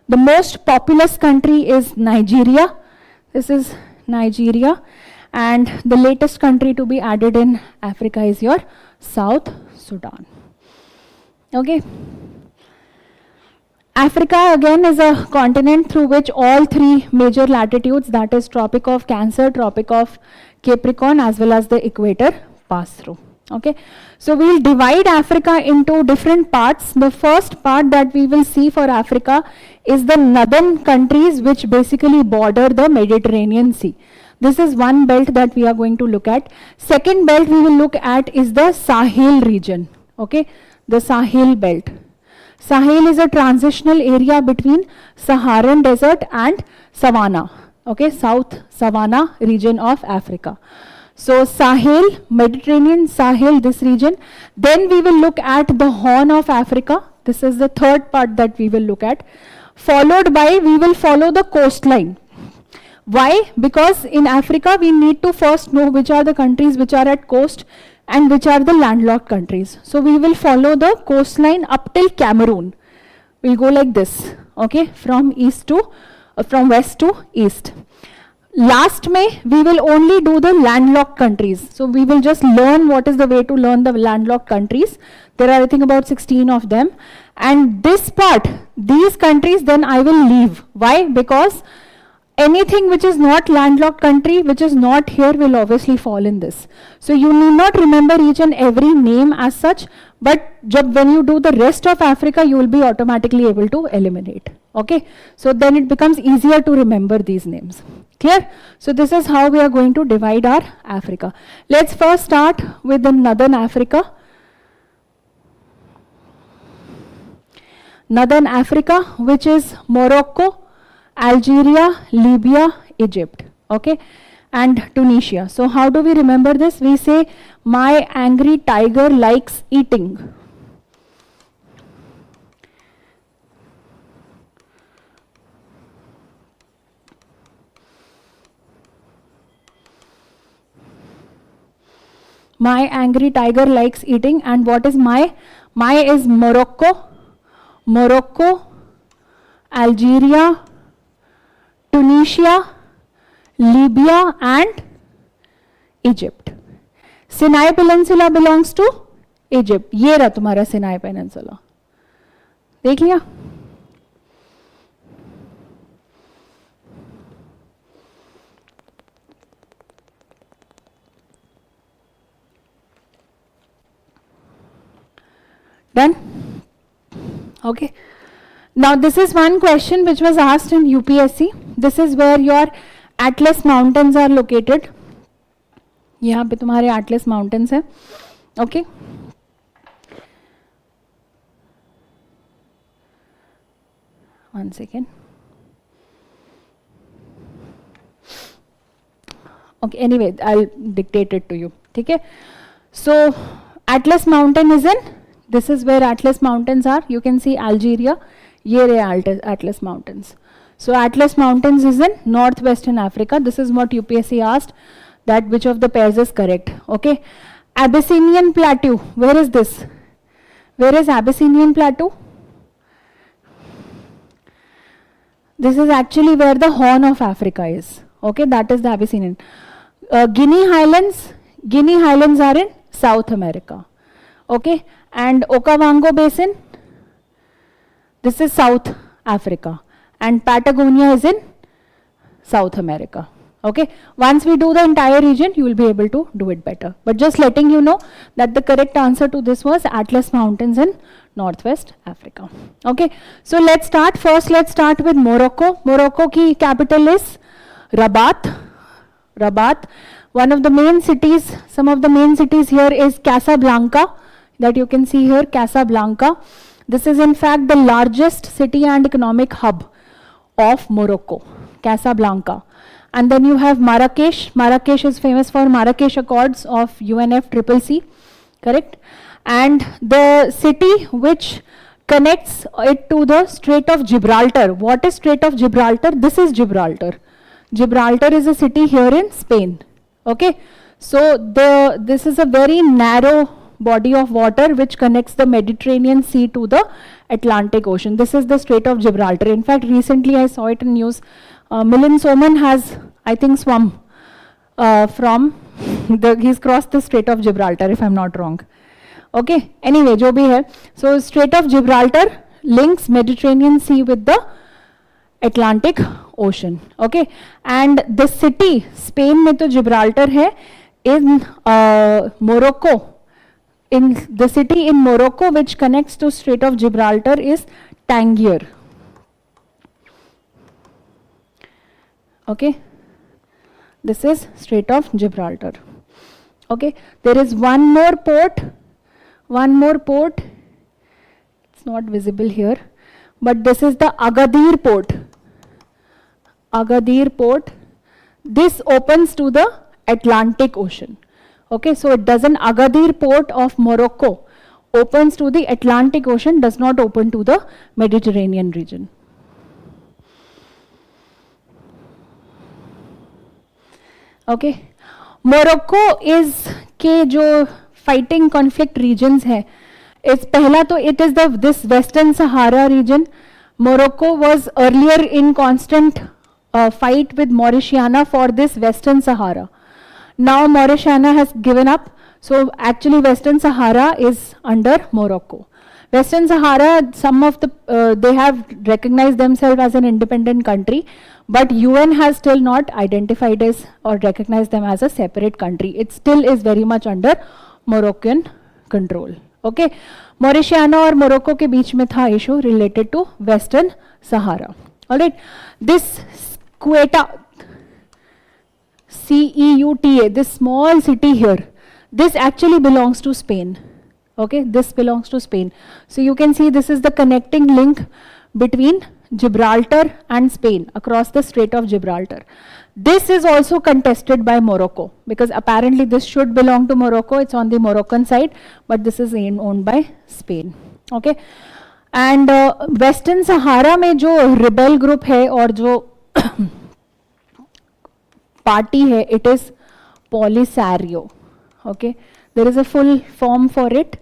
The most populous country is Nigeria. This is Nigeria. And the latest country to be added in Africa is your South Sudan. Okay. Africa again is a continent through which all three major latitudes, that is Tropic of Cancer, Tropic of Capricorn, as well as the equator, pass through. Okay, so we'll divide Africa into different parts. The first part that we will see for Africa is the northern countries which basically border the Mediterranean Sea. This is one belt that we are going to look at. Second belt we will look at is the Sahel region. Okay, the Sahel belt. Sahel is a transitional area between Saharan desert and savanna. Okay, South Savanna region of Africa. So Sahel, Mediterranean, Sahel, this region. Then we will look at the Horn of Africa. This is the third part that we will look at. Followed by, we will follow the coastline. Why? Because in Africa, we need to first know which are the countries which are at coast and which are the landlocked countries. So we will follow the coastline up till Cameroon. We'll go like this, okay, from east to, from west to east. Last May, we will only do the landlocked countries. So we will just learn what is the way to learn the landlocked countries. There are, I think, about 16 of them. And this part, these countries, then I will leave. Why? Because anything which is not landlocked country, which is not here, will obviously fall in this. So you need not remember each and every name as such, but when you do the rest of Africa, you will be automatically able to eliminate. Okay, so then it becomes easier to remember these names. Clear? So this is how we are going to divide our Africa. Let's first start with the Northern Africa. Northern Africa, which is Morocco, Algeria, Libya, Egypt, okay, and Tunisia. So how do we remember this? We say, my angry tiger likes eating. My angry tiger likes eating. And what is my? My is Morocco, Algeria, Tunisia, Libya and Egypt. Sinai Peninsula belongs to Egypt. ये रहा तुम्हारा Sinai Peninsula. देख लिया? Done? Okay. Now this is one question which was asked in UPSC. This is where your Atlas Mountains are located. यहाँ पे तुम्हारे Atlas Mountains है. Okay. One second. Okay. Anyway, I'll dictate it to you. Okay. So Atlas Mountain is in. This is where Atlas Mountains are. You can see Algeria. ये रहे Atlas Mountains. So Atlas Mountains is in northwestern Africa. This is what UPSC asked, that which of the pairs is correct. Okay. Abyssinian Plateau. Where is this? Where is Abyssinian Plateau? This is actually where the Horn of Africa is. Okay, that is the Abyssinian. Guinea Highlands. Guinea Highlands are in South America. Okay, and Okavango Basin. This is South Africa, and Patagonia is in South America. Okay, once we do the entire region, you will be able to do it better. But just letting you know that the correct answer to this was Atlas Mountains in Northwest Africa. Okay, so let's start. First, let's start with Morocco. Morocco ki capital is Rabat. Rabat. One of the main cities, some of the main cities here is Casablanca, that you can see here, Casablanca. This is in fact the largest city and economic hub of Morocco, Casablanca. And then you have Marrakesh. Marrakesh is famous for Marrakesh Accords of UNFCCC, correct? And the city which connects it to the Strait of Gibraltar. What is Strait of Gibraltar? This is Gibraltar. Gibraltar is a city here in Spain. Okay, so this is a very narrow body of water which connects the Mediterranean Sea to the Atlantic Ocean. This is the Strait of Gibraltar. In fact, recently I saw it in news. Milind Soman has, I think, swum he's crossed the Strait of Gibraltar, if I'm not wrong. Okay, anyway, jo bhi hai. So Strait of Gibraltar links Mediterranean Sea with the Atlantic Ocean. Okay, and the city, Spain mein to Gibraltar hai, in Morocco. In the city in Morocco which connects to Strait of Gibraltar is Tangier. Okay, this is Strait of Gibraltar. Okay, there is one more port. It's not visible here, but this is the Agadir port. Agadir port. This opens to the Atlantic Ocean. Okay, so it doesn't. Agadir port of Morocco opens to the Atlantic Ocean, does not open to the Mediterranean region. Okay, Morocco is के जो fighting conflict regions है, it's पहला तो it is this Western Sahara region. Morocco was earlier in constant fight with Mauritania for this Western Sahara. Now Mauritania has given up, so actually Western Sahara is under Morocco. Western Sahara, some of the, they have recognized themselves as an independent country, but UN has still not identified as or recognized them as a separate country. It still is very much under Moroccan control. Okay, Mauritania और Morocco के बीच में था issue related to Western Sahara. All right, this Ceuta, Ceuta, this small city here, this actually belongs to Spain. Okay, this belongs to Spain. So you can see this is the connecting link between Gibraltar and Spain across the Strait of Gibraltar. This is also contested by Morocco because apparently this should belong to Morocco. It's on the Moroccan side, but this is owned by Spain. Okay, and Western Sahara में जो rebel group है और जो party है, it is Polisario. Okay, there is a full form for it.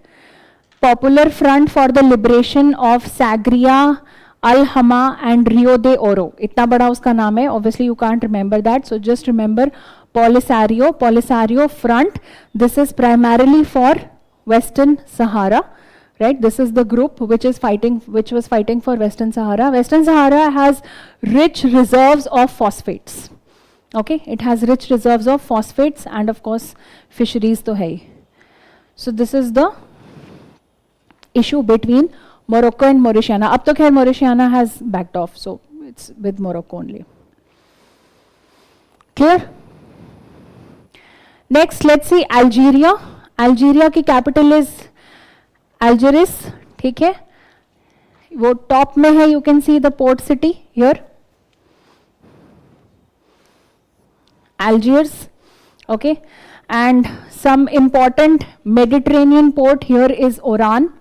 Popular Front for the Liberation of Sagria, Al-Hama and Rio de Oro. इतना बड़ा उसका नाम है. Obviously you can't remember that, so just remember Polisario, Polisario Front. This is primarily for Western Sahara, right? This is the group which was fighting for Western Sahara. Western Sahara has rich reserves of phosphates. Okay, it has rich reserves of phosphates and of course fisheries to hai. So this is the issue between Morocco and Mauritania. Ab to khair Mauritania has backed off, so it's with Morocco only. Clear? Next, let's see Algeria. Algeria की capital is Algiers. ठीक है? वो top में है. You can see the port city here. Algiers, okay, and some important Mediterranean port here is Oran.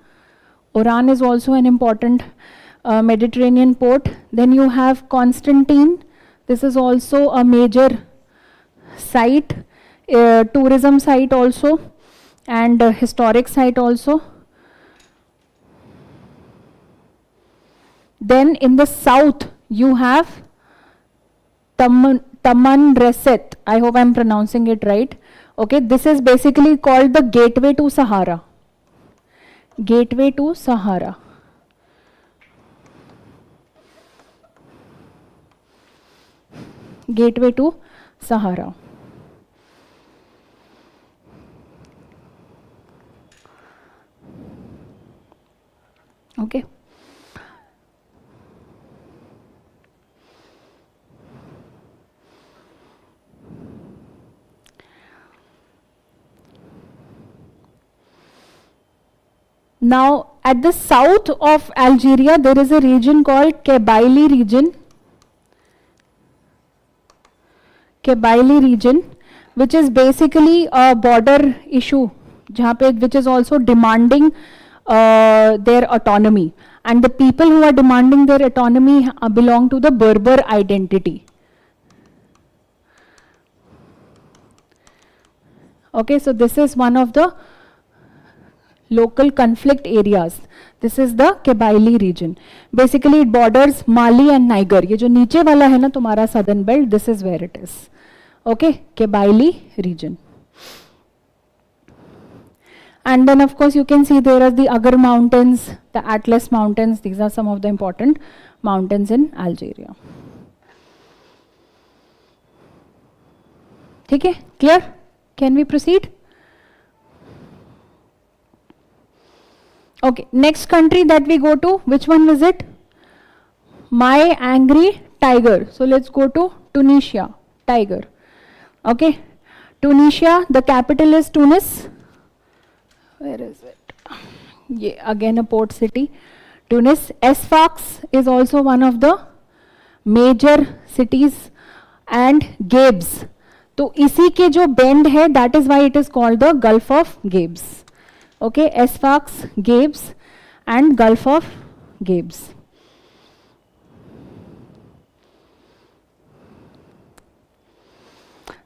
Oran is also an important Mediterranean port. Then you have Constantine. This is also a major site, tourism site also, and historic site also. Then in the south you have Tamanrasset. I hope I am pronouncing it right. Okay, this is basically called the gateway to Sahara. Gateway to Sahara. Gateway to Sahara. Okay. Now, at the south of Algeria, there is a region called Kabylie region. Kabylie region, which is basically a border issue, which is also demanding their autonomy. And the people who are demanding their autonomy belong to the Berber identity. Okay, so this is one of the local conflict areas. This is the Kabylie region. Basically it borders Mali and Niger. ये जो नीचे वाला है ना तुम्हारा southern belt, this is where it is. Okay, Kabylie region. And then of course you can see there are the Agar mountains, the Atlas mountains. These are some of the important mountains in Algeria. ठीक है, clear? Can we proceed? Okay, next country that we go to, which one was it? My angry tiger. So let's go to Tunisia, tiger. Okay, Tunisia, the capital is Tunis. Where is it? Yeah, again a port city. Tunis. Sfax is also one of the major cities, and Gabes. तो इसी के जो bend है, that is why it is called the Gulf of Gabes. Okay, Sfax, Gabes and Gulf of Gabes.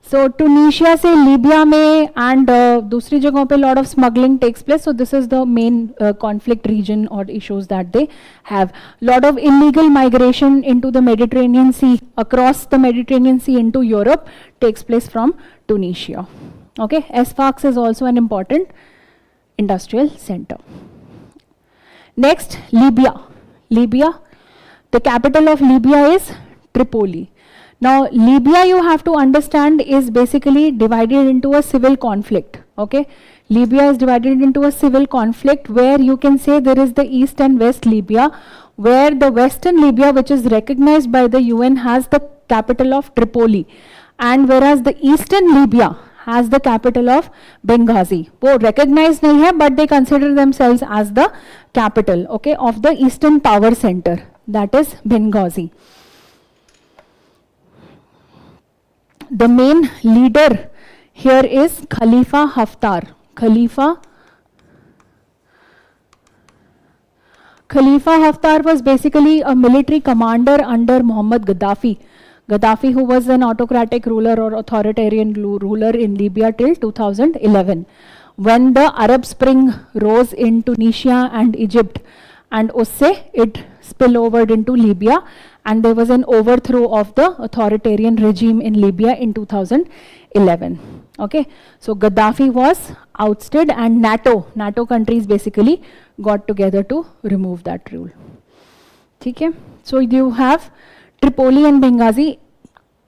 So Tunisia से Libya में and दूसरी जगहों पे lot of smuggling takes place. So this is the main conflict region or issues that they have. Lot of illegal migration into the Mediterranean Sea, across the Mediterranean Sea into Europe takes place from Tunisia. Okay, Sfax is also an important industrial center. Next, Libya. Libya, the capital of Libya is Tripoli. Now, Libya, you have to understand, is basically divided into a civil conflict. Okay, Libya is divided into a civil conflict where you can say there is the East and West Libya, where the Western Libya, which is recognized by the UN, has the capital of Tripoli, and whereas the Eastern Libya has the capital of Benghazi. वो recognized नहीं है, but they consider themselves as the capital, okay, of the Eastern Power Center, that is Benghazi. The main leader here is Khalifa Haftar. Khalifa Haftar was basically a military commander under Muhammad Gaddafi. Gaddafi, who was an autocratic ruler or authoritarian ruler in Libya till 2011. When the Arab Spring rose in Tunisia and Egypt, and usse it spilled over into Libya, and there was an overthrow of the authoritarian regime in Libya in 2011. Okay, so Gaddafi was ousted, and NATO countries basically got together to remove that rule. Okay, so you have Tripoli and Benghazi.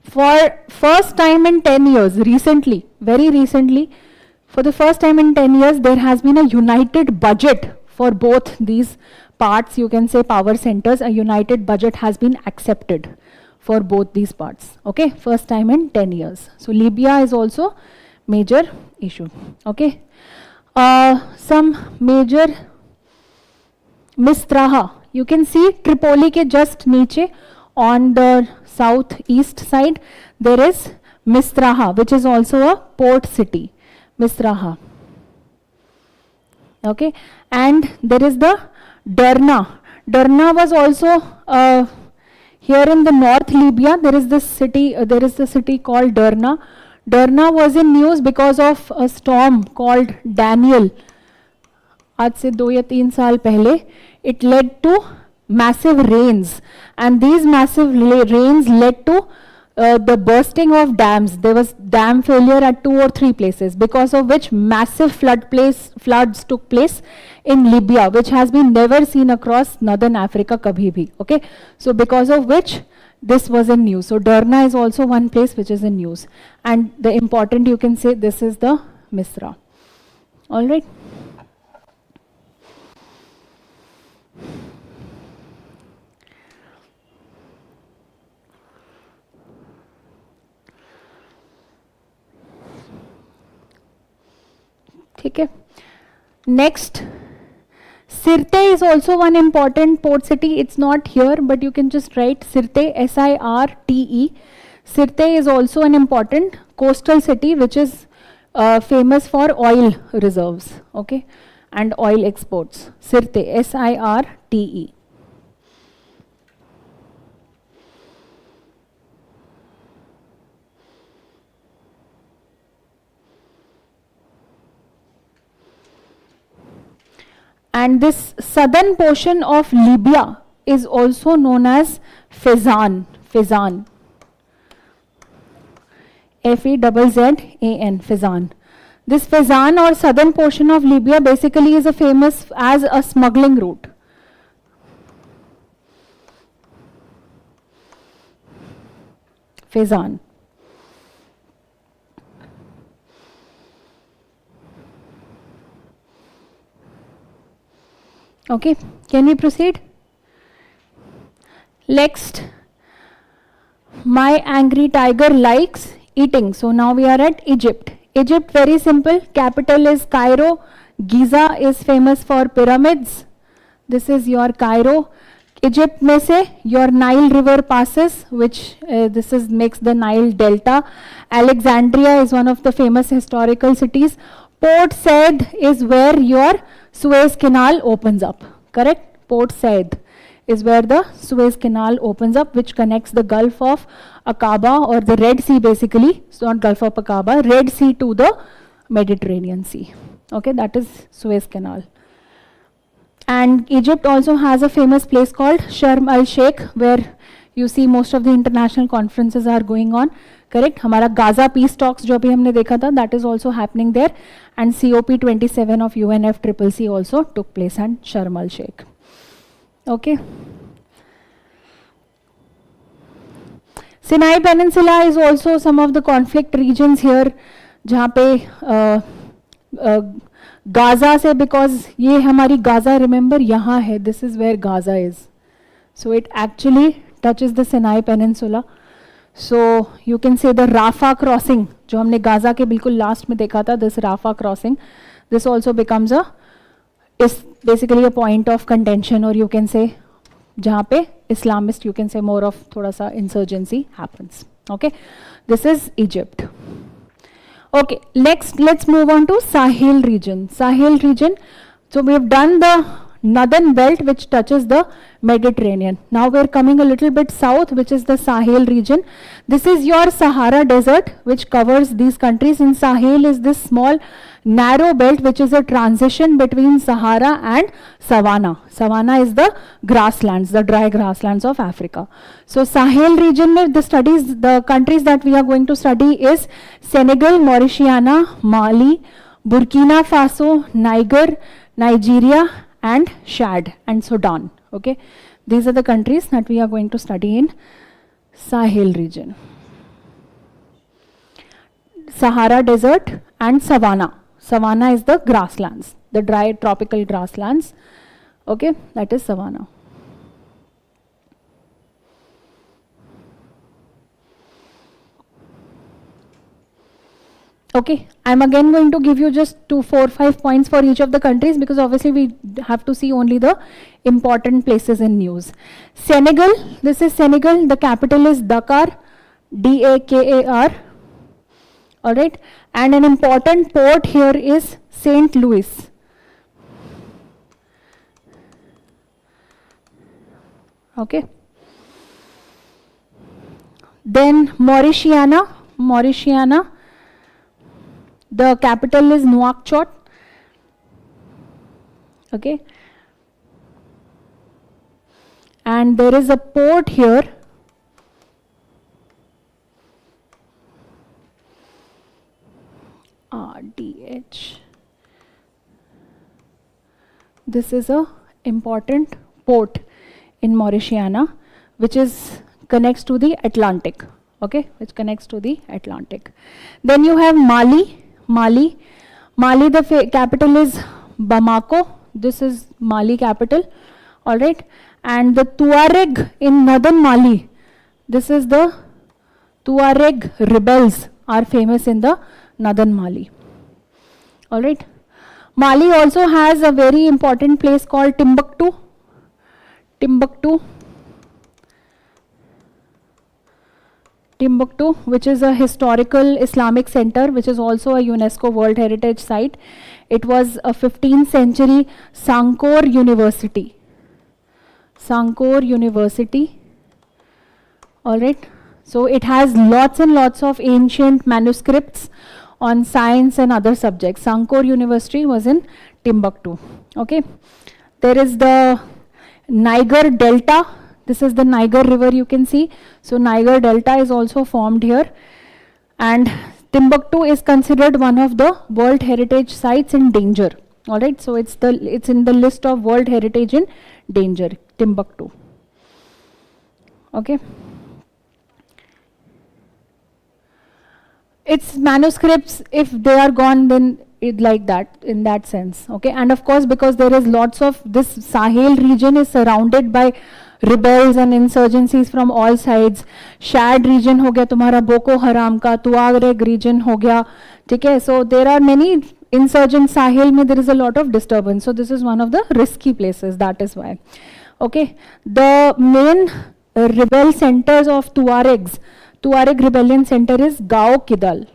For first time in 10 years, recently, very recently, for the first time in 10 years, there has been a united budget for both these parts, you can say power centers. A united budget has been accepted for both these parts. Okay, first time in 10 years. So Libya is also major issue. Okay, some major Misraha. You can see Tripoli ke just niche on the southeast side there is Misraha, which is also a port city. Misraha. Okay, and there is the Derna. Derna was also here in the North Libya. There is this city. There is the city called Derna. Derna was in news because of a storm called Daniel. आज से 2 या 3 साल पहले, it led to massive rains, and these massive rains led to the bursting of dams. There was dam failure at 2 or 3 places, because of which massive floods took place in Libya, which has been never seen across northern Africa kabhi bhi. Okay, so because of which this was in news. So Derna is also one place which is in news, and the important, you can say, this is the Misra. All right. Okay. Next, Sirte is also one important port city. It's not here, but you can just write Sirte, S-I-R-T-E. Sirte is also an important coastal city which is famous for oil reserves, okay, and oil exports. Sirte, S-I-R-T-E. And this southern portion of Libya is also known as Fezzan. Fezzan. F-E-Z-Z-A-N. Fezzan. This Fezzan or southern portion of Libya basically is famous as a smuggling route. Fezzan. Okay, can we proceed? Next, my angry tiger likes eating. So now we are at Egypt. Egypt, very simple. Capital is Cairo. Giza is famous for pyramids. This is your Cairo. Egypt में से your Nile river passes, which makes the Nile delta. Alexandria is one of the famous historical cities. Port Said is where your Suez Canal opens up, correct? Port Said is where the Suez Canal opens up, which connects the Gulf of Aqaba, or the Red Sea basically, so not Gulf of Aqaba, Red Sea to the Mediterranean Sea. Okay, that is Suez Canal. And Egypt also has a famous place called Sharm el-Sheikh, where you see most of the international conferences are going on, correct? हमारा Gaza peace talks जो अभी हमने देखा था, that is also happening there, and COP27 of UNFCCC also took place at Sharm el-Sheikh. Okay. Sinai Peninsula is also some of the conflict regions here, जहाँ पे Gaza से, because ये हमारी Gaza, remember यहाँ है, this is where Gaza is. So it actually touches the Sinai Peninsula. So you can say the Rafah crossing, जो हमने Gaza के बिल्कुल last में देखा था, this Rafah crossing, this also becomes is basically a point of contention, or you can say जहाँ पे Islamist, you can say more of थोड़ा सा insurgency happens. Okay, this is Egypt. Okay, next let's move on to Sahel region. Sahel region, so we have done the northern belt which touches the Mediterranean. Now we are coming a little bit south, which is the Sahel region. This is your Sahara desert which covers these countries, and Sahel is this small narrow belt which is a transition between Sahara and savanna. Savanna is the grasslands, the dry grasslands of Africa. So Sahel region mein the countries that we are going to study is Senegal, Mauritania, Mali, Burkina Faso, Niger, Nigeria and Chad and Sudan. Okay, these are the countries that we are going to study in Sahel region. Sahara desert and savanna. Savanna is the grasslands, the dry tropical grasslands. Okay, that is savanna. Okay, I'm again going to give you just 2, 4, 5 points for each of the countries, because obviously we have to see only the important places in news. Senegal, this is Senegal, the capital is Dakar, D-A-K-A-R. Alright, and an important port here is St. Louis. Okay. Then Mauritania, the capital is Nouakchott. Okay. And there is a port here. RDH. This is a important port in Mauritania, which is connects to the Atlantic. Okay, which connects to the Atlantic. Then you have Mali. The capital is Bamako. This is Mali capital. All right, and the Tuareg in northern Mali. This is the Tuareg rebels are famous in the northern Mali. All right. Mali also has a very important place called Timbuktu. Timbuktu, which is a historical Islamic center, which is also a UNESCO World Heritage Site. It was a 15th century Sankore University. All right. So it has lots and lots of ancient manuscripts on science and other subjects. Sankore University was in Timbuktu. Okay. There is the Niger Delta. This is the Niger River, you can see. So Niger Delta is also formed here. And Timbuktu is considered one of the World Heritage Sites in danger. All right. So it's in the list of World Heritage in danger, Timbuktu. Okay. Its manuscripts, if they are gone, then it like that, in that sense. Okay. And of course, because there is lots of this Sahel region is surrounded by rebels and insurgencies from all sides. Chad region हो गया तुम्हारा Boko Haram का, Tuareg region हो गया, ठीक है. So there are many insurgent Sahel में, there is a lot of disturbance. So this is one of the risky places, that is why. Okay. The main rebel centers of Tuareg rebellion center is Gao Kidal.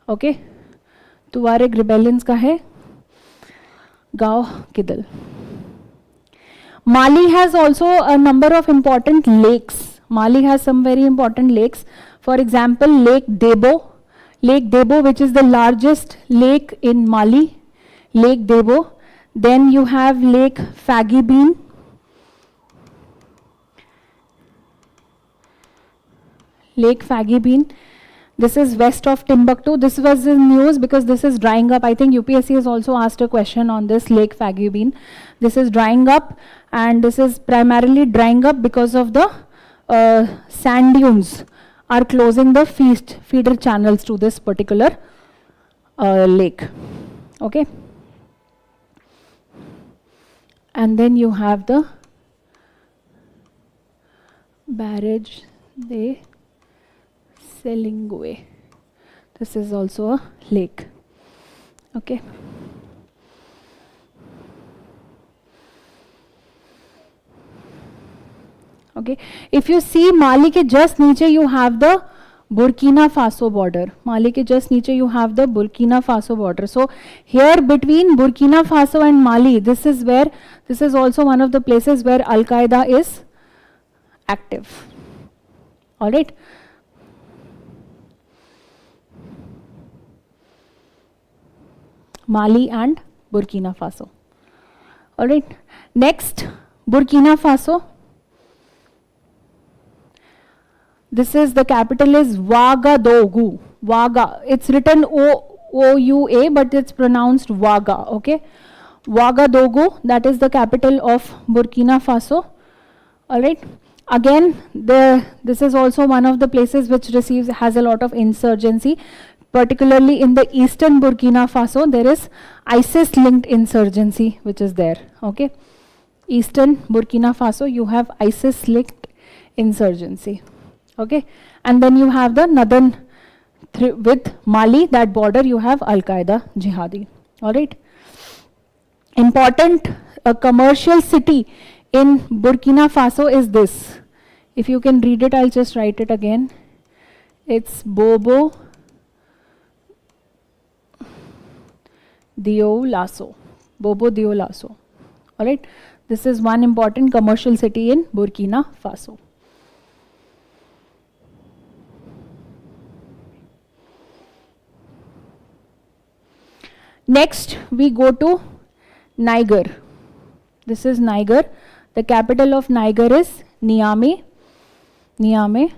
Okay. Tuareg rebellions का है Gao Kidal. Mali has also a number of important lakes. Mali has some very important lakes. For example, Lake Debo, which is the largest lake in Mali. Lake Debo. Then you have Lake Fagibin. This is west of Timbuktu. This was in news because this is drying up. I think UPSC has also asked a question on this Lake Fagubin. This is drying up, and this is primarily drying up because of the sand dunes are closing the feeder channels to this particular lake. Okay. And then you have the barrage de Selingue. This is also a lake. Okay. Okay. If you see Mali ke just niche you have the Burkina Faso border. Mali ke just niche you have the Burkina Faso border. So here between Burkina Faso and Mali, this is also one of the places where Al Qaeda is active. All right. Mali and Burkina Faso. All right. Next, Burkina Faso. This is the capital is Ouagadougou. Ouaga. It's written O-U-A, but it's pronounced Ouaga. Okay. Ouagadougou. That is the capital of Burkina Faso. All right. Again, this is also one of the places which has a lot of insurgency. Particularly in the eastern Burkina Faso, there is ISIS-linked insurgency which is there. Okay, eastern Burkina Faso, you have ISIS-linked insurgency. Okay, and then you have the northern with Mali, that border you have Al Qaeda jihadi. All right. Important commercial city in Burkina Faso is this. If you can read it, I'll just write it again. It's Bobo Dioulasso. Bobo Dioulasso. All right. This is one important commercial city in Burkina Faso. Next, we go to Niger. This is Niger. The capital of Niger is Niamey. Niamey.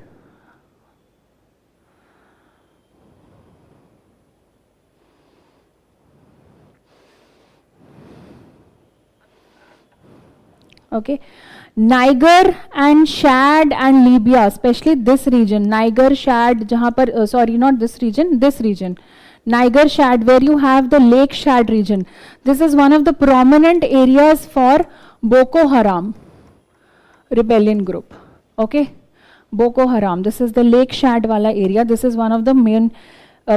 Okay, Niger and Chad and Libya, especially this region, Niger, Chad, jahan par, sorry, not this region, Niger, Chad, where you have the Lake Chad region. This is one of the prominent areas for Boko Haram rebellion group. Okay, Boko Haram. This is the Lake Chad wala area. This is one of the main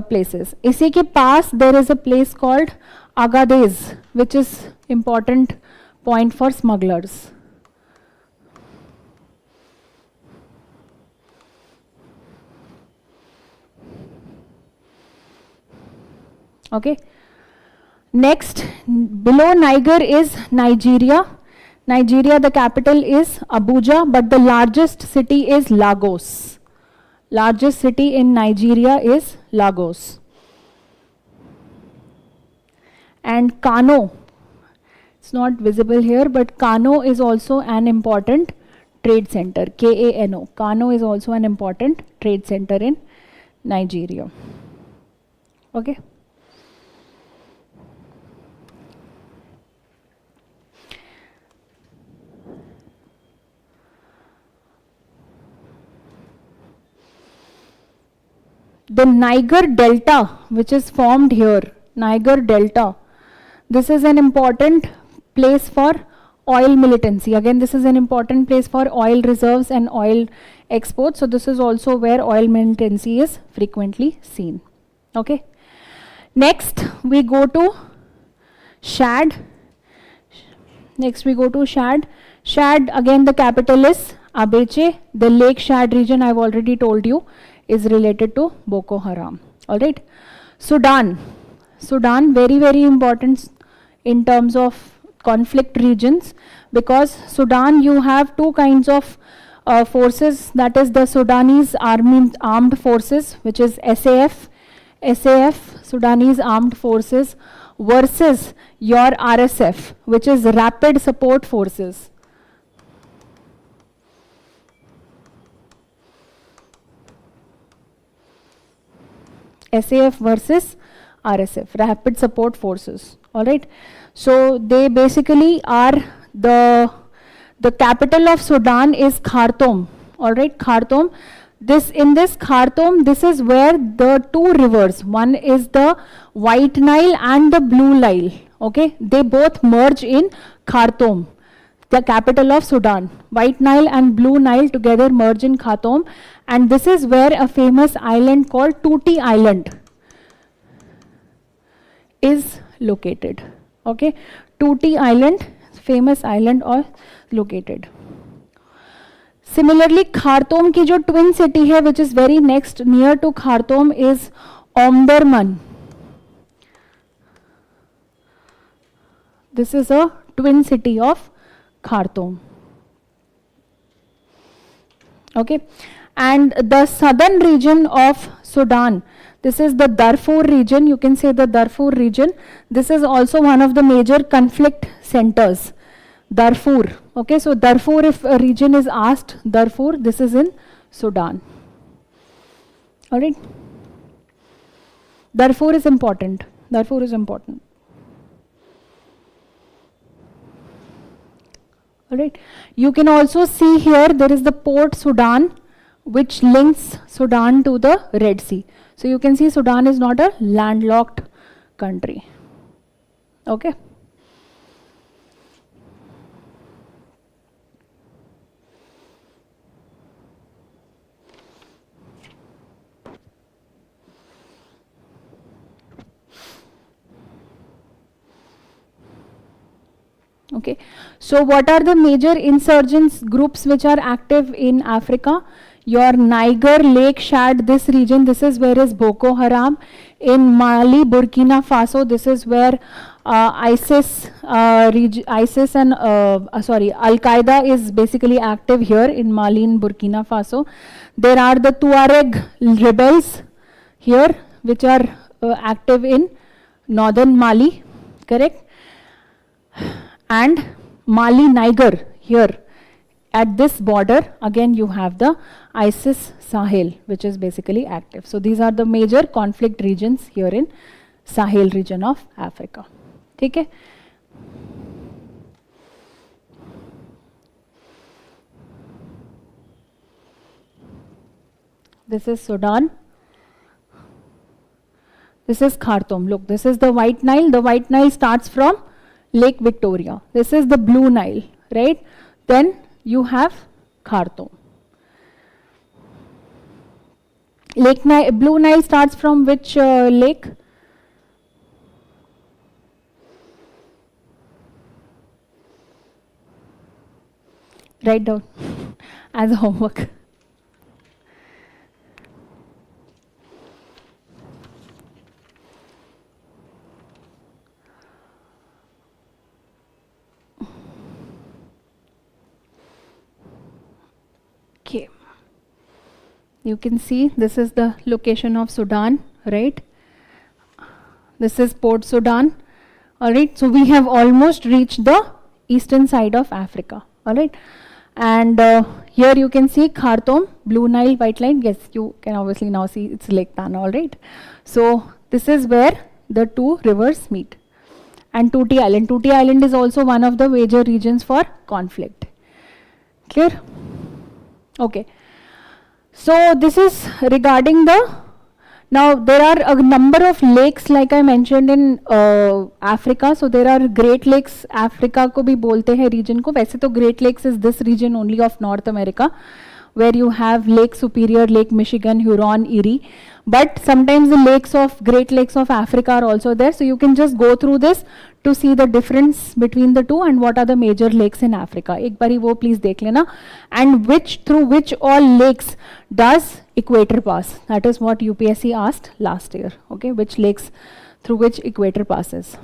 places. Isi ke paas there is a place called Agadez, which is important point for smugglers. Okay. Next, below Niger is Nigeria. Nigeria, the capital is Abuja, but the largest city is Lagos. Largest city in Nigeria is Lagos. And Kano. It's not visible here, but Kano is also an important trade center. K-A-N-O. Kano is also an important trade center in Nigeria. Okay. The Niger Delta, which is formed here, Niger Delta, this is an important place for oil militancy. Again, this is an important place for oil reserves and oil exports. So this is also where oil militancy is frequently seen. Okay. Next, we go to Chad. Chad, again, the capital is Abeche. The Lake Chad region, I've already told you, is related to Boko Haram. All right. Sudan, very, very important in terms of conflict regions, because Sudan, you have two kinds of forces, that is the Sudanese armed forces, which is SAF, Sudanese armed forces, versus your RSF, which is rapid support forces. SAF versus RSF, Rapid Support Forces. All right. So they basically are the capital of Sudan is Khartoum. All right, Khartoum. In this Khartoum, this is where the two rivers, one is the White Nile and the Blue Nile. Okay, they both merge in Khartoum, the capital of Sudan. White Nile and Blue Nile together merge in Khartoum, and this is where a famous island called Tuti Island is located. Okay, Tuti Island, famous island, or located. Similarly, Khartoum की जो twin city है, which is very next near to Khartoum, is Omdurman. This is a twin city of Khartoum. Okay, and the southern region of Sudan, this is the Darfur region. You can say the Darfur region. This is also one of the major conflict centers. Darfur. Okay, so Darfur, if a region is asked, Darfur, this is in Sudan. All right. Darfur is important. Darfur is important. All right. You can also see here there is the Port Sudan, which links Sudan to the Red Sea. So you can see Sudan is not a landlocked country. Okay. Okay, so what are the major insurgents groups which are active in Africa? Your Niger, Lake Chad, this region, this is where is Boko Haram. In Mali, Burkina Faso, this is where ISIS and Al-Qaeda is basically active here in Mali and Burkina Faso. There are the Tuareg rebels here, which are active in northern Mali, correct? And Mali, Niger, here at this border, again you have the ISIS Sahel, which is basically active. So these are the major conflict regions here in Sahel region of Africa. Okay? This is Sudan. This is Khartoum. Look, this is the White Nile. The White Nile starts from Lake Victoria. This is the Blue Nile, right? Then you have Khartoum. Blue Nile starts from which lake? Write down as a homework. Okay, you can see this is the location of Sudan, right? This is Port Sudan. All right, so we have almost reached the eastern side of Africa. All right, and here you can see Khartoum, Blue Nile, White Nile. Yes, you can obviously now see it's Lake Tana. All right, so this is where the two rivers meet. And Tuti Island. Tuti Island is also one of the major regions for conflict. Clear? Okay, so this is regarding the, now there are a number of lakes like I mentioned in Africa. So there are Great Lakes, Africa को भी बोलते हैं region को. वैसे तो Great Lakes is this region only of North America, where you have Lake Superior, Lake Michigan, Huron, Erie. But sometimes the Great Lakes of Africa are also there. So you can just go through this to see the difference between the two and what are the major lakes in Africa. एक बारी वो please देख लेना. And through which all lakes does equator pass? That is what UPSC asked last year. Okay, which lakes through which equator passes.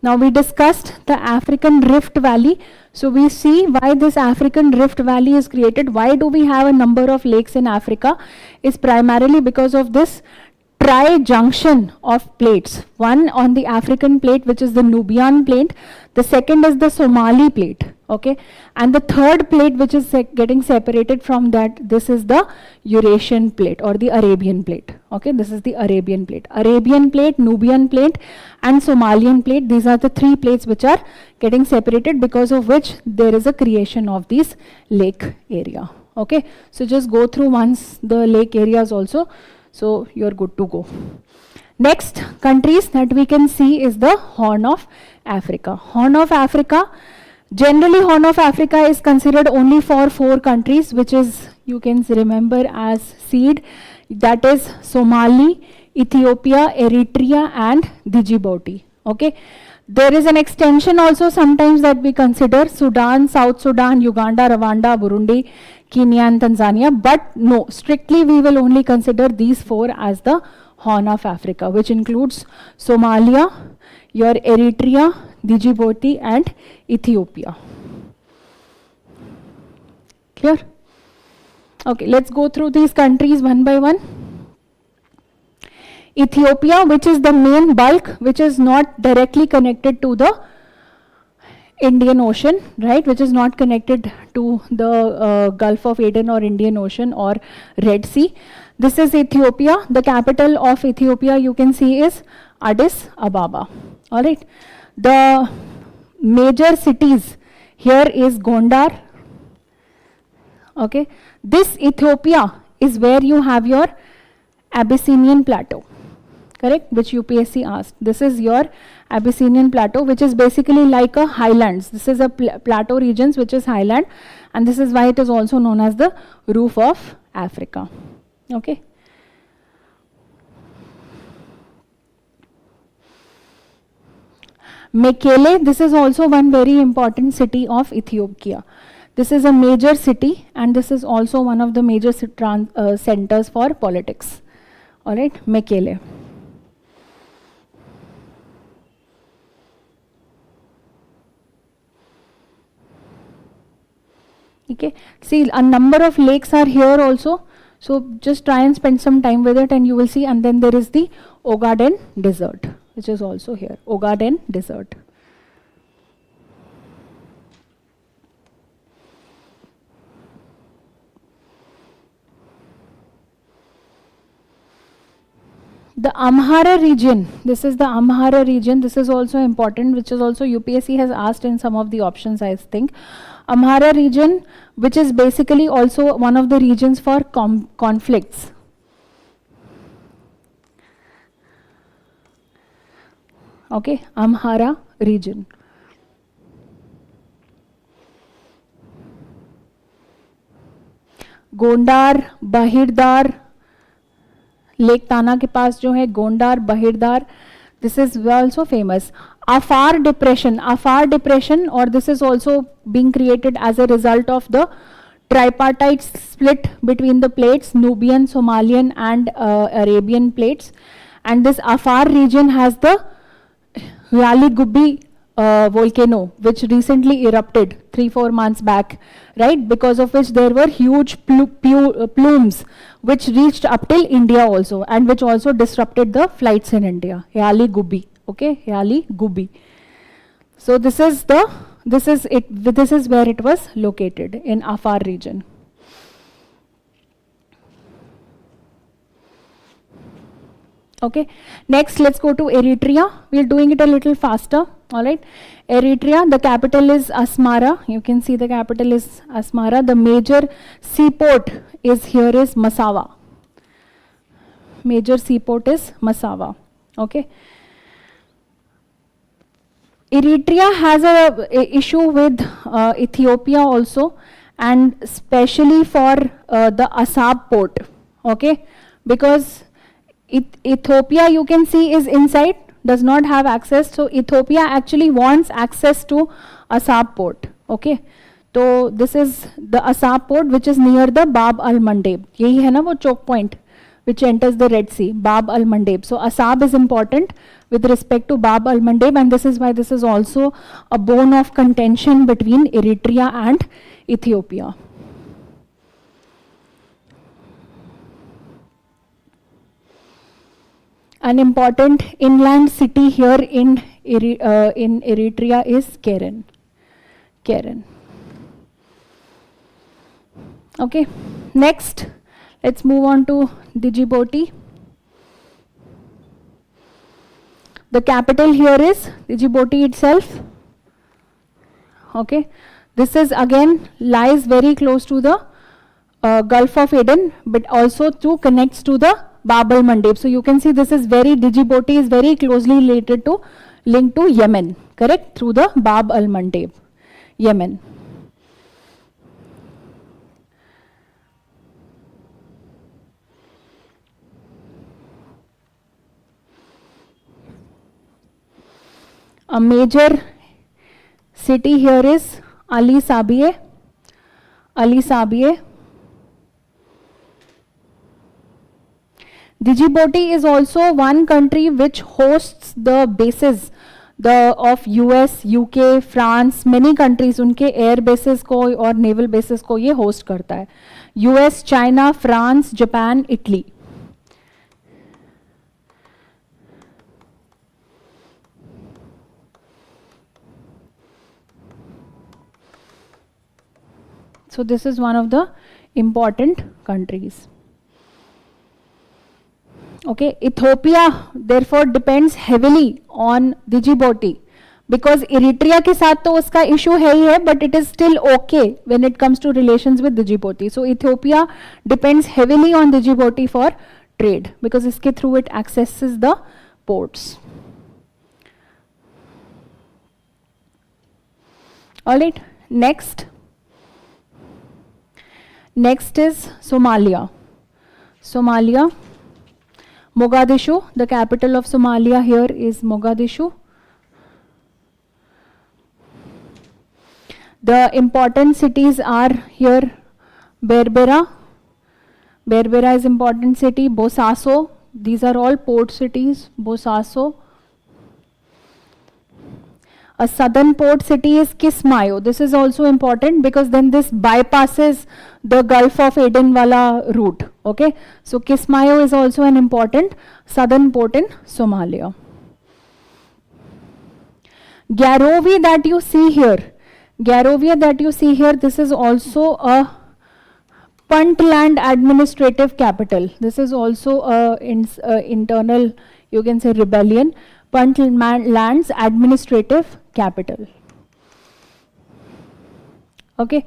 Now we discussed the African Rift Valley. So we see why this African Rift Valley is created. Why do we have a number of lakes in Africa? Is primarily because of this tri-junction of plates. One on the African plate, which is the Nubian plate. The second is the Somali plate. Okay, and the third plate which is getting separated from that, this is the Eurasian plate or the Arabian plate. Okay, this is the Arabian plate. Arabian plate, Nubian plate and Somalian plate, these are the three plates which are getting separated, because of which there is a creation of this lake area. Okay, so just go through once the lake areas also, so you're good to go. Next countries that we can see is the Horn of Africa. Horn of Africa, generally Horn of Africa is considered only for 4 countries, which is, you can remember as seed, that is Somali, Ethiopia, Eritrea and Djibouti. Okay, there is an extension also sometimes that we consider Sudan, South Sudan, Uganda, Rwanda, Burundi, Kenya and Tanzania, but no, strictly we will only consider these 4 as the Horn of Africa, which includes Somalia, your Eritrea, Djibouti and Ethiopia. Clear? Okay, let's go through these countries one by one. Ethiopia, which is the main bulk, which is not directly connected to the Indian Ocean, right, which is not connected to the Gulf of Aden or Indian Ocean or Red Sea. This is Ethiopia. The capital of Ethiopia you can see is Addis Ababa. All right. The major cities here is Gondar. Okay. This Ethiopia is where you have your Abyssinian plateau, correct, which UPSC asked. This is your Abyssinian plateau, which is basically like a highlands. This is a plateau regions which is highland, and this is why it is also known as the roof of Africa. Okay. Mekele, this is also one very important city of Ethiopia. This is a major city and this is also one of the major centers for politics. All right, Mekele. Okay, see a number of lakes are here also. So just try and spend some time with it and you will see. And then there is the Ogaden Desert, which is also here, Ogaden Desert. The Amhara region, this is the Amhara region, this is also important, which is also UPSC has asked in some of the options, I think. Amhara region, which is basically also one of the regions for conflicts. Okay, Amhara region. Gondar, Bahirdar, lake ताना के पास जो है Gondar बहिरदार, this is also famous. Afar depression, or this is also being created as a result of the tripartite split between the plates, Nubian, Somalian and Arabian plates. And this Afar region has the Yali Gubbi volcano, which recently erupted 3-4 months back, right, because of which there were huge plumes which reached up till India also, and which also disrupted the flights in India. Yali Gubbi, okay, Yali Gubbi. So this is where it was located, in Afar region. Okay, next let's go to Eritrea. We're doing it a little faster. All right, Eritrea, the capital is Asmara. You can see the capital is Asmara. The major seaport is Massawa. Major seaport is Massawa. Okay. Eritrea has a issue with Ethiopia also, and especially for the Assab port. Okay, because Ethiopia, you can see, is inside, does not have access. So Ethiopia actually wants access to Assab port. Okay, so this is the Assab port, which is near the Bab al-Mandeb. Yehi hai na wo choke point which enters the Red Sea, Bab al-Mandeb. So Assab is important with respect to Bab al-Mandeb, and this is why this is also a bone of contention between Eritrea and Ethiopia. An important inland city here in Eritrea is Keren. Karen. Okay, next let's move on to Djibouti. The capital here is Djibouti itself. Okay, this is again lies very close to the Gulf of Aden, but also connects to the Bab al Mandeb. So you can see this is Djibouti is very closely linked to Yemen, correct, through the Bab al Mandeb, Yemen. A major city here is Ali Sabieh. Ali Sabieh. Djibouti is also one country which hosts the bases of US, UK, France, many countries, उनके air bases को और naval bases को ये host करता है. US, China, France, Japan, Italy. So this is one of the important countries. Okay, Ethiopia therefore depends heavily on Djibouti because Eritrea के साथ तो उसका issue है ही है, but it is still okay when it comes to relations with Djibouti. So Ethiopia depends heavily on Djibouti for trade because इसके through it accesses the ports. All right, next is Somalia. Somalia. Mogadishu, the capital of Somalia here is Mogadishu. The important cities are here Berbera. Berbera is important city. Bosaso, these are all port cities. Bosaso. A southern port city is Kismayo. This is also important because then this bypasses the Gulf of Aden wala route. Okay, so Kismayo is also an important southern port in Somalia. Garowe that you see here, this is also a Puntland administrative capital. This is also a internal, you can say, rebellion. Puntland's administrative capital. Okay,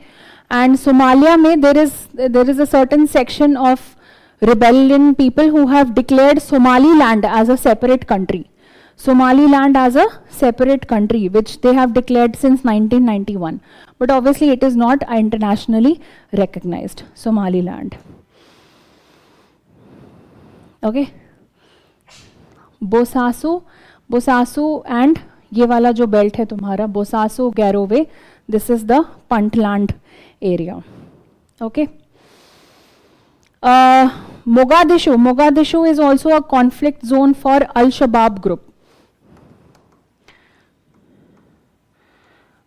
and Somalia mein there is a certain section of rebellion people who have declared Somaliland as a separate country. Somaliland as a separate country, which they have declared since 1991. But obviously it is not internationally recognized, Somaliland. Okay. Bosaso and ये वाला जो belt है तुम्हारा Bosaso, Garowe, this is the Puntland area. Okay. Mogadishu is also a conflict zone for Al-Shabaab group.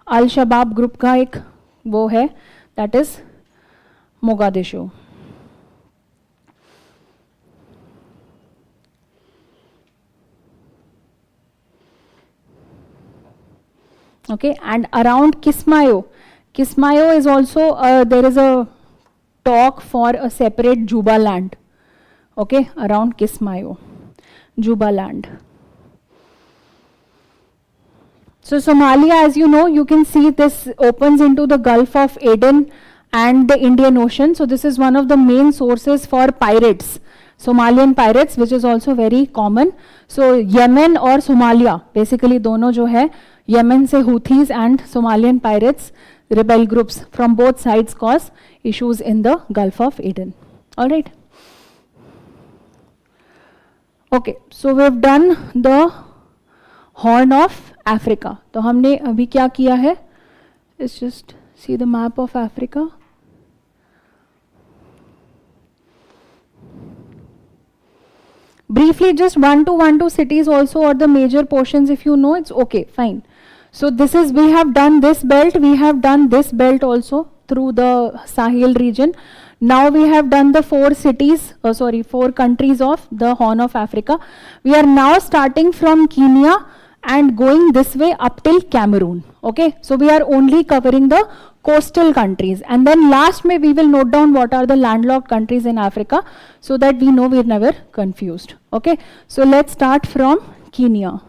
Al-Shabaab group का एक वो है, that is Mogadishu. Okay, and around Kismayo is also there is a talk for a separate Jubaland. Okay, around Kismayo, Jubaland. So Somalia, as you know, you can see this opens into the Gulf of Aden and the Indian Ocean. So this is one of the main sources for pirates, Somalian pirates, which is also very common. So Yemen or Somalia, basically दोनों जो है Yemen से Houthis and Somalian pirates, rebel groups from both sides cause issues in the Gulf of Aden. All right. Okay, so we've done the Horn of Africa. तो हमने अभी क्या किया है? Let's just see the map of Africa. Briefly, just 1 to 2 cities also, or the major portions, if you know, it's okay, fine. So this is, we have done this belt, we have done this belt also through the Sahel region. Now we have done the 4 countries of the Horn of Africa. We are now starting from Kenya and going this way up till Cameroon. Okay, so we are only covering the coastal countries, and then last May we will note down what are the landlocked countries in Africa so that we know we're never confused. Okay, so let's start from Kenya.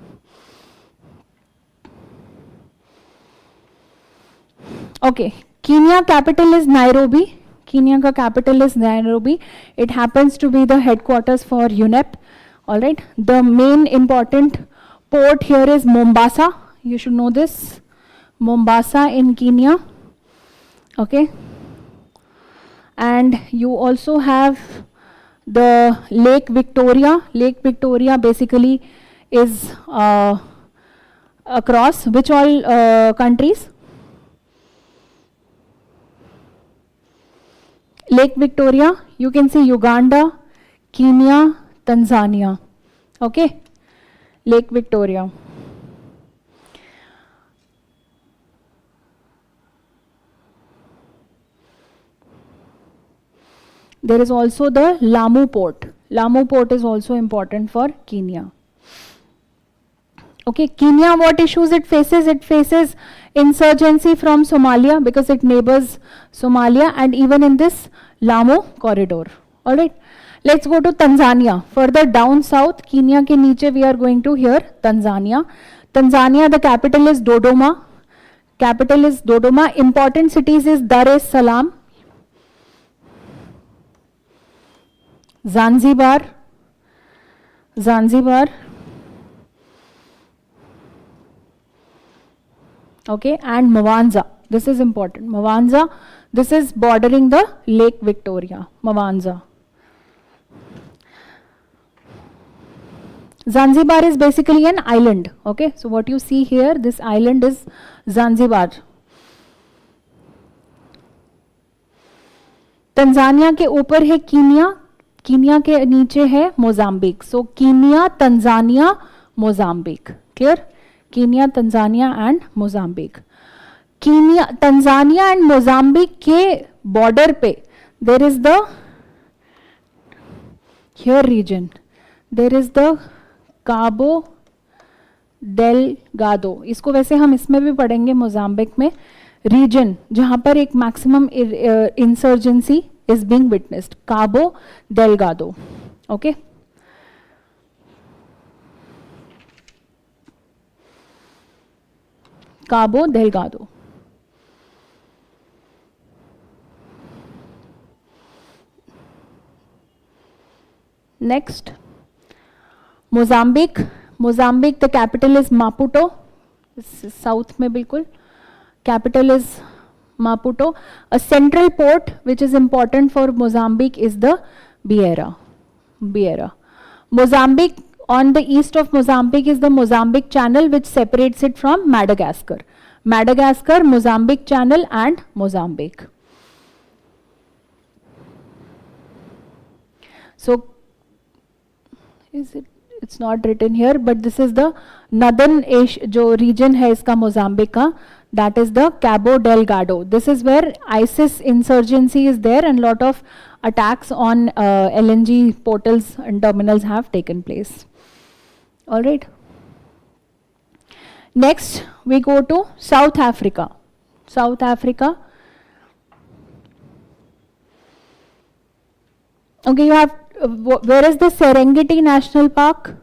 Okay, Kenya capital is Nairobi. Kenya ka capital is Nairobi. It happens to be the headquarters for UNEP. All right, the main important port here is Mombasa. You should know this. Mombasa in Kenya. Okay. And you also have the Lake Victoria. Lake Victoria basically is across which all countries? Lake Victoria, you can see Uganda, Kenya, Tanzania. Okay, Lake Victoria. There is also the Lamu port. Lamu port is also important for Kenya. Okay, Kenya, what issues it faces? It faces insurgency from Somalia because it neighbors Somalia, and even in this Lamu corridor. All right, let's go to Tanzania. Further down south, Kenya ke niche we are going to here Tanzania. Tanzania, the capital is Dodoma. Capital is Dodoma. Important cities is Dar es Salaam, Zanzibar, okay, and Mwanza. This is important. Mwanza, this is bordering the Lake Victoria. Mwanza. Zanzibar is basically an island. Okay, so what you see here, this island is Zanzibar. Tanzania के ऊपर है Kenya, Kenya के नीचे है Mozambique. So Kenya, Tanzania, Mozambique. Clear? Kenya, Tanzania and Mozambique. Kenya, Tanzania and Mozambique के border पे there is the here region, there is the Cabo Delgado. इसको वैसे हम इसमें भी पढ़ेंगे मोजाम्बिक में. रीजन जहां पर एक maximum insurgency is being witnessed, Cabo Delgado. Okay, Cabo Delgado. Next, Mozambique. Mozambique the capital is मापुटो. South में बिल्कुल capital is Maputo. A central port which is important for Mozambique is the Beira. Mozambique, on the east of Mozambique is the Mozambique Channel which separates it from Madagascar. Madagascar, Mozambique Channel and Mozambique. So is it, it's not written here, but this is the northern जो region है इसका Mozambique का, that is the Cabo Delgado. This is where ISIS insurgency is there and lot of attacks on LNG portals and terminals have taken place. All right. Next, we go to South Africa. South Africa. Okay, you have, where is the Serengeti National Park?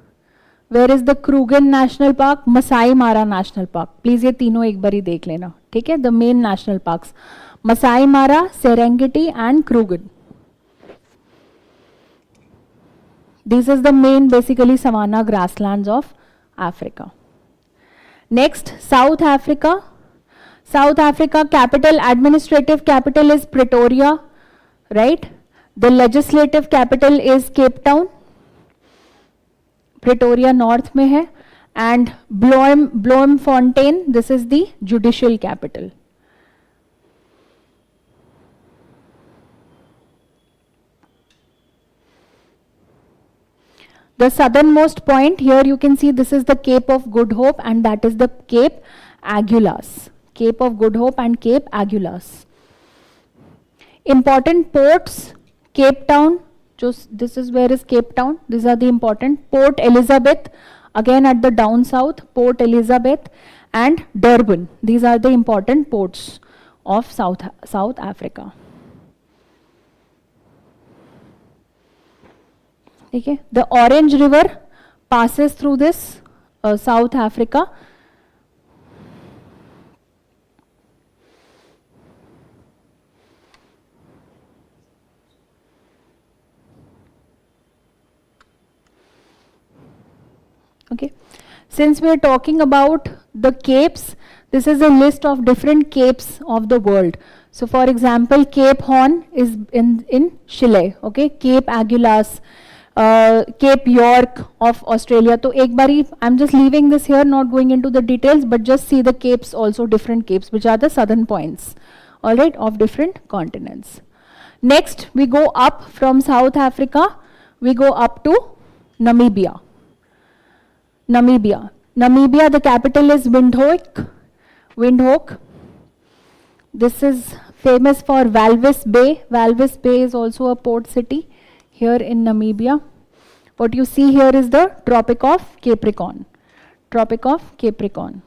Where is the Kruger National Park? Masai Mara National Park. Please ये तीनों एक बारी देख लेना, ठीक है? The main national parks, Masai Mara, Serengeti and Kruger. This is the main basically savanna grasslands of Africa. Next, South Africa. South Africa capital, administrative capital is Pretoria, right? The legislative capital is Cape Town. Pretoria north में है, and Bloemfontein, this is the judicial capital. The southernmost point here you can see this is the Cape of Good Hope and that is the Cape Agulhas. Cape of Good Hope and Cape Agulhas. Important ports, Cape Town. This is where is Cape Town. These are the important. Port Elizabeth, again at the down south, Port Elizabeth and Durban. These are the important ports of South Africa. Okay. The Orange River passes through this South Africa. Okay. Since we are talking about the capes, this is a list of different capes of the world. So for example, Cape Horn is in Chile, okay, Cape Agulhas, Cape York of Australia. So ek bari, I'm just leaving this here, not going into the details, but just see the capes also, different capes, which are the southern points, all right, of different continents. Next, we go up from South Africa, we go up to Namibia. Namibia, the capital is Windhoek. This is famous for Walvis Bay. Walvis Bay is also a port city here in Namibia. What you see here is the Tropic of Capricorn. Tropic of Capricorn.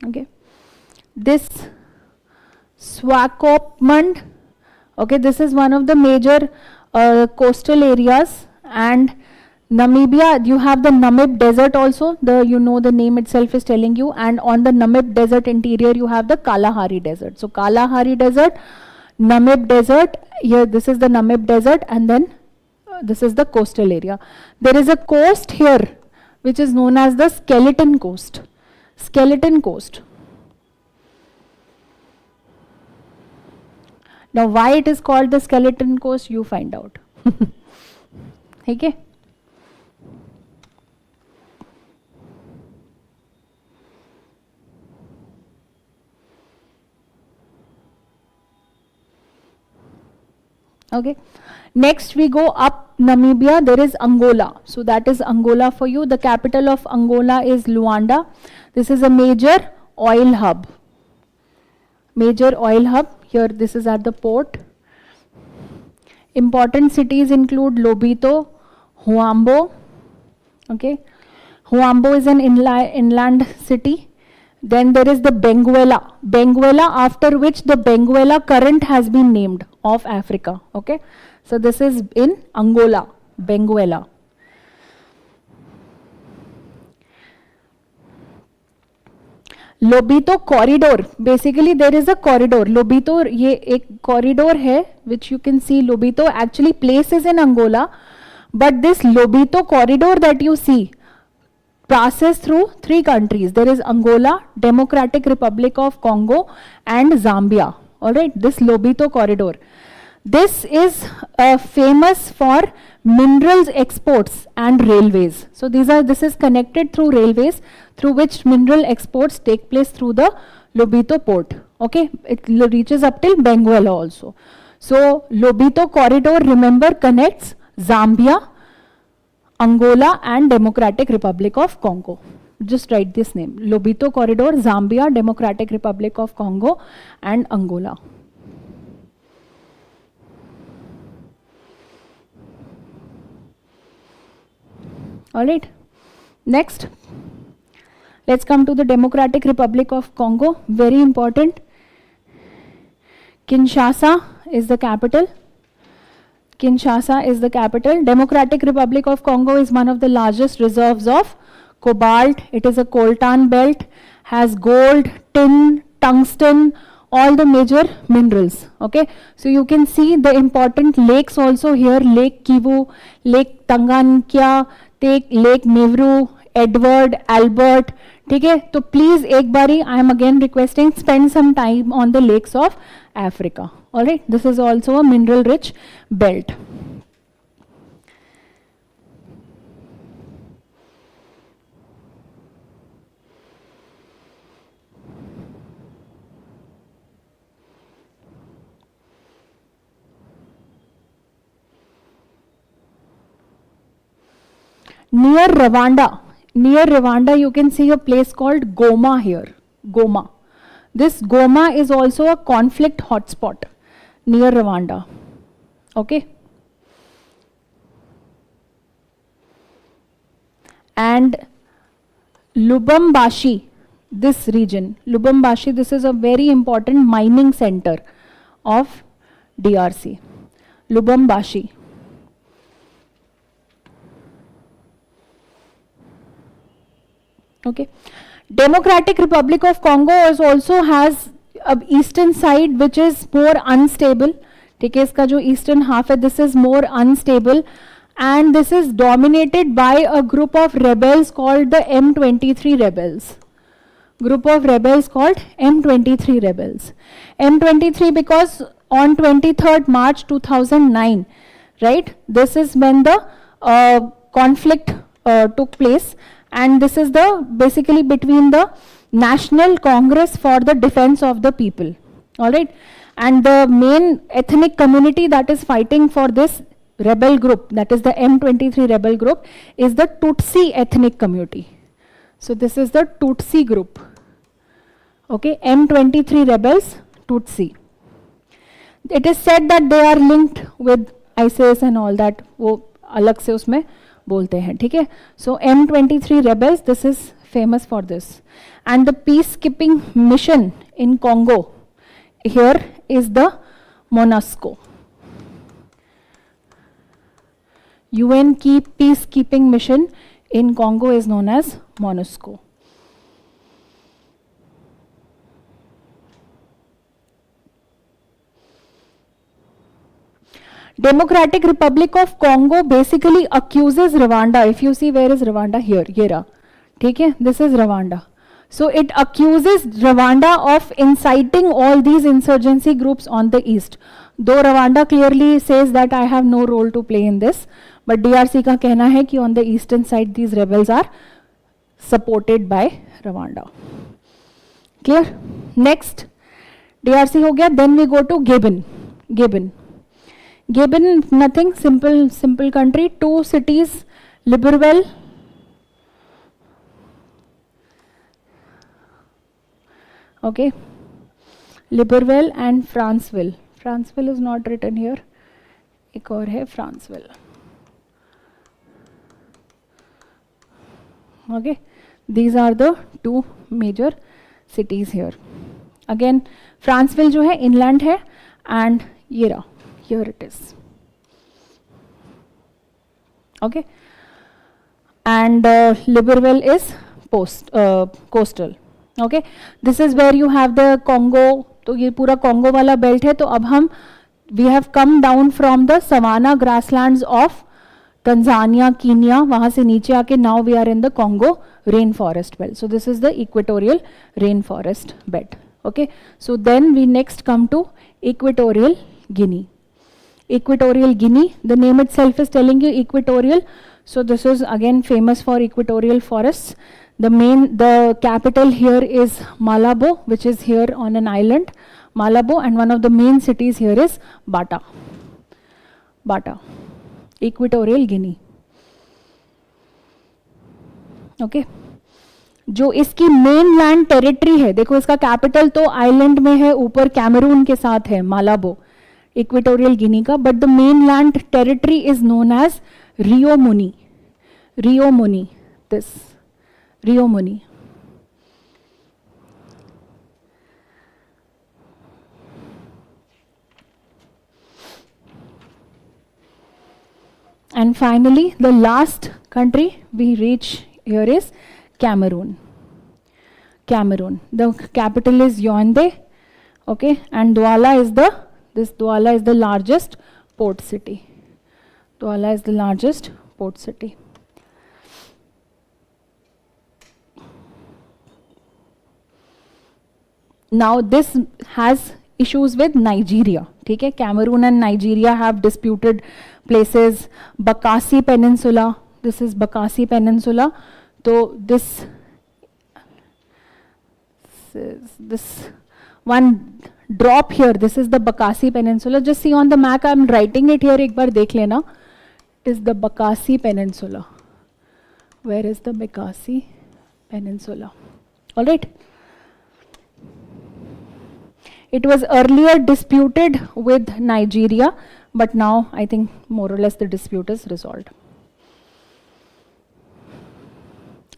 Okay. This Swakopmund, okay, this is one of the major coastal areas, and Namibia, you have the Namib Desert also, the name itself is telling you, and on the Namib Desert interior you have the Kalahari Desert. So Kalahari Desert, Namib Desert, here this is the Namib Desert, and then this is the coastal area. There is a coast here which is known as the Skeleton Coast. Skeleton Coast. Now why it is called the Skeleton Coast, you find out. Okay. Okay. Next we go up Namibia, there is Angola. So that is Angola for you. The capital of Angola is Luanda. This is a major oil hub. Major oil hub. Here this is at the port. Important cities include Lobito, Huambo. Okay. Huambo is an inland city. Then there is the Benguela. Benguela, after which the Benguela current has been named, of Africa. Okay. So this is in Angola, Benguela. Lobito corridor. Basically there is a corridor. Lobito, ये एक corridor है, which you can see. Lobito actually places in Angola, but this Lobito corridor that you see passes through 3 countries. There is Angola, Democratic Republic of Congo, and Zambia. All right, this Lobito corridor. This is famous for minerals exports and railways. So this is connected through railways, through which mineral exports take place through the Lobito port. Okay, it reaches up till Benguela also. So Lobito corridor, remember, connects Zambia, Angola and Democratic Republic of Congo. Just write this name. Lobito corridor, Zambia, Democratic Republic of Congo and Angola. All right. Next, let's come to the Democratic Republic of Congo. Very important. Kinshasa is the capital. Kinshasa is the capital. Democratic Republic of Congo is one of the largest reserves of cobalt. It is a coltan belt, has gold, tin, tungsten, all the major minerals. Okay, so you can see the important lakes also here: Lake Kivu, Lake Tanganyika, Lake Mevru, Edward, Albert. ठीक है, तो please एक बारी I am again requesting, spend some time on the lakes of Africa. All right, this is also a mineral rich belt. Near Rwanda, you can see a place called Goma here. Goma. This Goma is also a conflict hotspot near Rwanda. Okay. And Lubumbashi, this region, Lubumbashi, this is a very important mining center of DRC. Lubumbashi. Okay. Democratic Republic of Congo also has a eastern side which is more unstable. ठीक है, इसका जो eastern half है, this is more unstable, and this is dominated by a group of rebels called the M23 rebels. Group of rebels called M23 rebels. M23 because on 23rd March 2009, right? This is when the conflict took place, and this is the basically between the National Congress for the Defense of the People. All right, and the main ethnic community that is fighting for this rebel group, that is the M23 rebel group, is the Tutsi ethnic community. So this is the Tutsi group. Okay, M23 rebels, Tutsi. It is said that they are linked with ISIS and all that. वो अलग से उसमें बोलते हैं, ठीक है? So M23 rebels, this is famous for this. And the peacekeeping mission in Congo here is the MONUSCO. UN peacekeeping mission in Congo is known as MONUSCO. Democratic Republic of Congo basically accuses Rwanda. If you see, where is Rwanda? Here, Yera. Okay, this is Rwanda. So it accuses Rwanda of inciting all these insurgency groups on the east. Though Rwanda clearly says that I have no role to play in this, but DRC का कहना है कि on the eastern side these rebels are supported by Rwanda. Clear? Next, DRC हो गया. Then we go to Gabon. Gabon, nothing, simple country. Two cities, Libreville. Okay, Libreville and Franceville. Franceville is not written here. एक और है Franceville. Okay, these are the two major cities here. Again, Franceville जो है inland है, and Yera. Here it is. Okay, and Libreville is coastal. Okay, this is where you have the Congo. तो ये पूरा Congo वाला belt है. तो अब हम we have come down from the savanna grasslands of Tanzania, Kenya. वहाँ से नीचे आके now we are in the Congo rainforest belt. So this is the equatorial rainforest bed. Okay, so then we next come to Equatorial Guinea. Equatorial Guinea, the name itself is telling you equatorial. So this is again famous for equatorial forests. The capital here is Malabo, which is here on an island, Malabo, and one of the main cities here is Bata. Equatorial Guinea. Okay, जो इसकी mainland territory है, देखो इसका capital तो island में है, ऊपर Cameroon के साथ है, मालाबो, Equatorial Guinea का, but the mainland territory is known as Rio Muni. And finally, the last country we reach here is Cameroon. The capital is Yaoundé, okay, and Douala is the largest port city. Now this has issues with Nigeria. ठीक है, Cameroon and Nigeria have disputed places. Bakassi Peninsula, this is Bakassi Peninsula. So this one drop here, this is the Bakassi Peninsula. Just see on the map, I am writing it here. एक बार देख लेना. It is the Bakassi Peninsula. Where is the Bakassi Peninsula? All right. It was earlier disputed with Nigeria, but now I think more or less the dispute is resolved.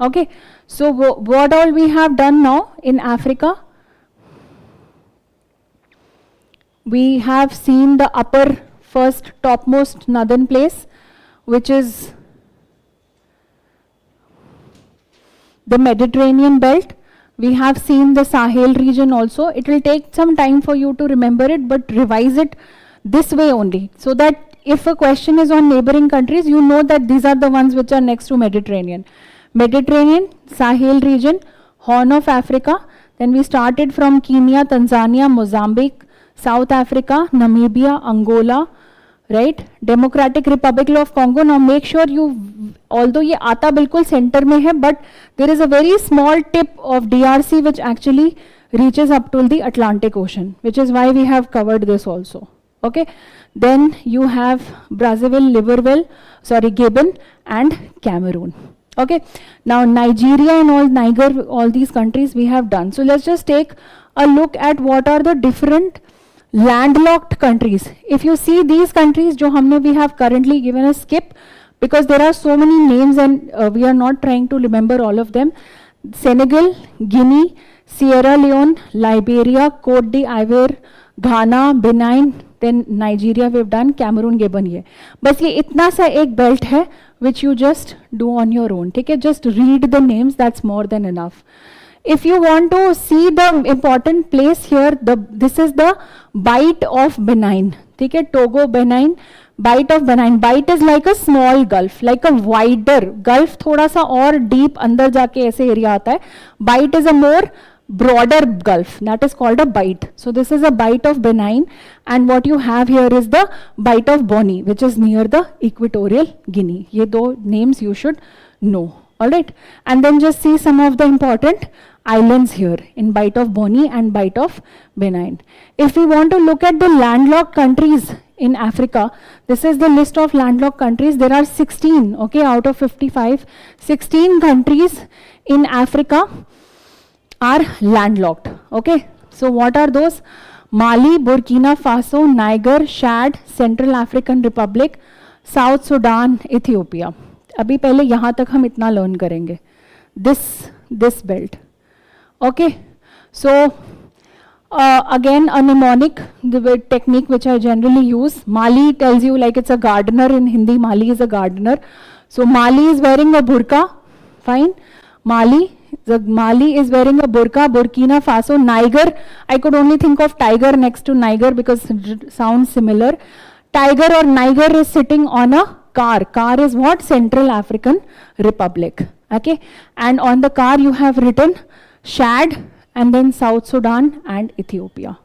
Okay, so what all we have done now in Africa? We have seen the upper first topmost northern place, which is the Mediterranean belt. We have seen the Sahel region also. It will take some time for you to remember it, but revise it this way only, so that if a question is on neighboring countries, you know that these are the ones which are next to Mediterranean. Mediterranean, Sahel region, Horn of Africa. Then we started from Kenya, Tanzania, Mozambique, South Africa, Namibia, Angola, right? Democratic Republic of Congo. Now make sure you, although ये आता बिल्कुल center में है, but there is a very small tip of DRC which actually reaches up to the Atlantic Ocean, which is why we have covered this also. Okay. Then you have Brazzaville, Gabon and Cameroon. Okay. Now Nigeria and all, Niger, all these countries we have done. So let's just take a look at what are the different landlocked countries. If you see these countries, we have currently given a skip because there are so many names and we are not trying to remember all of them. Senegal, Guinea, Sierra Leone, Liberia, Cote d'Ivoire, Ghana, Benin, then Nigeria we have done, Cameroon, Gabon ये. बस ये इतना सा एक belt है which you just do on your own. ठीक है, just read the names, that's more than enough. If you want to see the important place here, this is the Bight of Benin. ठीक है, Togo, Benin, Bight of Benin. Bight is like a small gulf, like a wider gulf, थोड़ा सा और deep अंदर जाके ऐसे area आता है. Bight is a more broader gulf, that is called a bight. So this is a Bight of Benin, and what you have here is the Bight of Bonny, which is near the Equatorial Guinea. ये दो names you should know. Alright, and then just see some of the important islands here in Bight of Bonny and Bight of Benin. If we want to look at the landlocked countries in Africa, this is the list of landlocked countries. There are 16, okay, out of 55. 16 countries in Africa are landlocked. Okay, so what are those? Mali, Burkina Faso, Niger, Chad, Central African Republic, South Sudan, Ethiopia. अभी पहले यहाँ तक हम इतना learn करेंगे. This belt. Okay, so again a mnemonic, the technique which I generally use. Mali tells you like it's a gardener. In Hindi, Mali is a gardener. So Mali is wearing a burqa. Fine. Mali is wearing a burqa. Burkina Faso, Niger. I could only think of tiger next to Niger because it sounds similar. Tiger or Niger is sitting on a car. Car is what? Central African Republic. Okay. And on the car you have written Chad and then South Sudan and Ethiopia.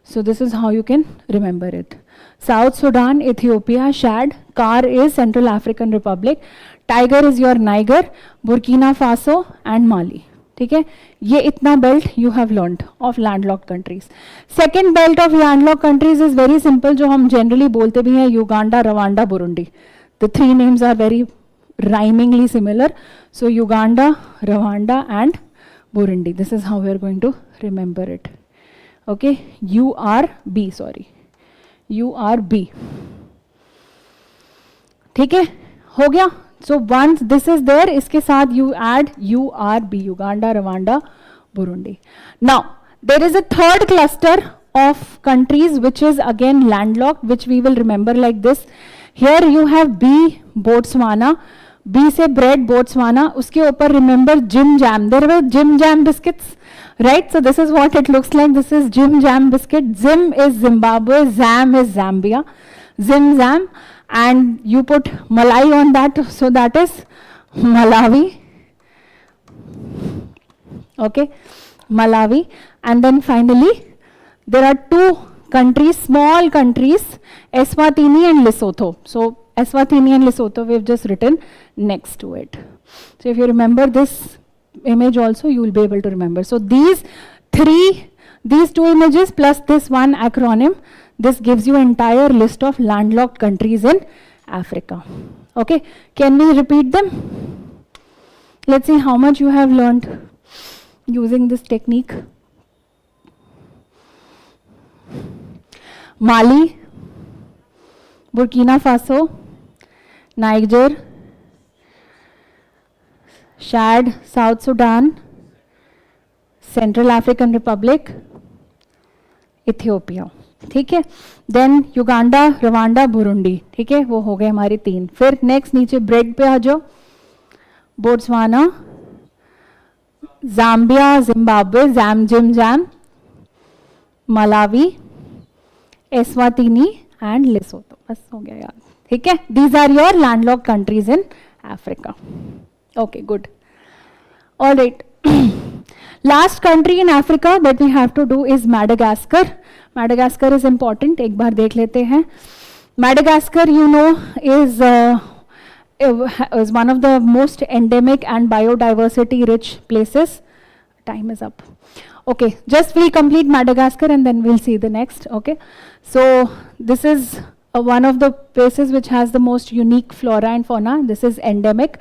So this is how you can remember it. South Sudan, Ethiopia, Chad, car is Central African Republic, tiger is your Niger, Burkina Faso and Mali. ठीक है, ये इतना belt you have learned of landlocked countries. Second belt of landlocked countries is very simple, जो हम generally बोलते भी हैं, Uganda, Rwanda, Burundi. The three names are very rhymingly similar. So Uganda, Rwanda and Burundi. This is how we are going to remember it. Okay, URB, sorry. URB. ठीक है, हो गया. So once this is there, इसके साथ you add URB, Uganda, Rwanda, Burundi. Now, there is a third cluster of countries which is again landlocked, which we will remember like this. Here you have B, Botswana. B से bread, Botswana. उसके ऊपर remember Jim Jam. There were Jim Jam biscuits, right? So this is what it looks like. This is Jim Jam biscuit. Zim is Zimbabwe. Zam is Zambia. Zim Zam. And you put Malai on that, so that is Malawi. Okay, Malawi. And then finally, there are two countries, small countries, Eswatini and Lesotho. So Eswatini and Lesotho we have just written next to it. So if you remember this image also, you will be able to remember. So these two images plus this one acronym, this gives you entire list of landlocked countries in Africa. Okay, can we repeat them? Let's see how much you have learned using this technique. Mali, Burkina Faso, Niger, Chad, South Sudan, Central African Republic, Ethiopia. ठीक है. Then Uganda, Rwanda, Burundi. ठीक है, वो हो गए हमारे 3. फिर next नीचे ब्रेड पे आ जाओ. Botswana, Zambia, Zimbabwe, jam, Malawi, Eswatini and Lesotho. बस हो गया यार. ठीक है, these are your landlocked countries in Africa. Okay, good. All right. Last country in Africa that we have to do is Madagascar. Madagascar is important. एक बार देख लेते हैं. Madagascar, you know, is one of the most endemic and biodiversity rich places. Time is up. Okay, just we'll complete Madagascar and then we'll see the next. Okay, so this is one of the places which has the most unique flora and fauna. This is endemic.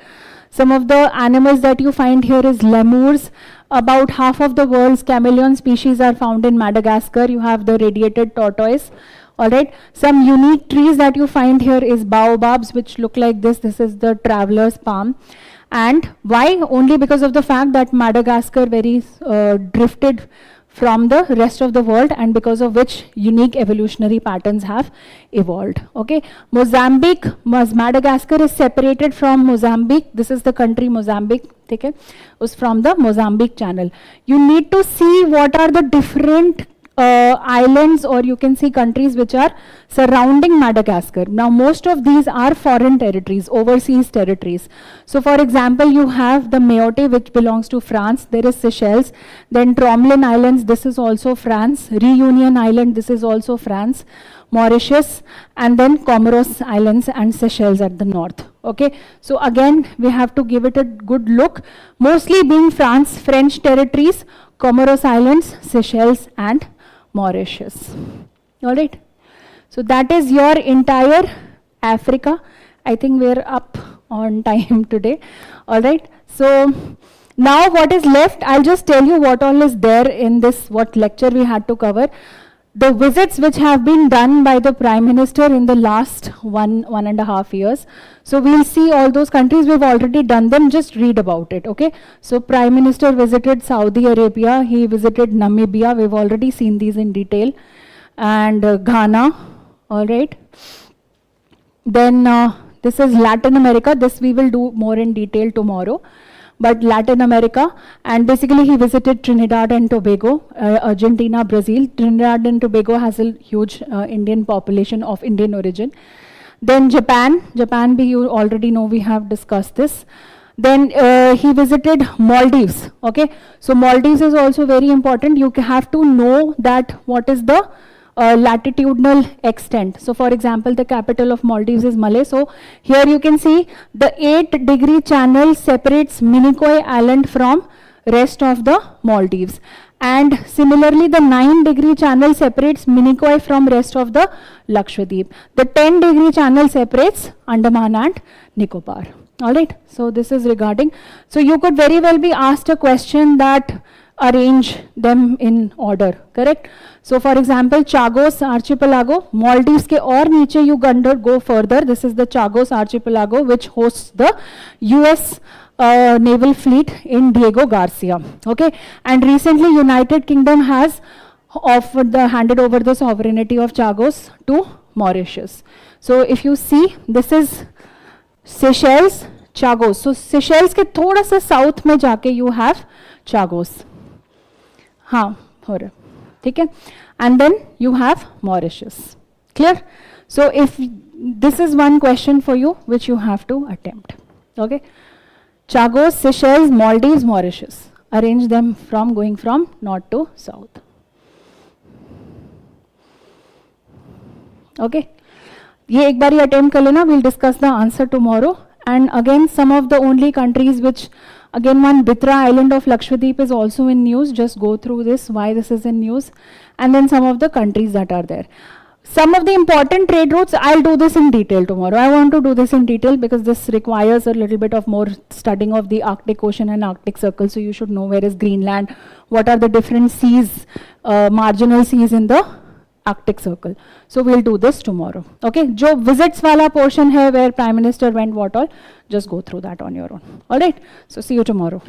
Some of the animals that you find here is lemurs. About half of the world's chameleon species are found in Madagascar. You have the radiated tortoise. All right. Some unique trees that you find here is baobabs, which look like this. This is the traveler's palm. And why? Only because of the fact that Madagascar very drifted from the rest of the world, and because of which unique evolutionary patterns have evolved. Okay. Mozambique, Madagascar is separated from Mozambique. This is the country Mozambique. Okay, was from the Mozambique Channel. You need to see what are the different islands, or you can see countries which are surrounding Madagascar. Now most of these are foreign territories, overseas territories. So for example, you have the Mayotte, which belongs to France. There is Seychelles. Then Tromelin Islands, this is also France. Reunion Island, this is also France. Mauritius, and then Comoros Islands and Seychelles at the north. Okay, so again we have to give it a good look. Mostly being France, French territories, Comoros Islands, Seychelles and Mauritius. All right, so that is your entire Africa. I think we're up on time today. All right, so now what is left, I'll just tell you what all is there in this, what lecture we had to cover. The visits which have been done by the Prime Minister in the last one and a half years. So we'll see all those countries. We've already done them. Just read about it. Okay. So Prime Minister visited Saudi Arabia. He visited Namibia. We've already seen these in detail. And Ghana. All right. Then this is Latin America. This we will do more in detail tomorrow. But Latin America, and basically he visited Trinidad and Tobago, Argentina, Brazil. Trinidad and Tobago has a huge Indian population of Indian origin. Then Japan, you already know, we have discussed this. Then he visited Maldives. Okay, so Maldives is also very important. You have to know that what is the latitudinal extent. So for example, the capital of Maldives is Malé. So here you can see the 8-degree channel separates Minicoy Island from rest of the Maldives. And similarly, the 9-degree channel separates Minicoy from rest of the Lakshadweep. The 10-degree channel separates Andaman and Nicobar. All right, so this is regarding. So you could very well be asked a question that arrange them in order, correct? So for example, Chagos Archipelago, Maldives ke aur niche you go further. This is the Chagos Archipelago, which hosts the US naval fleet in Diego Garcia. Okay, and recently United Kingdom has handed over the sovereignty of Chagos to Mauritius. So if you see, this is Seychelles, Chagos. So Seychelles ke thoda sa south mein jaake you have Chagos. हाँ हो रहा, ठीक है. And then you have Mauritius. Clear? So if this is one question for you which you have to attempt. Okay. Chagos, Seychelles, Maldives, Mauritius. Arrange them from going from north to south. Okay. ये एक बारी attempt कर लेना. We'll discuss the answer tomorrow. And again, some of the only countries which, again, one Bitra island of Lakshadweep is also in news. Just go through this, why this is in news, and then some of the countries that are there. Some of the important trade routes, I'll do this in detail tomorrow. I want to do this in detail because this requires a little bit of more studying of the Arctic Ocean and Arctic Circle. So you should know where is Greenland, what are the different seas, marginal seas in the Arctic Circle. So we'll do this tomorrow. Okay, jo visits wala portion hai where Prime Minister went what all, just go through that on your own. All right, so see you tomorrow.